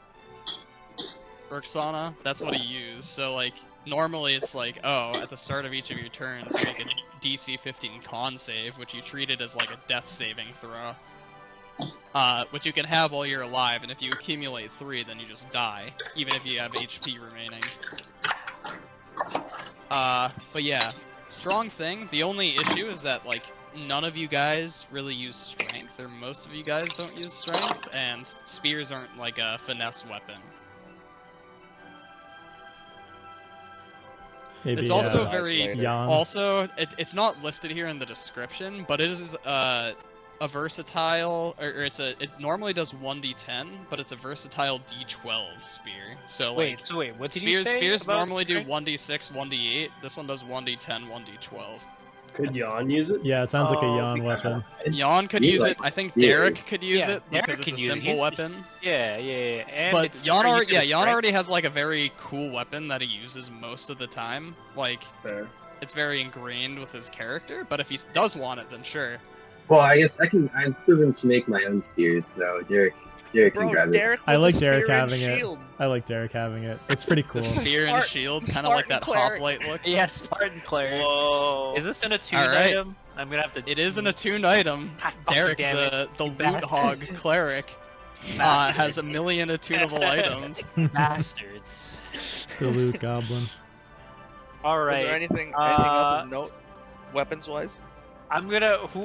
Roksana, that's what he used. So like normally it's like, oh, at the start of each of your turns you make a DC 15 con save, which you treated as like a death saving throw. Which you can have while you're alive, and if you accumulate 3, then you just die, even if you have HP remaining. But yeah, strong thing. The only issue is that, like, none of you guys really use strength, or most of you guys don't use strength, and spears aren't, like, a finesse weapon. Maybe, It's also Decide very... later. Jan. Also, it's not listed here in the description, but it is, a versatile, or it normally does 1d10, but it's a versatile d12 spear. So, like... Wait, what did you say? Spears about normally do strength? 1d6, 1d8. This one does 1d10, 1d12. Could Jan use it? Yeah, it sounds like a Oh, Jan because- weapon. Jan could You use like it. I think spears. Derek could use Yeah, it because Derek it's could a use it. simple He's- weapon. Yeah. And But it's Jan super already, easy yeah, to Jan strike. already has like a very cool weapon that he uses most of the time. Like Fair. it's very ingrained with his character. But if he does want it, then sure. Well, I guess I've proven to make my own spears, so Derek can Bro, grab it. Derek I with like the Derek spear and having it. shield. I like Derek having it. It's pretty cool. The spear and Smart- shield, kind of like that Spartan cleric. hoplite look. Yeah, Spartan cleric. Whoa. Is this an attuned Alright. item? I'm gonna have to. It is an attuned item. God Derek, damn it, the you loot bastard. hog cleric, Bastard. has a million attunable items. Bastards. The loot goblin. All Is right. there anything else uh, of note, weapons wise? I'm gonna who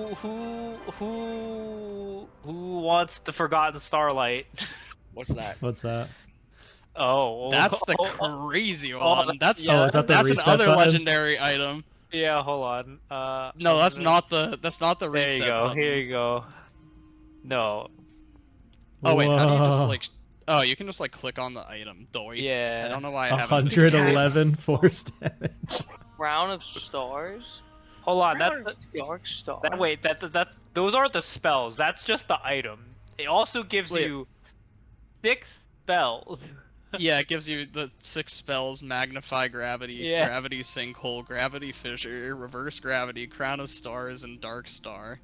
wants the Forgotten Starlight? What's that? What's that? Oh, That's the oh, crazy oh, one. That's Oh, is that the that's reset another button? legendary item. yeah. Hold on. No, I'm that's gonna- not the There you reset go. button. Here you go. No. Oh wait, how do you just Whoa. like? Oh, you can just like click on the item. Doit. I Yeah. don't know why I haven't. been doing 111 that. force damage. Crown of Stars. Hold on. Crown That's of Dark Star. that. Wait. That's those aren't the spells. That's just the item. It also gives Wait. you 6 spells. Yeah, it gives you the 6 spells: Magnify Gravity, Yeah. Gravity Sinkhole, Gravity Fissure, Reverse Gravity, Crown of Stars, and Dark Star.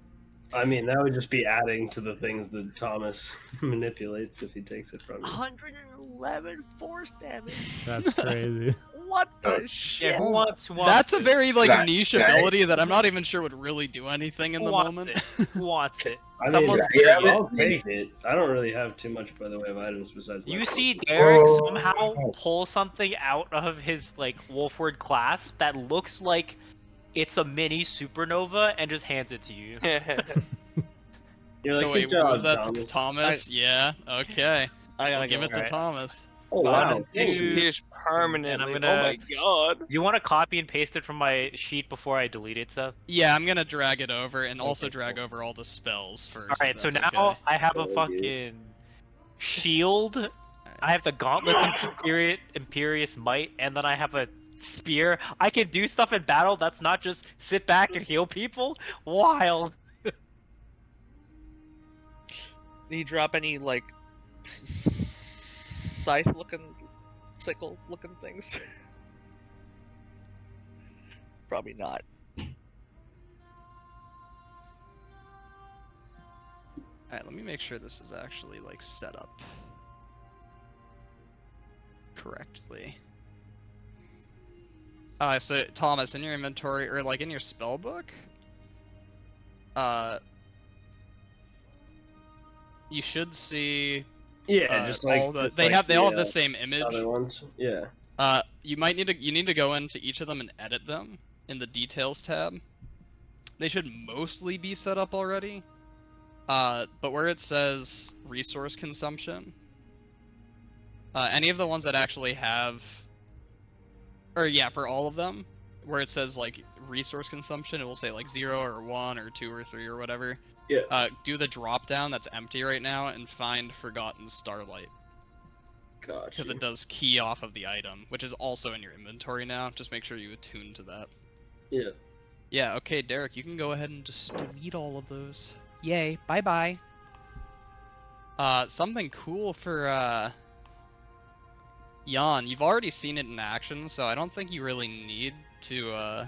I mean, that would just be adding to the things that Thomas manipulates if he takes it from you. 111 force damage. That's crazy. What the Oh, shit? Yeah. Who wants That's a it? very like Right, niche right. ability that I'm not even sure would really do anything in Who the wants moment. it? Who wants it? I mean, Someone's yeah, getting it. I'll take it. I don't really have too much by the way of items besides. You my see cloak. Derek Whoa. somehow pull something out of his like Wolfward clasp that looks like it's a mini supernova and just hands it to you. You're So like, wait, good job, was that Thomas. Thomas? Yeah. Okay. I gotta We'll give go. it to Alright. Thomas. Oh wow, thank Dude. you. Here's permanently. And I'm Oh gonna- my god. You want to copy and paste it from my sheet before I delete it, stuff? Yeah, I'm gonna drag it over and also Okay, drag cool. over all the spells first. Alright, if so that's now okay. I have a Oh, dude. fucking shield. I have the gauntlets and imperious might, and then I have a spear. I can do stuff in battle that's not just sit back and heal people. Wild. Did he drop any like scythe looking, sickle looking things? Probably not. Alright, let me make sure this is actually like set up correctly. So Thomas, in your inventory or like in your spell book, you should see Yeah, just like all the just they like all have the, the same image. other ones. Yeah. You need to go into each of them and edit them in the details tab. They should mostly be set up already. But where it says resource consumption, any of the ones that actually have, or yeah, for all of them, where it says like resource consumption, it will say like 0 or 1 or 2 or 3 or whatever. Yeah. Do the drop down that's empty right now and find Forgotten Starlight. Gotcha. Because it does key off of the item, which is also in your inventory now. Just make sure you attune to that. Yeah. Yeah, okay, Derek, you can go ahead and just delete all of those. Yay, bye-bye. Something cool for, Jan, you've already seen it in action, so I don't think you really need to,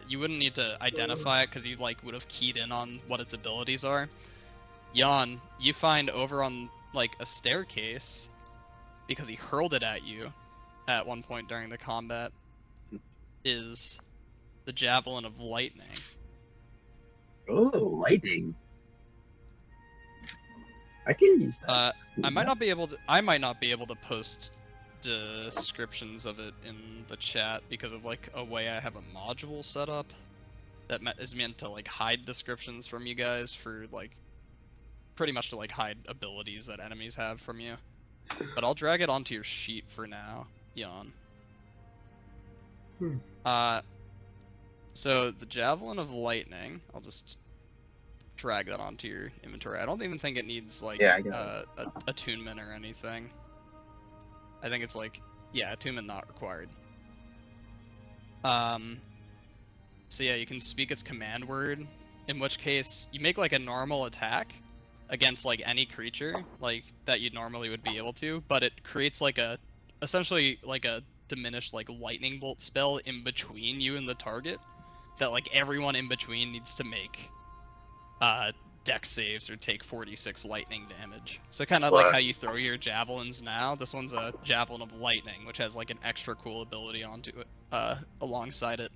you wouldn't need to identify it because you, like, would have keyed in on what its abilities are. Jan, you find over on, like, a staircase, because he hurled it at you at one point during the combat, is the Javelin of Lightning. Oh, lightning. I can use that. I might not be able to post descriptions of it in the chat because of like a way I have a module set up that is meant to like hide descriptions from you guys for like pretty much to like hide abilities that enemies have from you. But I'll drag it onto your sheet for now, Jan. So the Javelin of Lightning, I'll just drag that onto your inventory. I don't even think it needs like Yeah, I got attunement or anything. I think it's like, yeah, attunement not required. So yeah, you can speak its command word, in which case you make like a normal attack against like any creature like that you normally would be able to, but it creates like a essentially like a diminished like lightning bolt spell in between you and the target that like everyone in between needs to make dex saves or take 46 lightning damage. So kind of like how you throw your javelins now, this one's a Javelin of Lightning, which has like an extra cool ability onto it alongside it.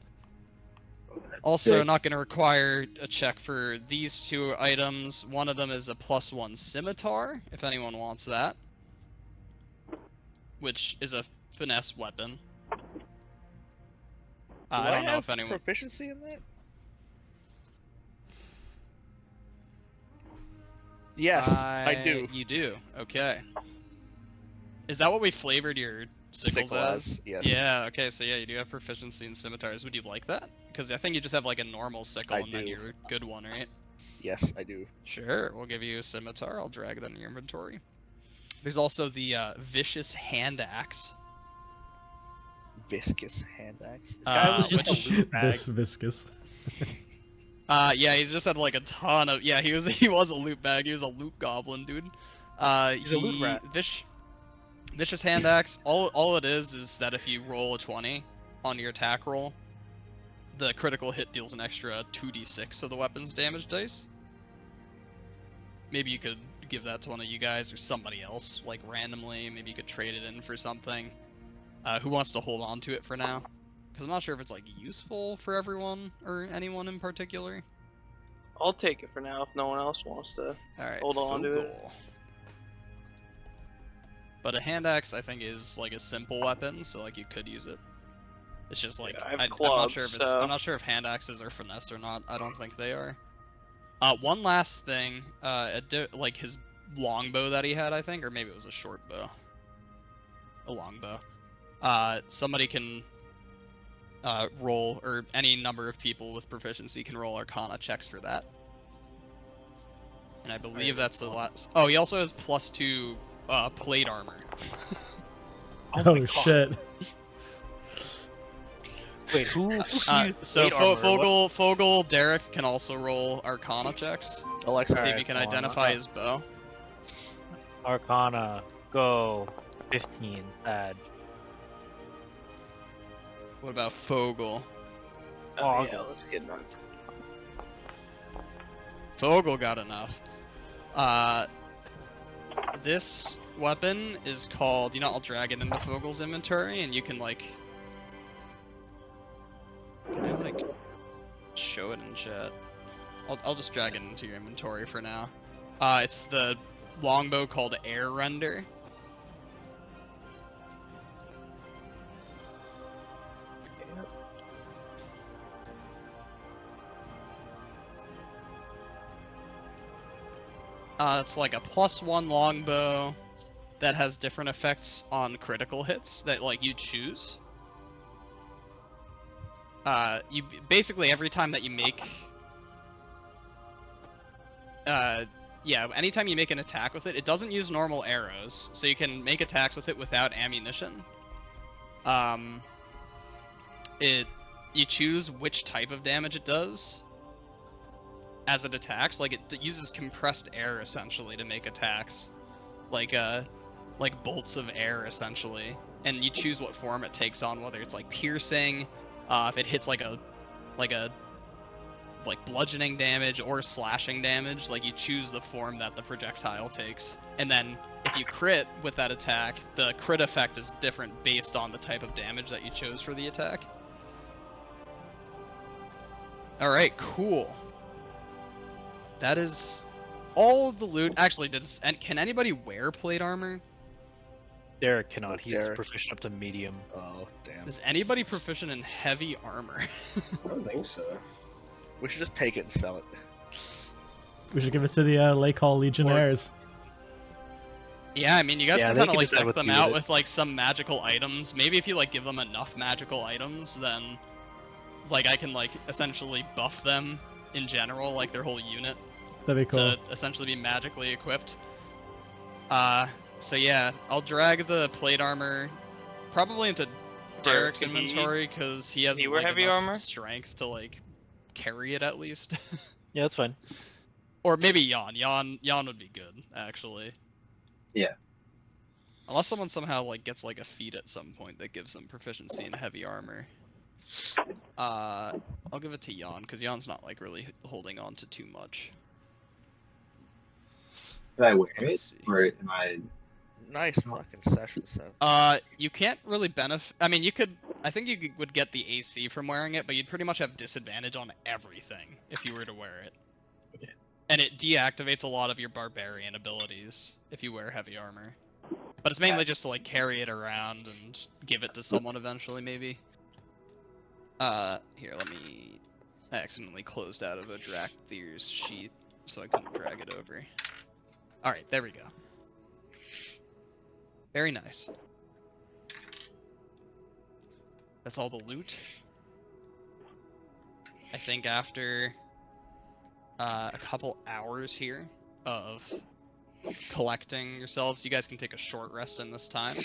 Also, Sick. not going to require a check for these two items. One of them is a +1 scimitar, if anyone wants that, which is a finesse weapon. I don't know have if anyone. proficiency in that? Yes, I do. You do. Okay. Is that what we flavored your sickles Sickle as, yes. Yeah. Okay. So yeah, you do have proficiency in scimitars. Would you like that? Because I think you just have like a normal sickle I and then do. your good one, right? Yes, I do. Sure. We'll give you a scimitar. I'll drag that in your inventory. There's also the vicious hand axe. Viscous hand axe. Guy was just which- a loot bag. Viscous. Yeah, he just had like a ton of. Yeah, he was a loot bag. He was a loot goblin, dude. He's a loot rat. Vicious hand axe. All it is that if you roll a 20 on your attack roll, the critical hit deals an extra 2d6 of the weapon's damage dice. Maybe you could give that to one of you guys or somebody else, like randomly. Maybe you could trade it in for something. Who wants to hold on to it for now? Because I'm not sure if it's like useful for everyone or anyone in particular. I'll take it for now if no one else wants to. All right, Hold on to it. Fogel. But a hand axe, I think, is like a simple weapon, so like you could use it. It's just like Yeah, I have I'm not clubs, sure if so... I'm not sure if hand axes are finesse or not. I don't think they are. One last thing, like his longbow that he had, I think, or maybe it was a short bow. A longbow. Somebody can roll, or any number of people with proficiency can roll Arcana checks for that. And I believe that's the last. Oh, he also has +2 plate armor. Oh, shit. Wait, who So plate armor? Fogel, Derek can also roll Arcana checks. Alexa, See if Alright, you can come on, identify his bow. Arcana, go. 15, bad. What about Fogel? Oh, yeah, let's get done. Fogel got enough. This weapon is called. I'll drag it into Fogel's inventory, and you can like. Can I like show it in chat? I'll just drag it into your inventory for now. It's the longbow called Air Render. It's like a +1 longbow that has different effects on critical hits that like you choose. You basically every time that you make, anytime you make an attack with it, it doesn't use normal arrows, so you can make attacks with it without ammunition. You choose which type of damage it does as it attacks. Like it uses compressed air essentially to make attacks, like bolts of air essentially, and you choose what form it takes on, whether it's like piercing, if it hits like bludgeoning damage or slashing damage. Like you choose the form that the projectile takes, and then if you crit with that attack, the crit effect is different based on the type of damage that you chose for the attack. All right, cool. That is all of the loot. Actually, can anybody wear plate armor? Derek cannot. He's Derek. proficient up to medium. Oh, damn. Is anybody proficient in heavy armor? I don't think so. We should just take it and sell it. We should give it to the Lake Hall Legionnaires. Yeah, I mean, you guys Yeah, can they kind of can like decide deck what to them do out with it. with like some magical items. Maybe if you like give them enough magical items, then like I can like essentially buff them in general, like their whole unit, That'd be cool. to essentially be magically equipped. So yeah, I'll drag the plate armor probably into Derek's can he- inventory because he has he wear like heavy enough armor? strength to like carry it at least. Yeah, that's fine. Or maybe Jan. Jan would be good actually. Yeah. Unless someone somehow like gets like a feat at some point that gives them proficiency in heavy armor. I'll give it to Jan because Jan's not like really holding on to too much. Did I wear Let's it? see. Or am I... Nice fucking session set. You can't really benefit. I mean, you could. I think you would get the AC from wearing it, but you'd pretty much have disadvantage on everything if you were to wear it. Okay. And it deactivates a lot of your barbarian abilities if you wear heavy armor. But it's mainly just to like carry it around and give it to someone eventually, maybe. Here, let me. I accidentally closed out of Odrakthir's sheet, so I couldn't drag it over. Alright, there we go. Very nice. That's all the loot. I think after a couple hours here of collecting yourselves, you guys can take a short rest in this time.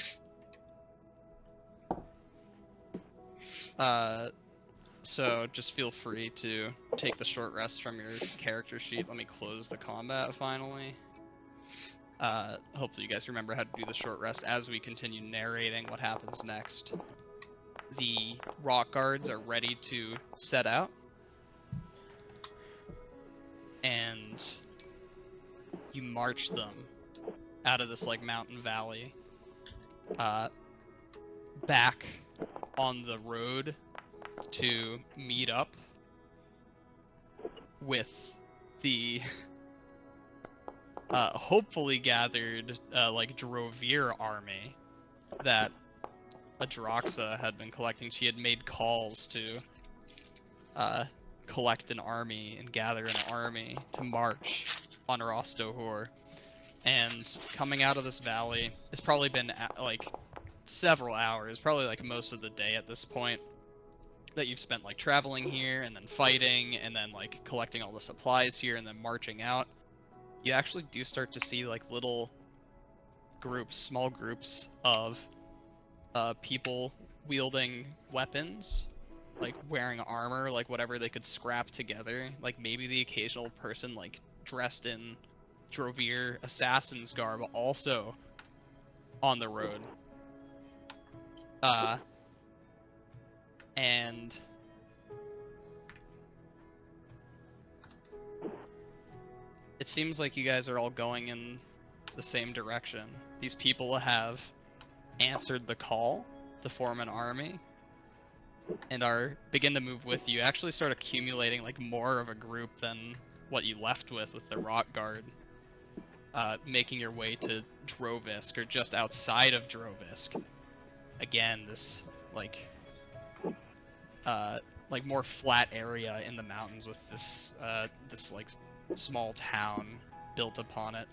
So just feel free to take the short rest from your character sheet. Let me close the combat finally. Hopefully you guys remember how to do the short rest as we continue narrating what happens next. The rock guards are ready to set out. And you march them out of this like mountain valley back on the road to meet up with the hopefully gathered like Drovir army that Odrakthir had been collecting. She had made calls to collect an army and gather an army to march on Rostohor. And coming out of this valley, it's probably been like several hours, probably like most of the day at this point, that you've spent like traveling here and then fighting and then like collecting all the supplies here and then marching out. You actually do start to see like little groups, small groups of people wielding weapons, like wearing armor, like whatever they could scrap together. Like maybe the occasional person like dressed in Drovir assassin's garb also on the road. And it seems like you guys are all going in the same direction. These people have answered the call to form an army and begin to move with you. Actually start accumulating like more of a group than what you left with the rock guard. Making your way to Drovisk, or just outside of Drovisk. Again, this like more flat area in the mountains with this this like small town built upon it.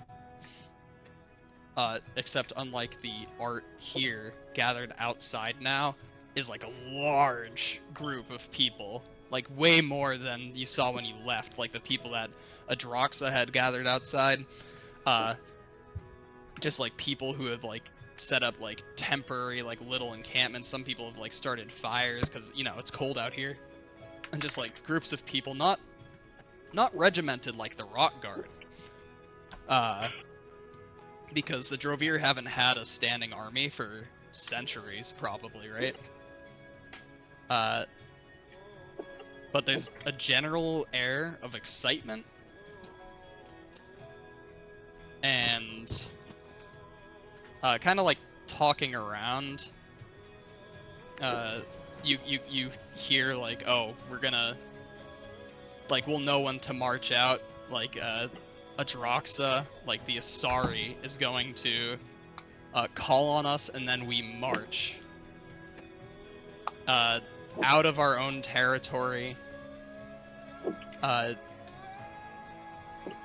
Except unlike the art here, gathered outside now is like a large group of people, like way more than you saw when you left. Like the people that Odrakthir had gathered outside, just like people who have like set up like temporary like little encampments. Some people have like started fires because you know it's cold out here, and just like groups of people, not regimented like the rock guard, because the Drovir haven't had a standing army for centuries, probably, right? But there's a general air of excitement and kind of like talking around. You hear like, oh, we're gonna like we'll know when to march out. Like Odrakthir, like the Asari, is going to call on us, and then we march out of our own territory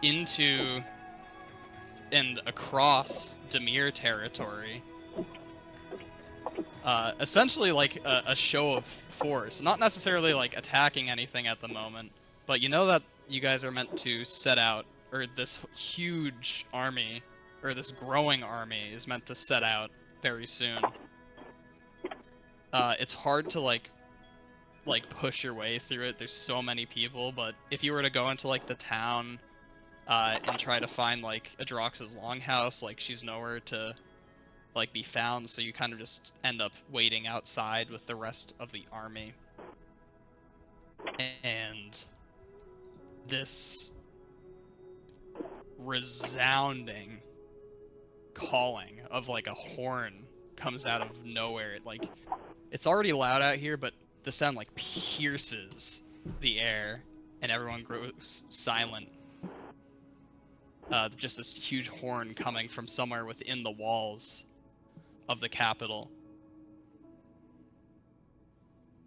into and across Demir territory. Essentially like a show of force, not necessarily like attacking anything at the moment, but you know that you guys are meant to set out, or this huge army, or this growing army is meant to set out very soon. It's hard to like push your way through it. There's so many people, but if you were to go into like the town and try to find like Odrakthir's longhouse, like she's nowhere to like be found, so you kind of just end up waiting outside with the rest of the army. And this resounding calling of like a horn comes out of nowhere. Like it's already loud out here, but the sound like pierces the air and everyone grows silent. Just this huge horn coming from somewhere within the walls of the capital.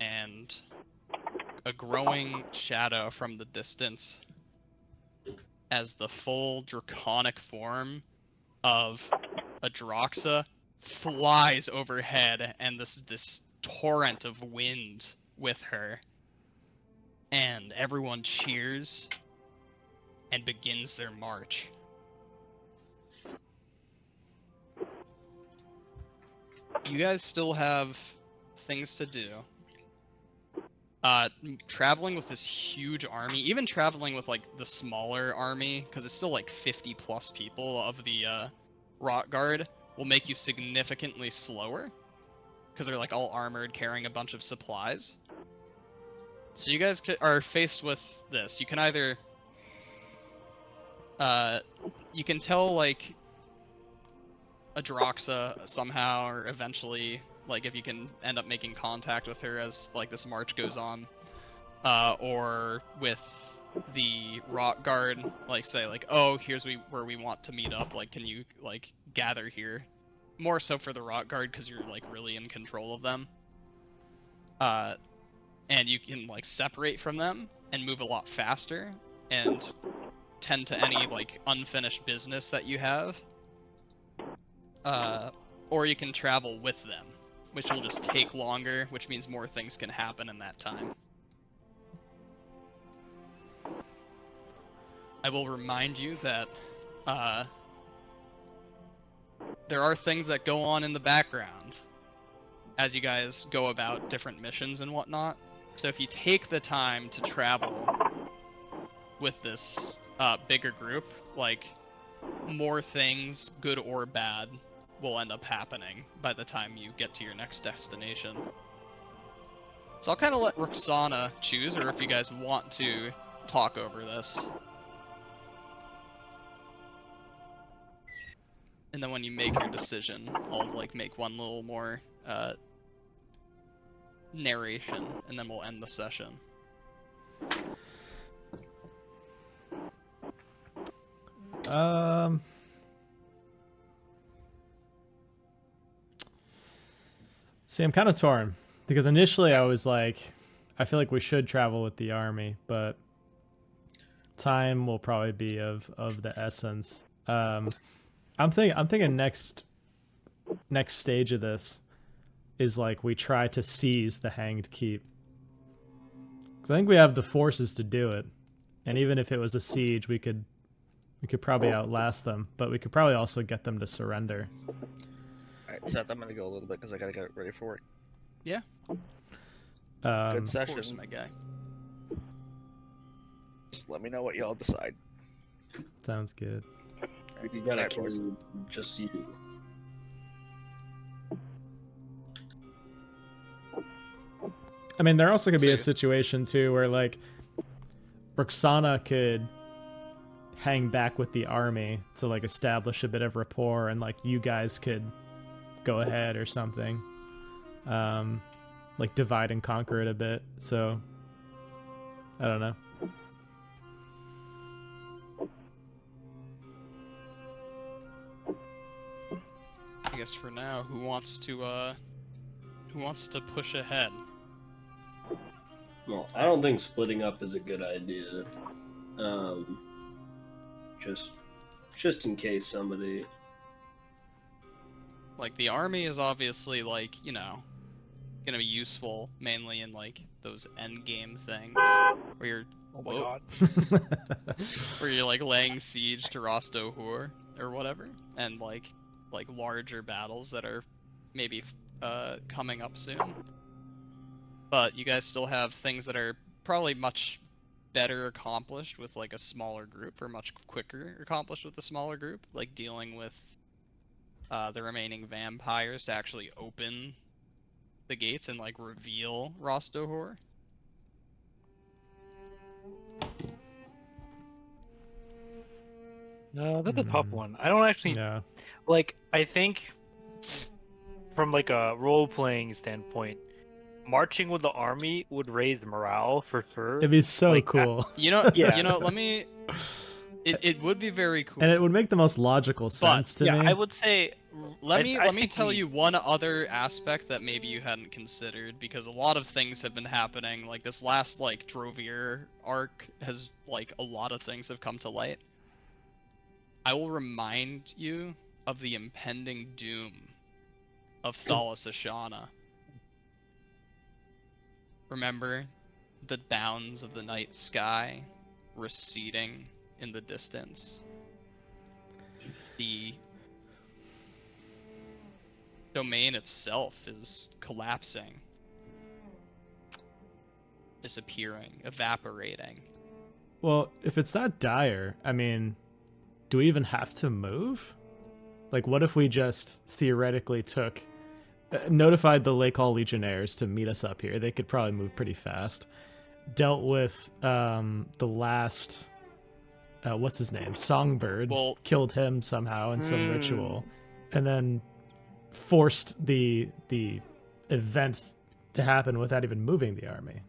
And a growing shadow from the distance as the full draconic form of Odrakthir flies overhead, and this torrent of wind with her, and everyone cheers and begins their march. You guys still have things to do. Traveling with this huge army, even traveling with like the smaller army, because it's still like 50 plus people of the Rock Guard, will make you significantly slower, because they're like all armored, carrying a bunch of supplies. So you guys are faced with this. You can either you can tell like Odrakthir somehow, or eventually, like if you can end up making contact with her as like this march goes on, or with the Rock Guard, like say like, oh, here's where we want to meet up. Like, can you like gather here? More so for the Rock Guard because you're like really in control of them. And you can like separate from them and move a lot faster and tend to any like unfinished business that you have. Or you can travel with them, which will just take longer, which means more things can happen in that time. I will remind you that there are things that go on in the background as you guys go about different missions and whatnot. So if you take the time to travel with this bigger group, like more things, good or bad, will end up happening by the time you get to your next destination. So I'll kind of let Roksana choose, or if you guys want to talk over this. And then when you make your decision, I'll like make one little more narration, and then we'll end the session. See, I'm kind of torn because initially I was like, I feel like we should travel with the army, but time will probably be of the essence. I'm thinking next stage of this is like we try to seize the Hanged Keep. Because I think we have the forces to do it, and even if it was a siege, we could probably outlast them, but we could probably also get them to surrender. Alright, Seth, I'm gonna go a little bit because I gotta get ready for work. Yeah. Good Of session. course, my guy. Just let me know what y'all decide. Sounds good. You gotta Alright, boys. kill just you. I mean, there also could be So- a situation too where like Roksana could hang back with the army to like establish a bit of rapport, and like you guys could go ahead or something, like divide and conquer it a bit. So I don't know. I guess for now, who wants to push ahead? Well, I don't think splitting up is a good idea. Just in case somebody. Like the army is obviously like, you know, gonna be useful mainly in like those end game things where you're Oh my Whoa. god. where you're like laying siege to Rostohur or whatever, and like larger battles that are maybe coming up soon. But you guys still have things that are probably much better accomplished with like a smaller group, or much quicker accomplished with a smaller group, like dealing with the remaining vampires to actually open the gates and like reveal Rostohur. No, that's a tough one. I don't actually Yeah. like. I think from like a role-playing standpoint, marching with the army would raise morale for sure. It'd be so Like, cool. You know, Yeah. you know, let me It would be very cool. And it would make the most logical sense to yeah, me. I would say. Let I me think tell we- you one other aspect that maybe you hadn't considered, because a lot of things have been happening. Like this last like Drovir arc has like a lot of things have come to light. I will remind you of the impending doom of Thalas Ashana. Remember the bounds of the night sky receding in the distance. The domain itself is collapsing, disappearing, evaporating. Well, if it's that dire, I mean, do we even have to move? Like, what if we just theoretically notified the Lake Hall Legionnaires to meet us up here? They could probably move pretty fast. Dealt with the last, what's his name? Songbird. Well, killed him somehow in some ritual, and then forced the events to happen without even moving the army.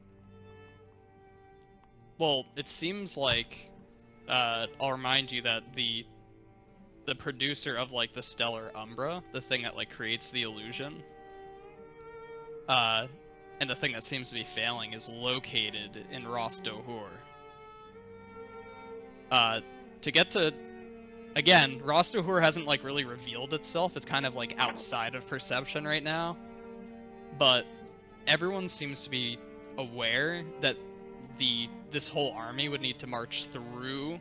well, it seems like I'll remind you that the producer of like the Stellar Umbra, the thing that like creates the illusion, and the thing that seems to be failing is located in Rostohur. To get to, again, Rostohur hasn't like really revealed itself. It's kind of like outside of perception right now, but everyone seems to be aware that this whole army would need to march through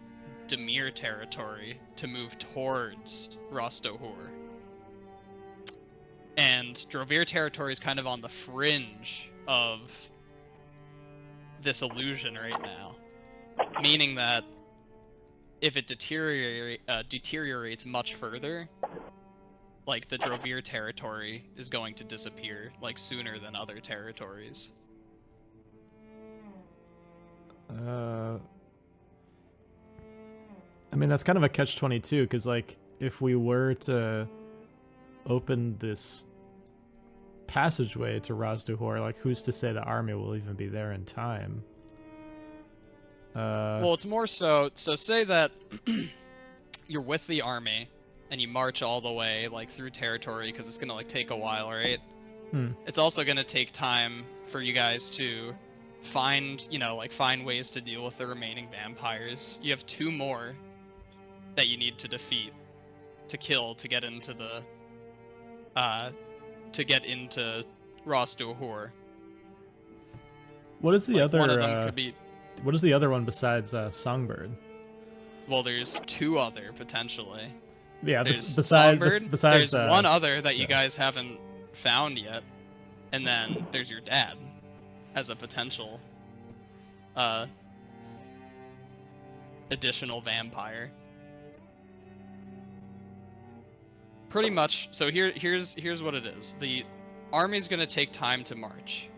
Demir territory to move towards Rostohur. And Drovir territory is kind of on the fringe of this illusion right now, meaning that if it deteriorates much further, like the Drovir territory is going to disappear like sooner than other territories. I mean, that's kind of a catch-22, because, like, if we were to open this passageway to Razduhor, like, who's to say the army will even be there in time? Well, it's more so say that you're with the army and you march all the way like through territory, because it's gonna like take a while, right? It's also gonna take time for you guys to find ways to deal with the remaining vampires. You have 2 more that you need to defeat, to kill, to get into the Rostohur. What is the Like, other? one of them could be. What is the other one besides Songbird? Well, there's 2 other potentially. Yeah, There's besides Songbird, besides there's one other that you yeah. guys haven't found yet, and then there's your dad as a potential additional vampire. Pretty much. So here's what it is. The army's gonna take time to march.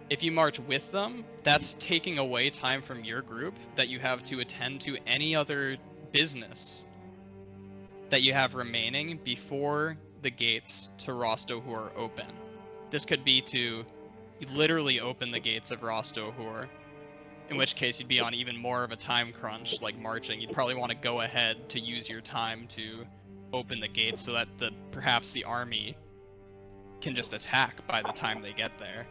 If you march with them, that's taking away time from your group that you have to attend to any other business that you have remaining before the gates to Rostohur open. This could be to literally open the gates of Rostohur, in which case you'd be on even more of a time crunch, like marching. You'd probably want to go ahead to use your time to open the gates so that perhaps the army can just attack by the time they get there.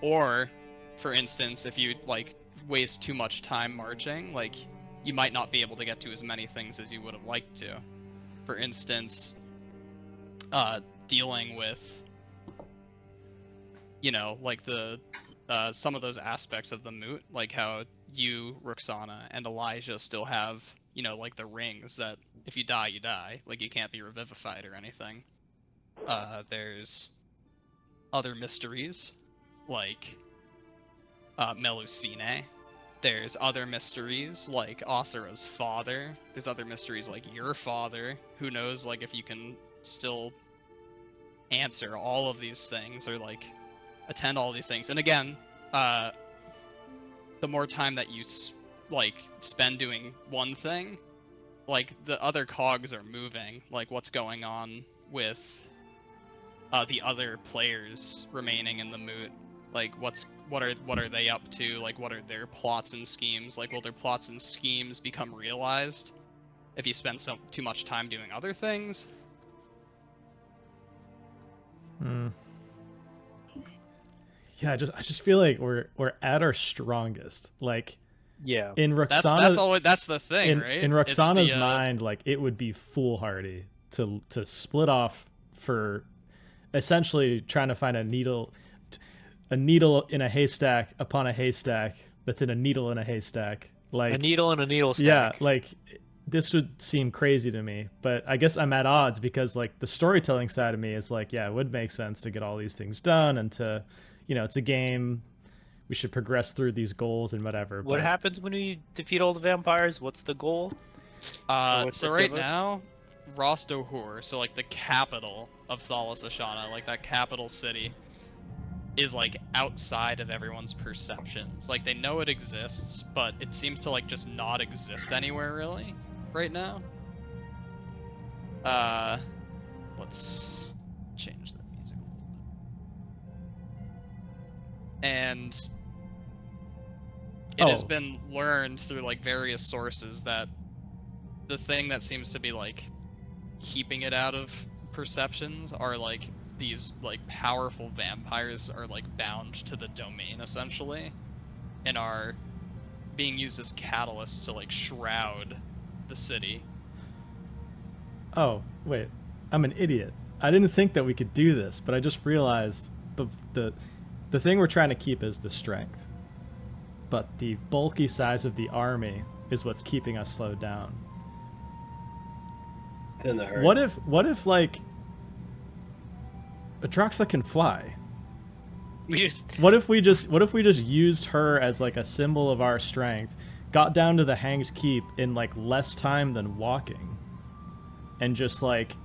Or, for instance, if you like waste too much time marching, like you might not be able to get to as many things as you would have liked to. For instance, dealing with, like the some of those aspects of the moot, like how you, Roksana, and Elijah still have, like the rings that if you die, you die. Like you can't be revivified or anything. There's other mysteries, like Melusine. There's other mysteries, like Asura's father. There's other mysteries like your father. Who knows, like, if you can still answer all of these things, or, like, attend all these things. And again, the more time that you, spend doing one thing, like, the other cogs are moving. Like, what's going on with the other players remaining in the moot. Like, what are they up to? Like, what are their plots and schemes? Like, will their plots and schemes become realized if you spend too much time doing other things? Hmm. Yeah, I just feel like we're at our strongest. Like Yeah. in Roksana, That's the thing, right? in It's Roxana's the, mind, like it would be foolhardy to split off for essentially trying to find a needle in a haystack upon a haystack that's in a needle in a haystack. Like A needle in a needle stack. yeah, like this would seem crazy to me, but I guess I'm at odds because like the storytelling side of me is like, yeah, it would make sense to get all these things done and to, you know, it's a game. We should progress through these goals and whatever. What but happens when you defeat all the vampires? What's the goal? what's so the right give us? now, Rostohor, so like the capital of Thalas Ashana, like that capital city, is like outside of everyone's perceptions. Like they know it exists, but it seems to like just not exist anywhere really right now. Let's change that music a little bit. And it has been learned through like various sources that the thing that seems to be like keeping it out of perceptions are like these like powerful vampires are like bound to the domain essentially and are being used as catalysts to like shroud the city. Oh, wait. I'm an idiot. I didn't think that we could do this, but I just realized the thing we're trying to keep is the strength. But the bulky size of the army is what's keeping us slowed down. In the herd. What if like Atraxa can fly? What if we just used her as like a symbol of our strength, got down to the Hanged Keep in like less time than walking, and just like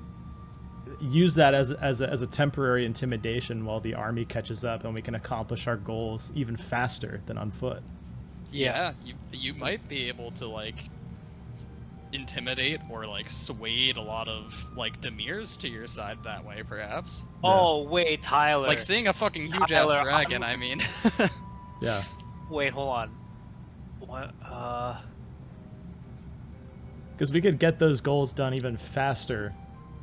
use that as a temporary intimidation while the army catches up and we can accomplish our goals even faster than on foot. Yeah, you might be able to like intimidate or like sway a lot of like Demirs to your side that way, perhaps. Oh wait, Tyler. Like seeing a fucking huge Tyler, ass dragon, I mean. Yeah. Wait, hold on. What? Because we could get those goals done even faster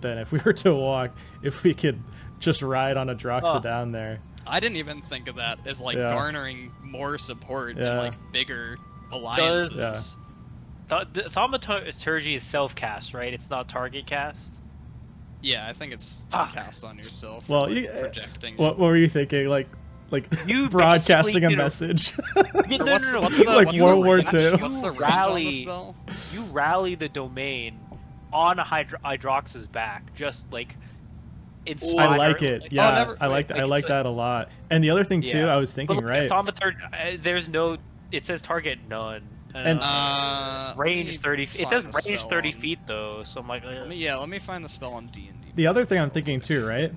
than if we were to walk. If we could just ride on Odrakthir down there. I didn't even think of that as like garnering more support and like bigger alliances. Thaumaturgy is self-cast, right? It's not target cast? Yeah, I think it's cast on yourself. Well, like, projecting. What were you thinking? Like you broadcasting a message? No. Like World War II. What's the range on the spell? You rally the domain on Hydrox's back, just like inspire. I like it. Like, yeah, I like that a lot. And the other thing too, I was thinking, but there's no. It says target none. And range 30. It says range 30 feet though, so I'm like. Let me find the spell on D&D. The other thing I'm thinking too, right?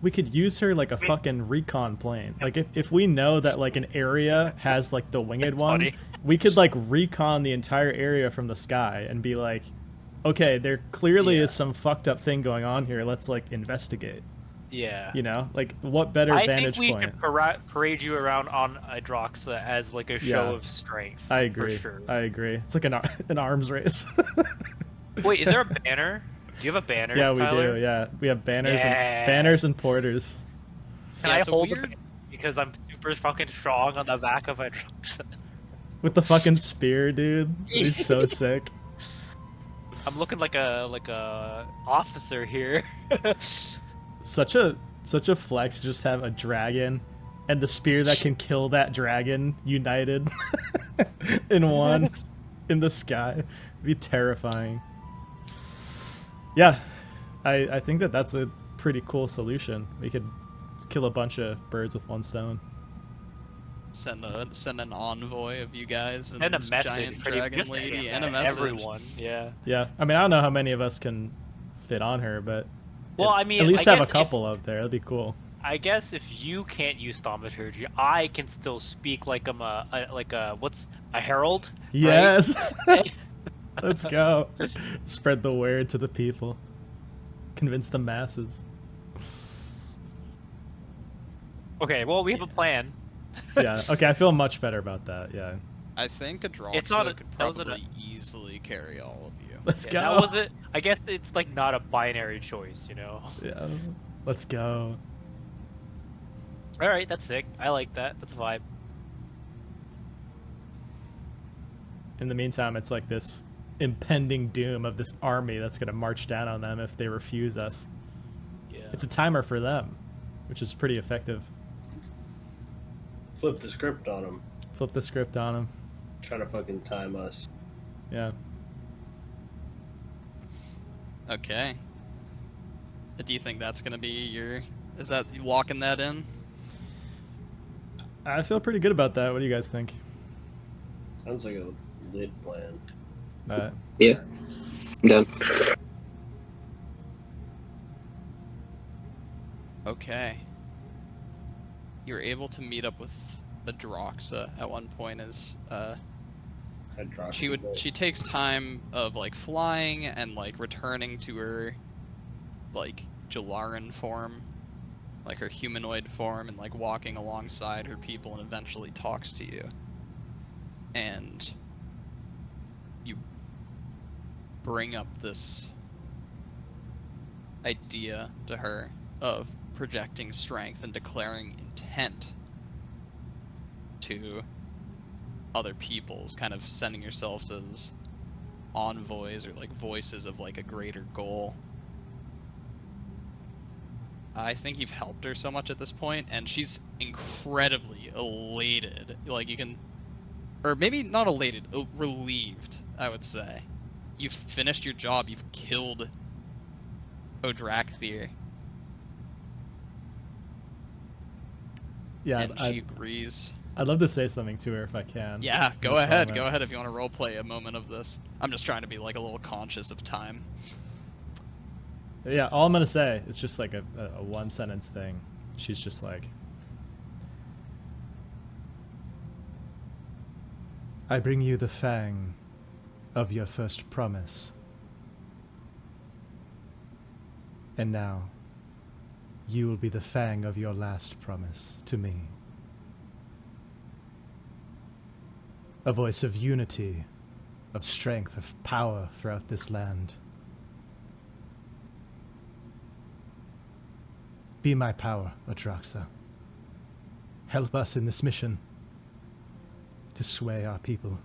We could use her like a fucking recon plane. Like if we know that like an area has like the winged one, we could like recon the entire area from the sky and be like, okay, there clearly is some fucked up thing going on here. Let's like investigate. Yeah. You know, like what better vantage point? I think we could parade you around on Hydroxa as like a show of strength. I agree. For sure. I agree. It's like an arms race. Wait, is there a banner? Do you have a banner? Yeah, we Tyler? do. Yeah, we have banners and porters. Can I hold the banner because I'm super fucking strong on the back of Hydroxa? With the fucking spear, dude. He's so sick. I'm looking like a officer here. Such a flex to just have a dragon and the spear that can kill that dragon united in one in the sky. It'd be terrifying. Yeah, I think that's a pretty cool solution. We could kill a bunch of birds with one stone. Send an envoy of you guys and a this message, giant dragon lady and a message. Everyone, yeah. Yeah, I mean I don't know how many of us can fit on her, but well, I mean, at least have a couple out there. That'd be cool. I guess if you can't use thaumaturgy, I can still speak like I'm a herald. Yes. Right? Let's go. Spread the word to the people. Convince the masses. Okay, well, we have a plan. Yeah. Okay, I feel much better about that. Yeah. I think It's not Odrakthir a- could that wasn't probably easily carry all of you. Let's Yeah, go. that was it. I guess it's like not a binary choice, you know. Yeah. Let's go. All right, that's sick. I like that. That's a vibe. In the meantime, it's like this impending doom of this army that's going to march down on them if they refuse us. Yeah. It's a timer for them, which is pretty effective. Flip the script on them. Flip the script on them. Try to fucking time us. Yeah. Okay. Do you think that's gonna be your? Is that you locking that in? I feel pretty good about that. What do you guys think? Sounds like a lit plan. Yeah. I'm done. Okay. You're able to meet up with Odrakthir at one point as she takes time of like flying and like returning to her like Jalaran form, like her humanoid form, and like walking alongside her people, and eventually talks to you. And you bring up this idea to her of projecting strength and declaring intent to other peoples, kind of sending yourselves as envoys or like voices of like a greater goal. I think you've helped her so much at this point, and she's incredibly elated. Like you can, or maybe not elated, relieved, I would say. You've finished your job. You've killed Odrakthir. Yeah. And she agrees. I'd love to say something to her if I can. Yeah, go This ahead. moment. Go ahead if you want to roleplay a moment of this. I'm just trying to be like a little conscious of time. Yeah, all I'm gonna say is just like a one sentence thing. She's just like, I bring you the fang of your first promise. And now, you will be the fang of your last promise to me. A voice of unity, of strength, of power throughout this land. Be my power, Odrakthir. Help us in this mission to sway our people.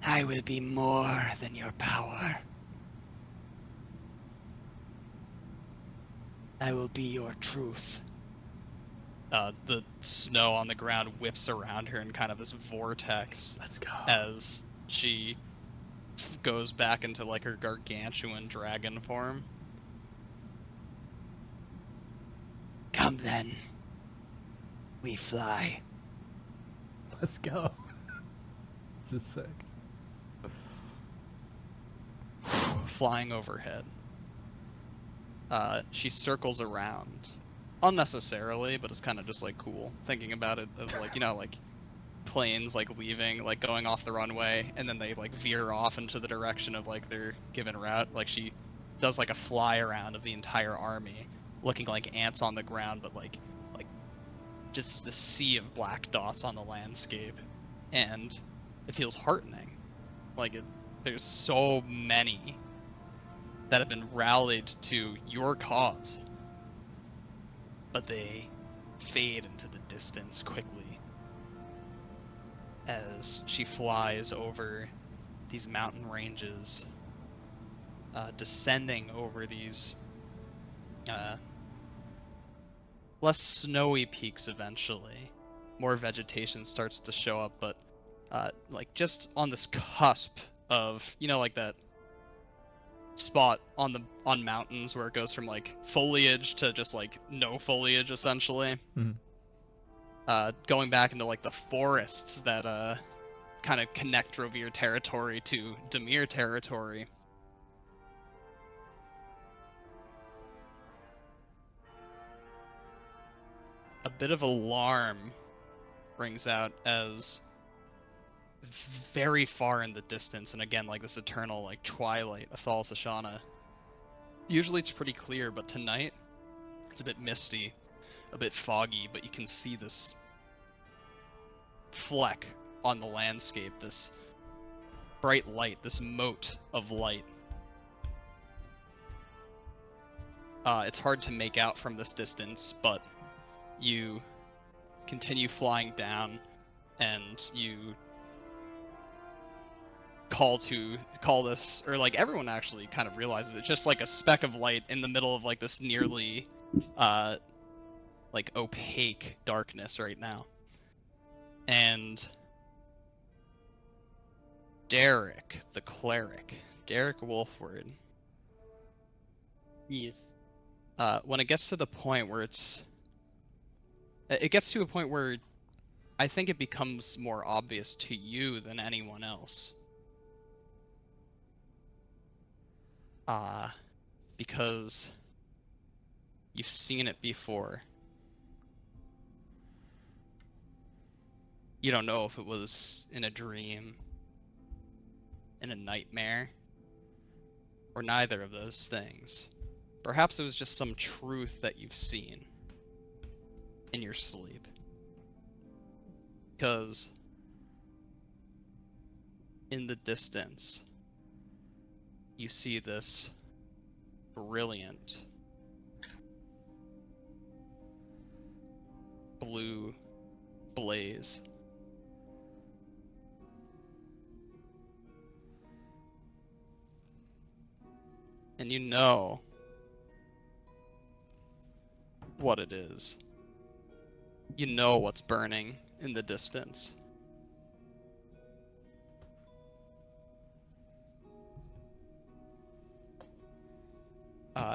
I will be more than your power. I will be your truth. The snow on the ground whips around her in kind of this vortex. Let's go. As she goes back into like her gargantuan dragon form. Come then. We fly. Let's go. This is sick. Flying overhead. She circles around. Unnecessarily, but it's kind of just like cool. Thinking about it as like, you know, like planes like leaving, like going off the runway, and then they like veer off into the direction of like their given route. Like she does like a fly around of the entire army, looking like ants on the ground, but like just the sea of black dots on the landscape. And it feels heartening. Like there's so many that have been rallied to your cause, but they fade into the distance quickly as she flies over these mountain ranges, descending over these less snowy peaks eventually. More vegetation starts to show up, but like just on this cusp of, you know, like that spot on mountains where it goes from like foliage to just like no foliage essentially. Going back into like the forests that kind of connect Rovir territory to Demir territory. A bit of alarm rings out as very far in the distance, and again, like this eternal like twilight of Thal Sashana. Usually it's pretty clear, but tonight it's a bit misty, a bit foggy, but you can see this fleck on the landscape, this bright light, this mote of light. It's hard to make out from this distance, but you continue flying down, and you call this, or like everyone actually kind of realizes it's just like a speck of light in the middle of like this nearly like opaque darkness right now. And Derek, the cleric, Derek Wolfward, Yes. when it gets to the point where it gets to a point where I think it becomes more obvious to you than anyone else. Because you've seen it before. You don't know if it was in a dream, in a nightmare, or neither of those things. Perhaps it was just some truth that you've seen in your sleep. Because in the distance, you see this brilliant blue blaze. And you know what it is. You know what's burning in the distance.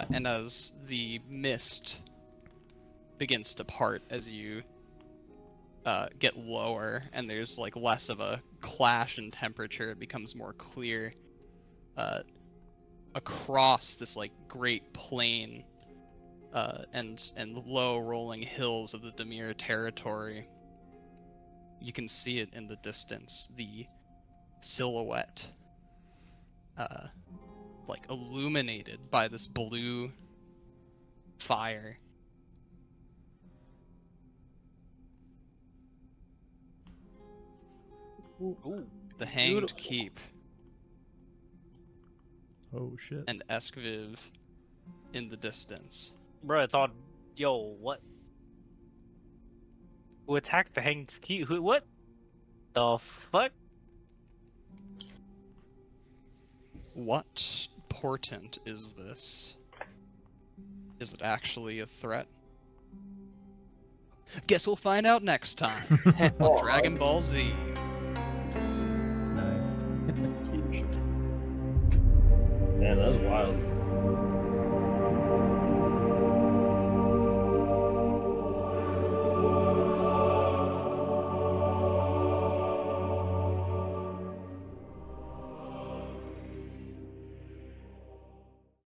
And as the mist begins to part, as you get lower and there's like less of a clash in temperature, it becomes more clear. Across this like great plain and low rolling hills of the Demir territory, you can see it in the distance, the silhouette, like illuminated by this blue fire. Ooh. The Hanged Beautiful. Keep Oh shit. and Eskviv in the distance. Bro, it's all. Yo, what? Who attacked the Hanged Keep? Who? What? The fuck? What portent is this? Is it actually a threat? Guess we'll find out next time on Dragon Ball Z.